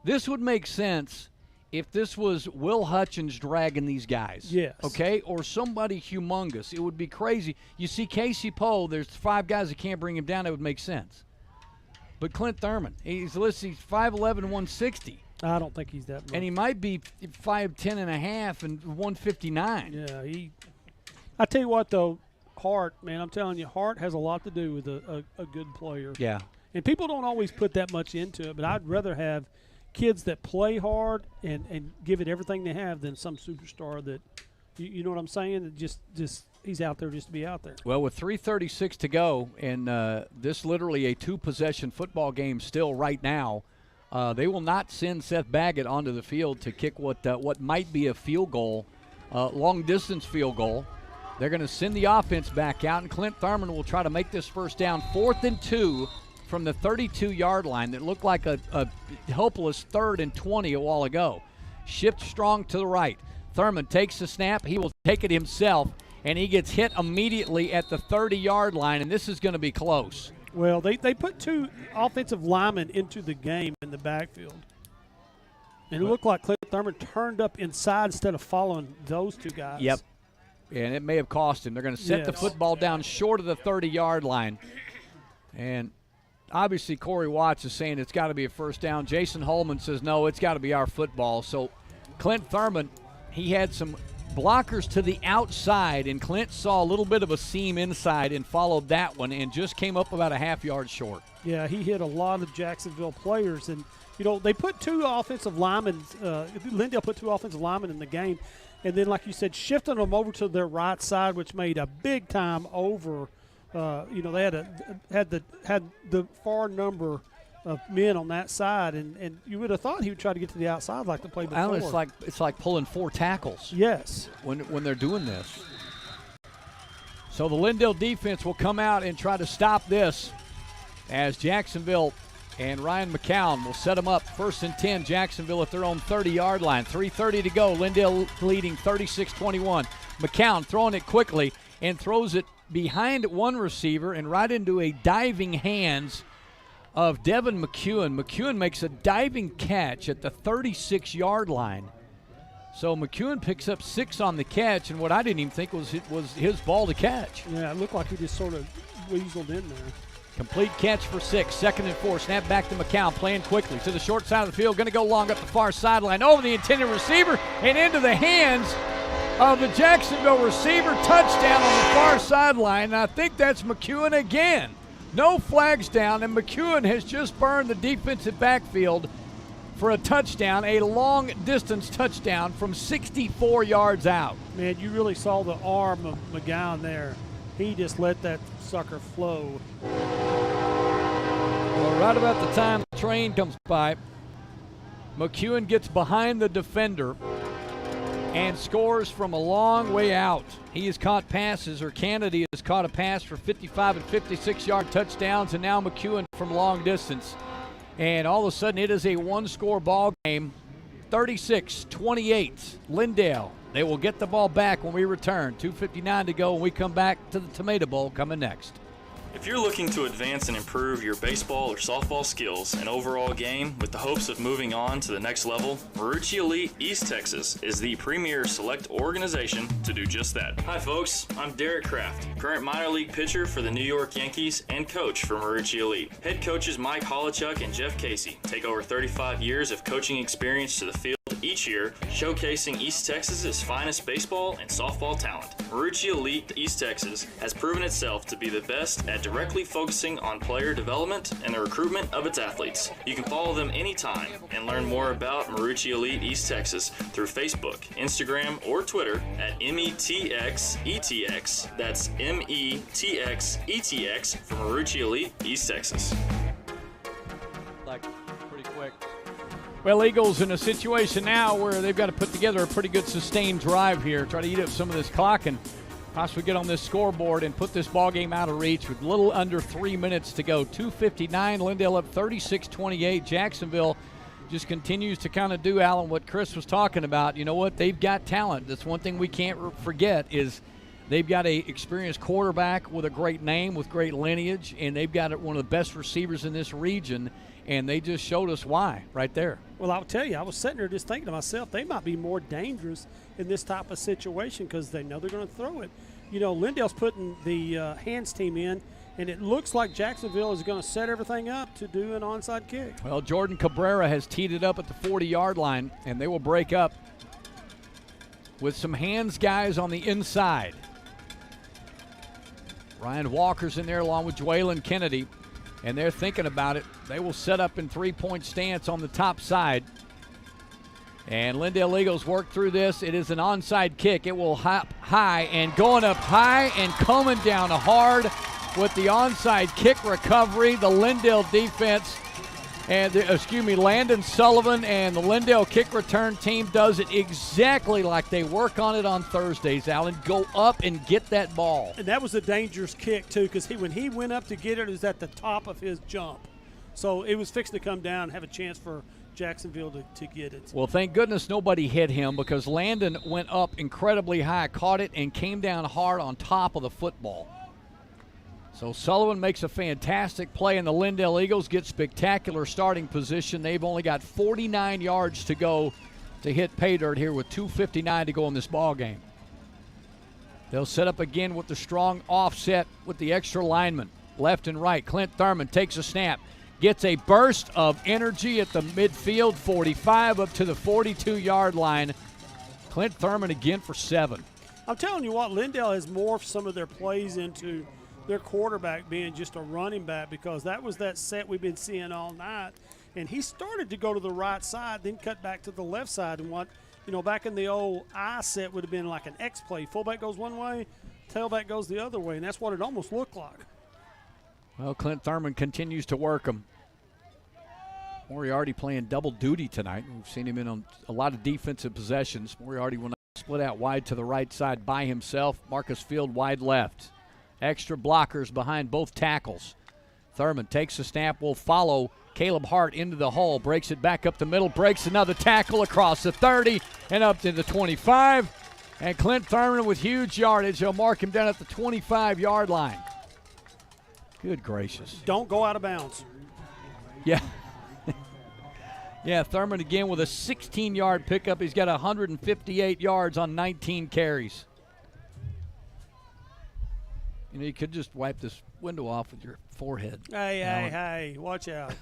This would make sense if this was Will Hutchins dragging these guys. Yes. Okay? Or somebody humongous. It would be crazy. You see Casey Poe, there's 5 guys that can't bring him down. It would make sense. But Clint Thurman, he's 5'11", 160. I don't think he's that much. And he might be 5'10 and a half and 159. Yeah, I tell you what, though, Hart, man, I'm telling you, Hart has a lot to do with a good player. Yeah. And people don't always put that much into it, but I'd rather have kids that play hard and give it everything they have than some superstar that, you know what I'm saying, that just he's out there just to be out there. Well, with 3:36 to go, and this literally a 2-possession football game still right now, they will not send Seth Baggett onto the field to kick what might be a field goal, long-distance field goal. They're going to send the offense back out, and Clint Thurman will try to make this first down, 4th and 2 from the 32-yard line that looked like a helpless 3rd and 20 a while ago. Shift strong to the right. Thurman takes the snap. He will take it himself, and he gets hit immediately at the 30-yard line, and this is going to be close. Well, they put 2 offensive linemen into the game in the backfield. And it looked like Clint Thurman turned up inside instead of following those 2 guys. Yep. And it may have cost him. They're going to set the football down short of the 30-yard line. And obviously Corey Watts is saying it's got to be a first down. Jason Holman says, no, it's got to be our football. So Clint Thurman, he had some blockers to the outside, and Clint saw a little bit of a seam inside and followed that one and just came up about a half yard short. Yeah, he hit a lot of Jacksonville players. And, you know, they put 2 offensive linemen, Lindale put 2 offensive linemen in the game. And then, like you said, shifting them over to their right side, which made a big time over. They had the far number of men on that side, and you would have thought he would try to get to the outside like the play before. Alan, it's like pulling 4 tackles. Yes. When they're doing this. So the Lindale defense will come out and try to stop this as Jacksonville and Ryan McCown will set them up. 1st and 10, Jacksonville at their own 30-yard line. 3:30 to go. Lindale leading 36-21. McCown throwing it quickly and throws it behind one receiver and right into a diving hands of Devin McEwen. McEwen makes a diving catch at the 36-yard line. So McEwen picks up 6 on the catch, and what I didn't even think was his ball to catch. Yeah, it looked like he just sort of weaseled in there. Complete catch for 6. 2nd and 4. Snap back to McCown, playing quickly to the short side of the field. Going to go long up the far sideline, over the intended receiver, and into the hands of the Jacksonville receiver. Touchdown on the far sideline, and I think that's McEwen again. No flags down, and McEwen has just burned the defensive backfield for a touchdown, a long-distance touchdown from 64 yards out. Man, you really saw the arm of McGowan there. He just let that sucker flow. Well, right about the time the train comes by, McEwen gets behind the defender and scores from a long way out. He has caught passes, or Kennedy has caught a pass for 55 and 56-yard touchdowns, and now McEwen from long distance. And all of a sudden, it is a one-score ball game, 36-28, Lindale. They will get the ball back when we return. 2:59 to go when we come back to the Tomato Bowl coming next. If you're looking to advance and improve your baseball or softball skills and overall game with the hopes of moving on to the next level, Marucci Elite East Texas is the premier select organization to do just that. Hi folks, I'm Derek Kraft, current minor league pitcher for the New York Yankees and coach for Marucci Elite. Head coaches Mike Holochuk and Jeff Casey take over 35 years of coaching experience to the field each year, showcasing East Texas's finest baseball and softball talent. Marucci Elite East Texas has proven itself to be the best at directly focusing on player development and the recruitment of its athletes. You can follow them anytime and learn more about Marucci Elite East Texas through Facebook, Instagram, or Twitter at METXETX. That's METXETX for Marucci Elite East Texas. Pretty quick. Well, Eagles in a situation now where they've got to put together a pretty good sustained drive here, try to eat up some of this clock and possibly get on this scoreboard and put this ball game out of reach with a little under 3 minutes to go. 2:59, Lindale up 36-28. Jacksonville just continues to kind of do, Alan, what Chris was talking about. You know what? They've got talent. That's one thing we can't forget is they've got a experienced quarterback with a great name, with great lineage, and they've got one of the best receivers in this region. And they just showed us why right there. Well, I'll tell you, I was sitting there just thinking to myself, they might be more dangerous in this type of situation because they know they're going to throw it. You know, Lindale's putting the hands team in, and it looks like Jacksonville is going to set everything up to do an onside kick. Well, Jordan Cabrera has teed it up at the 40-yard line, and they will break up with some hands guys on the inside. Ryan Walker's in there along with Dwaylen Kennedy. And they're thinking about it. They will set up in three-point stance on the top side. And Lindale Eagles work through this. It is an onside kick. It will hop high and going up high and coming down hard with the onside kick recovery. The Lindale defense and Landon Sullivan and the Lindale kick return team does it exactly like they work on it on Thursdays, Alan. Go up and get that ball. And that was a dangerous kick, too, because when he went up to get it was at the top of his jump. So it was fixing to come down and have a chance for Jacksonville to get it. Well, thank goodness nobody hit him because Landon went up incredibly high, caught it, and came down hard on top of the football. So Sullivan makes a fantastic play, and the Lindale Eagles get spectacular starting position. They've only got 49 yards to go to hit pay dirt here with 2:59 to go in this ball game. They'll set up again with the strong offset with the extra lineman, left and right. Clint Thurman takes a snap, gets a burst of energy at the midfield, 45 up to the 42-yard line. Clint Thurman again for 7. I'm telling you what, Lindale has morphed some of their plays into their quarterback being just a running back because that was that set we've been seeing all night. And he started to go to the right side, then cut back to the left side. And what, back in the old I set would have been like an X play. Fullback goes one way, tailback goes the other way, and that's what it almost looked like. Well, Clint Thurman continues to work him. Moriarty playing double duty tonight. We've seen him in on a lot of defensive possessions. Moriarty will not split out wide to the right side by himself. Marcus Field wide left. Extra blockers behind both tackles. Thurman takes the snap, will follow Caleb Hart into the hole, breaks it back up the middle, breaks another tackle across the 30 and up to the 25. And Clint Thurman with huge yardage. He'll mark him down at the 25-yard line. Good gracious. Don't go out of bounds. Yeah. Yeah, Thurman again with a 16-yard pickup. He's got 158 yards on 19 carries. You could just wipe this window off with your forehead. Hey, watch out.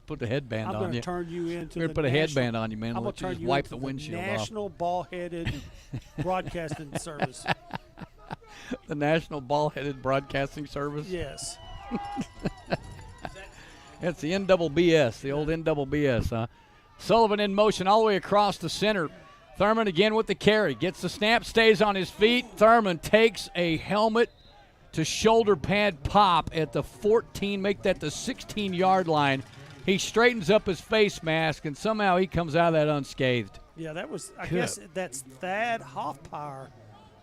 Put a headband on you. I'm going to turn you into We're going to put a headband on you, man. I'm going to turn you wipe into the windshield off. National Ball-Headed Broadcasting Service. The National Ball-Headed Broadcasting Service? Yes. It's the NBBS, the old NBBS, huh? Sullivan in motion all the way across the center. Thurman again with the carry. Gets the snap, stays on his feet. Thurman takes a helmet to shoulder pad pop at the 14, make that the 16-yard line. He straightens up his face mask, and somehow he comes out of that unscathed. Yeah, that was, I guess that's Thad Hoffpower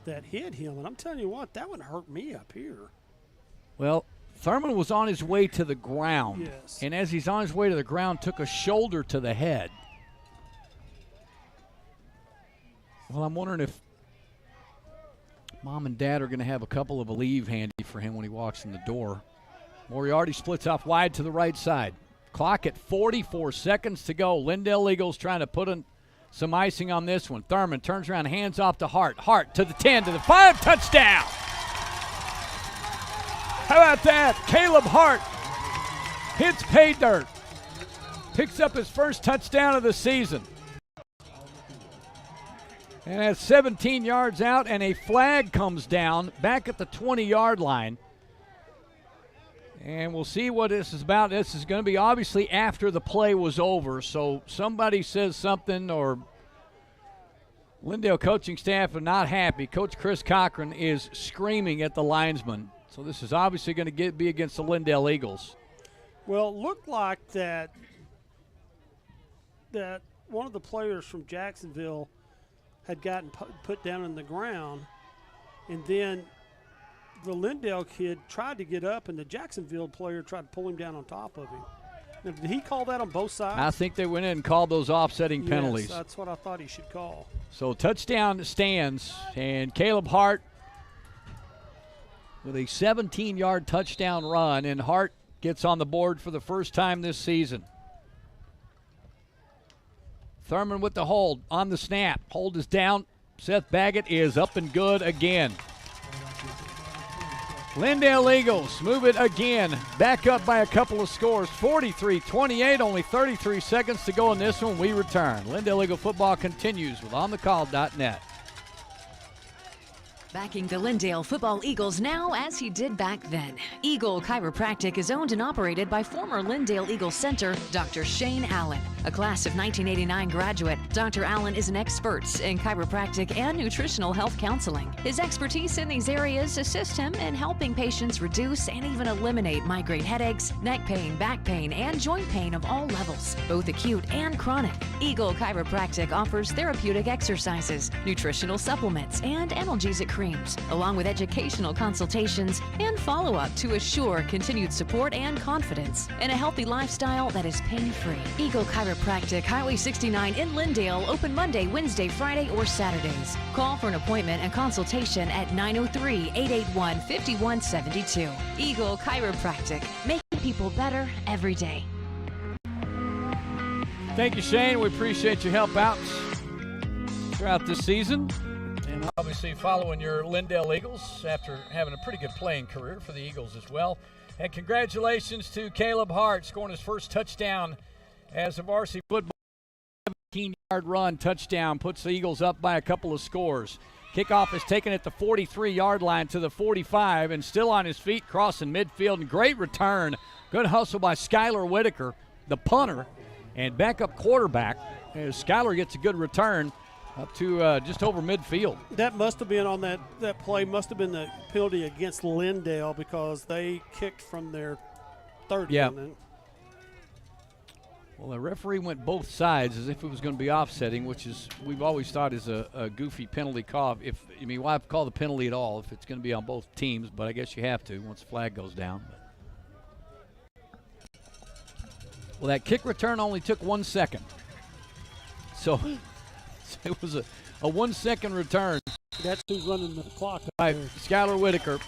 that hit him. And I'm telling you what, that one hurt me up here. Well, Thurman was on his way to the ground. Yes. And as he's on his way to the ground, took a shoulder to the head. Well, I'm wondering if Mom and Dad are going to have a couple of Aleve handy for him when he walks in the door. Moriarty splits off wide to the right side. Clock at 44 seconds to go. Lindale Eagles trying to put some icing on this one. Thurman turns around, hands off to Hart. Hart to the 10, to the 5, touchdown! How about that? Caleb Hart hits pay dirt. Picks up his first touchdown of the season. And that's 17 yards out, and a flag comes down back at the 20-yard line. And we'll see what this is about. This is going to be obviously after the play was over. So somebody says something, or Lindale coaching staff are not happy. Coach Chris Cochran is screaming at the linesman. So this is obviously going to be against the Lindale Eagles. Well, it looked like that one of the players from Jacksonville had gotten put down on the ground, and then the Lindale kid tried to get up, and the Jacksonville player tried to pull him down on top of him. Now, did he call that on both sides? I think they went in and called those offsetting penalties. Yes, that's what I thought he should call. So touchdown stands, and Caleb Hart with a 17-yard touchdown run, and Hart gets on the board for the first time this season. Thurman with the hold on the snap. Hold is down. Seth Baggett is up and good again. Lindale Eagles move it again. Back up by a couple of scores. 43-28, only 33 seconds to go in this one. We return. Lindale Eagle football continues with OnTheCall.net. Backing the Lindale Football Eagles now as he did back then. Eagle Chiropractic is owned and operated by former Lindale Eagles center, Dr. Shane Allen. A class of 1989 graduate, Dr. Allen is an expert in chiropractic and nutritional health counseling. His expertise in these areas assist him in helping patients reduce and even eliminate migraine headaches, neck pain, back pain, and joint pain of all levels, both acute and chronic. Eagle Chiropractic offers therapeutic exercises, nutritional supplements, and analgesic creams, along with educational consultations and follow-up to assure continued support and confidence in a healthy lifestyle that is pain-free. Eagle Chiropractic, Highway 69 in Lindale, open Monday, Wednesday, Friday, or Saturdays. Call for an appointment and consultation at 903-881-5172. Eagle Chiropractic, making people better every day. Thank you, Shane. We appreciate your help out throughout this season. And obviously following your Lindale Eagles after having a pretty good playing career for the Eagles as well. And congratulations to Caleb Hart scoring his first touchdown as a varsity football. 17-yard run touchdown puts the Eagles up by a couple of scores. Kickoff is taken at the 43-yard line to the 45 and still on his feet crossing midfield. And great return. Good hustle by Skylar Whitaker, the punter, and backup quarterback as Skylar gets a good return up to just over midfield. That must have been on that play, must have been the penalty against Lindale because they kicked from their 30. Yeah. Well, the referee went both sides as if it was going to be offsetting, which is we've always thought is a goofy penalty call. Why call the penalty at all if it's going to be on both teams? But I guess you have to once the flag goes down. Well, that kick return only took 1 second. So it was a 1 second return. That's who's running the clock. By Skylar Whitaker.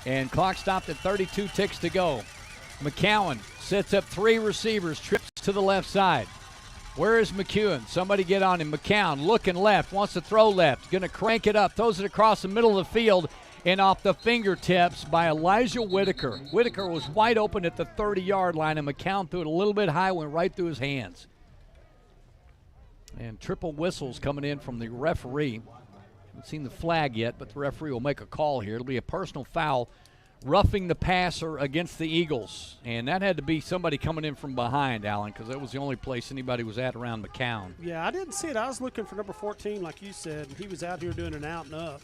And clock stopped at 32 ticks to go. McCowan sets up three receivers, trips to the left side. Where is McEwen? Somebody get on him. McCown looking left, wants to throw left. Going to crank it up, throws it across the middle of the field and off the fingertips by Elijah Whitaker. Whitaker was wide open at the 30-yard line, and McCown threw it a little bit high, went right through his hands. And triple whistles coming in from the referee. Haven't seen the flag yet, but the referee will make a call here. It'll be a personal foul, roughing the passer against the Eagles. And that had to be somebody coming in from behind, Alan, because that was the only place anybody was at around McCown. Yeah, I didn't see it. I was looking for number 14, like you said, and he was out here doing an out and up.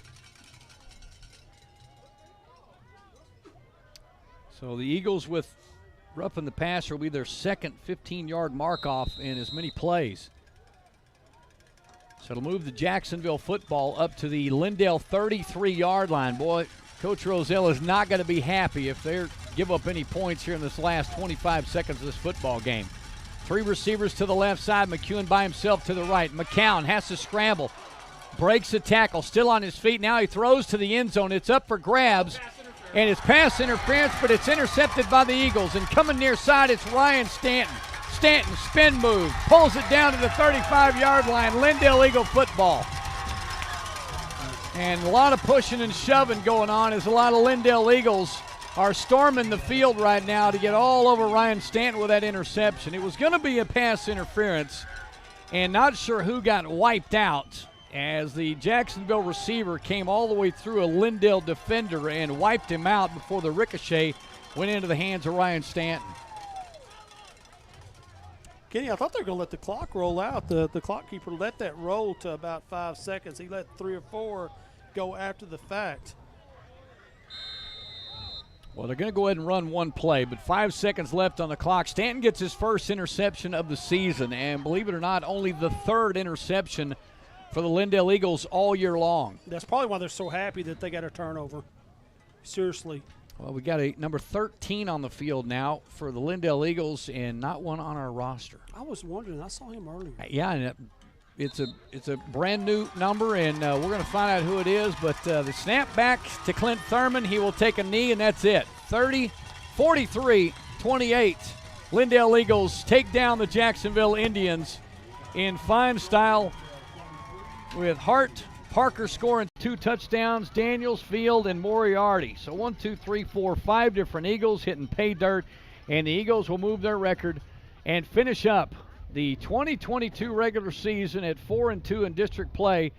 So the Eagles with roughing the passer will be their second 15-yard mark off in as many plays. So it'll move the Jacksonville football up to the Lindale 33-yard line. Boy, Coach Roselle is not going to be happy if they give up any points here in this last 25 seconds of this football game. Three receivers to the left side. McEwen by himself to the right. McCown has to scramble. breaks the tackle, still on his feet. Now he throws to the end zone. It's up for grabs, and it's pass interference, but it's intercepted by the Eagles. And coming near side, it's Ryan Stanton. Stanton, spin move, pulls it down to the 35-yard line. Lindale Eagle football. And a lot of pushing and shoving going on as a lot of Lindale Eagles are storming the field right now to get all over Ryan Stanton with that interception. It was going to be a pass interference, and not sure who got wiped out as the Jacksonville receiver came all the way through a Lindale defender and wiped him out before the ricochet went into the hands of Ryan Stanton. Kenny, I thought they were going to let the clock roll out. The clock keeper let that roll to about 5 seconds. He let 3 or 4 go after the fact. Well, they're going to go ahead and run one play, but 5 seconds left on the clock. Stanton gets his first interception of the season, and believe it or not, only the third interception for the Lindale Eagles all year long. That's probably why they're so happy that they got a turnover. Seriously. Well, we got a number 13 on the field now for the Lindale Eagles, and not one on our roster. I was wondering. I saw him earlier. Yeah, and it's a brand new number, and we're going to find out who it is. But the snap back to Clint Thurman. He will take a knee, and that's it. 43-28. Lindale Eagles take down the Jacksonville Indians in fine style with Hart, Parker scoring 2 touchdowns, Daniels, Field, and Moriarty. So 1, 2, 3, 4, 5 different Eagles hitting pay dirt, and the Eagles will move their record and finish up the 2022 regular season at 4-2 in district play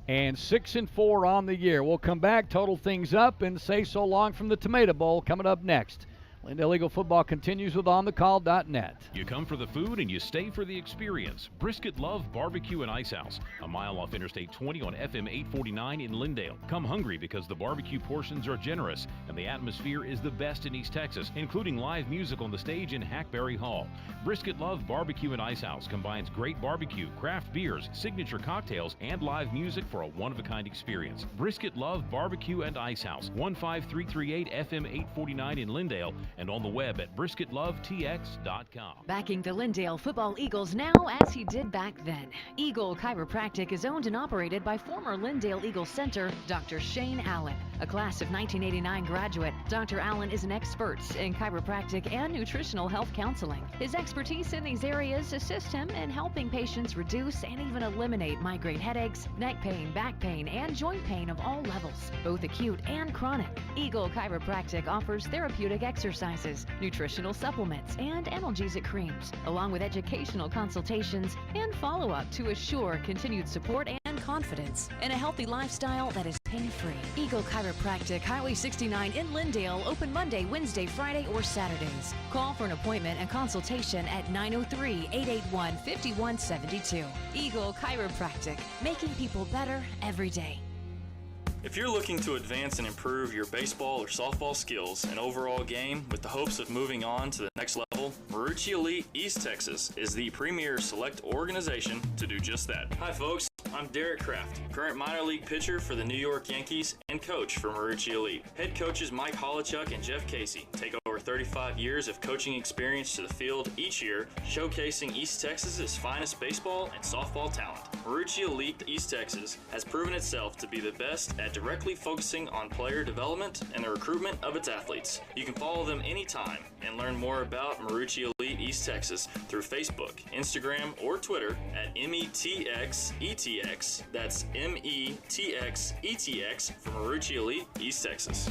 and 6-4 on the year. We'll come back, total things up, and say so long from the Tomato Bowl coming up next. Lindale Eagle football continues with OnTheCall.net. You come for the food and you stay for the experience. Brisket Love Barbecue and Ice House, a mile off Interstate 20 on FM 849 in Lindale. Come hungry because the barbecue portions are generous and the atmosphere is the best in East Texas, including live music on the stage in Hackberry Hall. Brisket Love Barbecue and Ice House combines great barbecue, craft beers, signature cocktails, and live music for a one-of-a-kind experience. Brisket Love Barbecue and Ice House, 15338 FM 849 in Lindale, and on the web at brisketlovetx.com. Backing the Lindale Football Eagles now as he did back then. Eagle Chiropractic is owned and operated by former Lindale Eagles center, Dr. Shane Allen. A class of 1989 graduate, Dr. Allen is an expert in chiropractic and nutritional health counseling. His expertise in these areas assist him in helping patients reduce and even eliminate migraine headaches, neck pain, back pain, and joint pain of all levels, both acute and chronic. Eagle Chiropractic offers therapeutic exercises, nutritional supplements, and analgesic creams, along with educational consultations and follow-up to assure continued support and confidence in a healthy lifestyle that is pain-free. Eagle Chiropractic, Highway 69 in Lindale, open Monday, Wednesday, Friday, or Saturdays. Call for an appointment and consultation at 903-881-5172. Eagle Chiropractic, making people better every day. If you're looking to advance and improve your baseball or softball skills and overall game with the hopes of moving on to the next level, Marucci Elite East Texas is the premier select organization to do just that. Hi folks, I'm Derek Kraft, current minor league pitcher for the New York Yankees and coach for Marucci Elite. Head coaches Mike Holichuk and Jeff Casey take over 35 years of coaching experience to the field each year, showcasing East Texas's finest baseball and softball talent. Marucci Elite East Texas has proven itself to be the best at directly focusing on player development and the recruitment of its athletes. You can follow them anytime and learn more about Marucci Elite East Texas through Facebook, Instagram, or Twitter at METXETX. That's METXETX for Marucci Elite East Texas.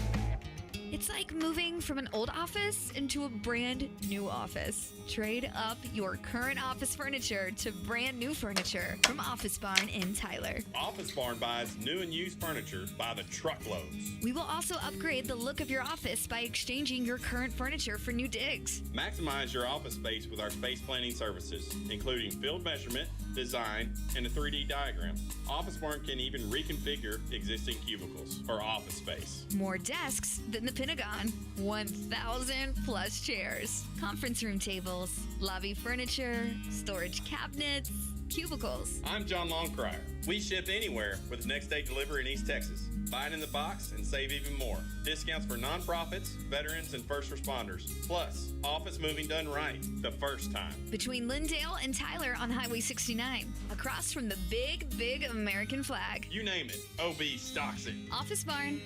It's like moving from an old office into a brand new office. Trade up your current office furniture to brand new furniture from Office Barn in Tyler. Office Barn buys new and used furniture by the truckloads. We will also upgrade the look of your office by exchanging your current furniture for new digs. Maximize your office space with our space planning services, including field measurement, design, and a 3D diagram. Office Barn can even reconfigure existing cubicles for office space. More desks than the Pentagon. 1,000 plus chairs. Conference room tables. Lobby furniture. Storage cabinets. cubicles. I'm John Longcrier. We ship anywhere with next day delivery in East Texas. Buy it in the box and save even more. Discounts for nonprofits, veterans, and first responders. Plus, office moving done right the first time. Between Lindale and Tyler on Highway 69, across from the big American flag. You name it, OB stocks it. Office Barn.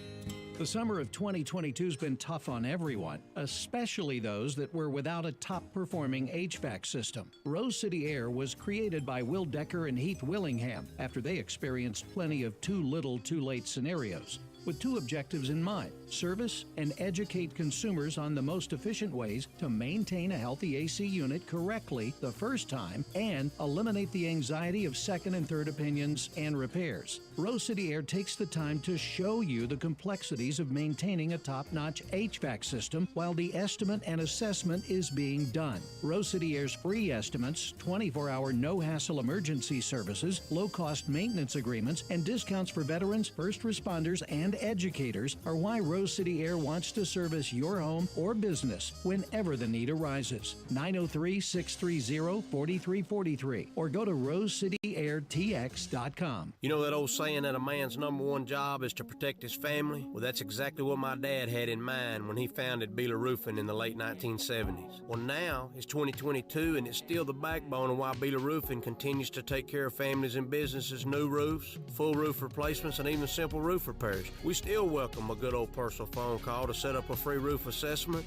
The summer of 2022 has been tough on everyone, especially those that were without a top-performing HVAC system. Rose City Air was created by Will Decker and Heath Willingham after they experienced plenty of too little, too late scenarios, with two objectives in mind: service and educate consumers on the most efficient ways to maintain a healthy AC unit correctly the first time and eliminate the anxiety of second and third opinions and repairs. Rose City Air takes the time to show you the complexities of maintaining a top-notch HVAC system while the estimate and assessment is being done. Rose City Air's free estimates, 24-hour no-hassle emergency services, low-cost maintenance agreements, and discounts for veterans, first responders, and educators are why Rose City Air wants to service your home or business whenever the need arises. 903-630-4343 or go to rosecityairtx.com. You know that old saying that a man's number one job is to protect his family? Well, that's exactly what my dad had in mind when he founded Beeler Roofing in the late 1970s. Well, now it's 2022 and it's still the backbone of why Beeler Roofing continues to take care of families and businesses' new roofs, full roof replacements, and even simple roof repairs. We still welcome a good old personal phone call to set up a free roof assessment,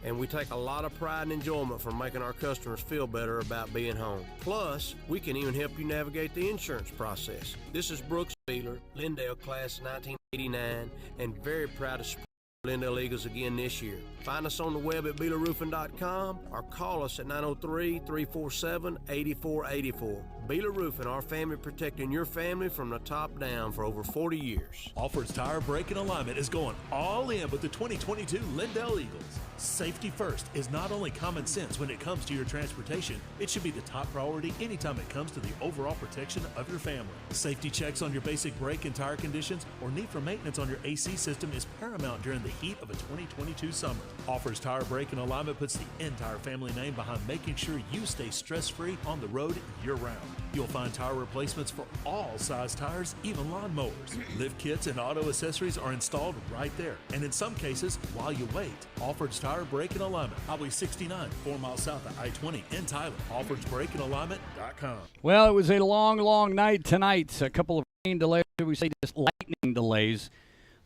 and we take a lot of pride and enjoyment from making our customers feel better about being home. Plus, we can even help you navigate the insurance process. This is Brooks Beeler, Lindale class of 1989, and very proud to support Lindale Eagles again this year. Find us on the web at BeelerRoofing.com or call us at 903-347-8484. Beeler Roofing, our family protecting your family from the top down for over 40 years. Alford's Tire Brake and Alignment is going all in with the 2022 Lindale Eagles. Safety first is not only common sense when it comes to your transportation, it should be the top priority anytime it comes to the overall protection of your family. Safety checks on your basic brake and tire conditions or need for maintenance on your AC system is paramount during the heat of a 2022 summer. Alford's Tire Brake and Alignment puts the entire family name behind making sure you stay stress-free on the road year-round. You'll find tire replacements for all size tires, even lawn mowers. Lift kits and auto accessories are installed right there. And in some cases, while you wait, Alford's Tire Brake and Alignment, Highway 69, 4 miles south of I-20 in Tyler. AlfordsBrakeandAlignment.com. Well, it was a long night tonight. A couple of rain delays, we say just lightning delays.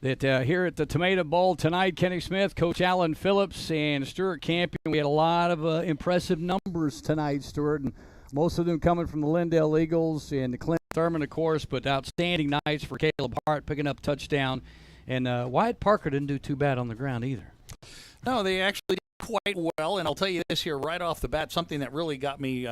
That here at the Tomato Bowl tonight, Kenny Smith, Coach Alan Phillips, and Stuart Campion. We had a lot of impressive numbers tonight, Stuart, and most of them coming from the Lindale Eagles and Clint Thurman, of course, but outstanding nights for Caleb Hart picking up touchdown. And Wyatt Parker didn't do too bad on the ground either. No, they actually did quite well, and I'll tell you this here right off the bat, something that really got me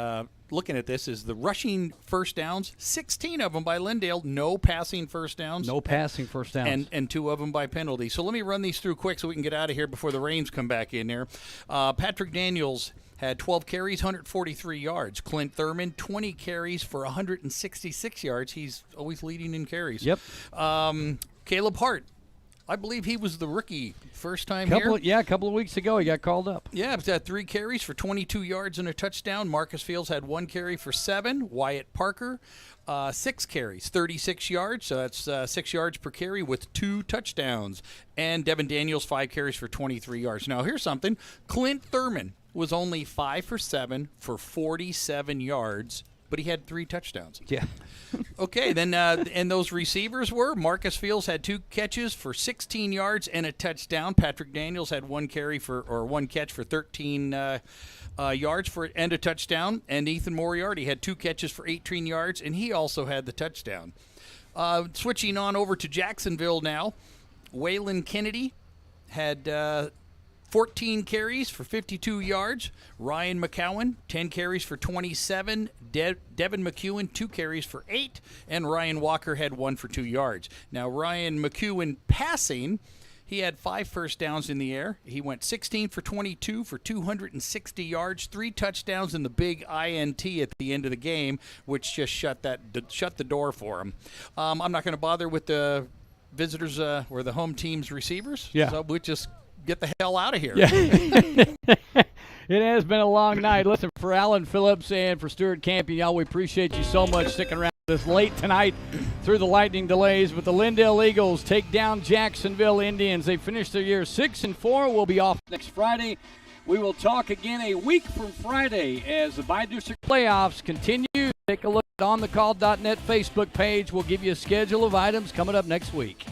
looking at this is the rushing first downs, 16 of them by Lindale, no passing first downs. No passing first downs. And 2 of them by penalty. So let me run these through quick so we can get out of here before the rains come back in there. Patrick Daniels had 12 carries, 143 yards. Clint Thurman, 20 carries for 166 yards. He's always leading in carries. Yep. Caleb Hart, I believe he was the rookie first time here. Yeah, a couple of weeks ago he got called up. Yeah, he's had 3 carries for 22 yards and a touchdown. Marcus Fields had 1 carry for 7. Wyatt Parker, 6 carries, 36 yards. So that's 6 yards per carry with 2 touchdowns. And Devin Daniels, 5 carries for 23 yards. Now, here's something. Clint Thurman was only 5 for 7 for 47 yards, but he had 3 touchdowns. Yeah. Okay, then and those receivers were Marcus Fields had 2 catches for 16 yards and a touchdown. Patrick Daniels had 1 catch for 13 yards and a touchdown. And Ethan Moriarty had 2 catches for 18 yards, and he also had the touchdown. Switching on over to Jacksonville now, Waylon Kennedy had 14 carries for 52 yards. Ryan McCowan, 10 carries for 27. Devin McEwen, 2 carries for 8. And Ryan Walker had 1 for 2 yards. Now, Ryan McEwen passing, he had 5 first downs in the air. He went 16 for 22 for 260 yards, 3 touchdowns, and the big INT at the end of the game, which just shut the door for him. I'm not going to bother with the visitors or the home team's receivers. Yeah. So we just get the hell out of here. Yeah. It has been a long night. Listen, for Alan Phillips and for Stuart Campion, y'all, we appreciate you so much sticking around with us late tonight through the lightning delays. But the Lindale Eagles take down Jacksonville Indians. They finished their year 6-4. We'll be off next Friday. We will talk again a week from Friday as the bi-district playoffs continue. Take a look at onthecall.net Facebook page. We'll give you a schedule of items coming up next week.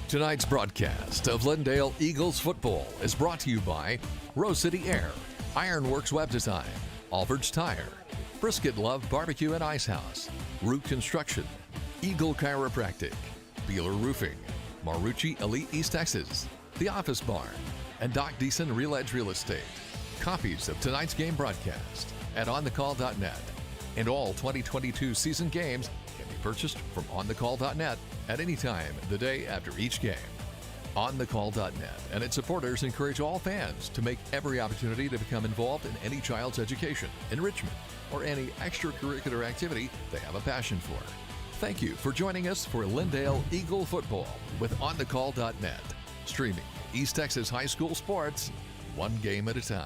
Tonight's broadcast of Lindale Eagles football is brought to you by Rose City Air, Ironworks Web Design, Alvards Tire, Brisket Love Barbecue and Ice House, Root Construction, Eagle Chiropractic, Beeler Roofing, Marucci Elite East Texas, The Office Barn, and Doc Deason Real Edge Real Estate. Copies of tonight's game broadcast at onthecall.net. And all 2022 season games can be purchased from onthecall.net at any time the day after each game. OnTheCall.net and its supporters encourage all fans to make every opportunity to become involved in any child's education, enrichment, or any extracurricular activity they have a passion for. Thank you for joining us for Lindale Eagle football with OnTheCall.net, streaming East Texas high school sports one game at a time.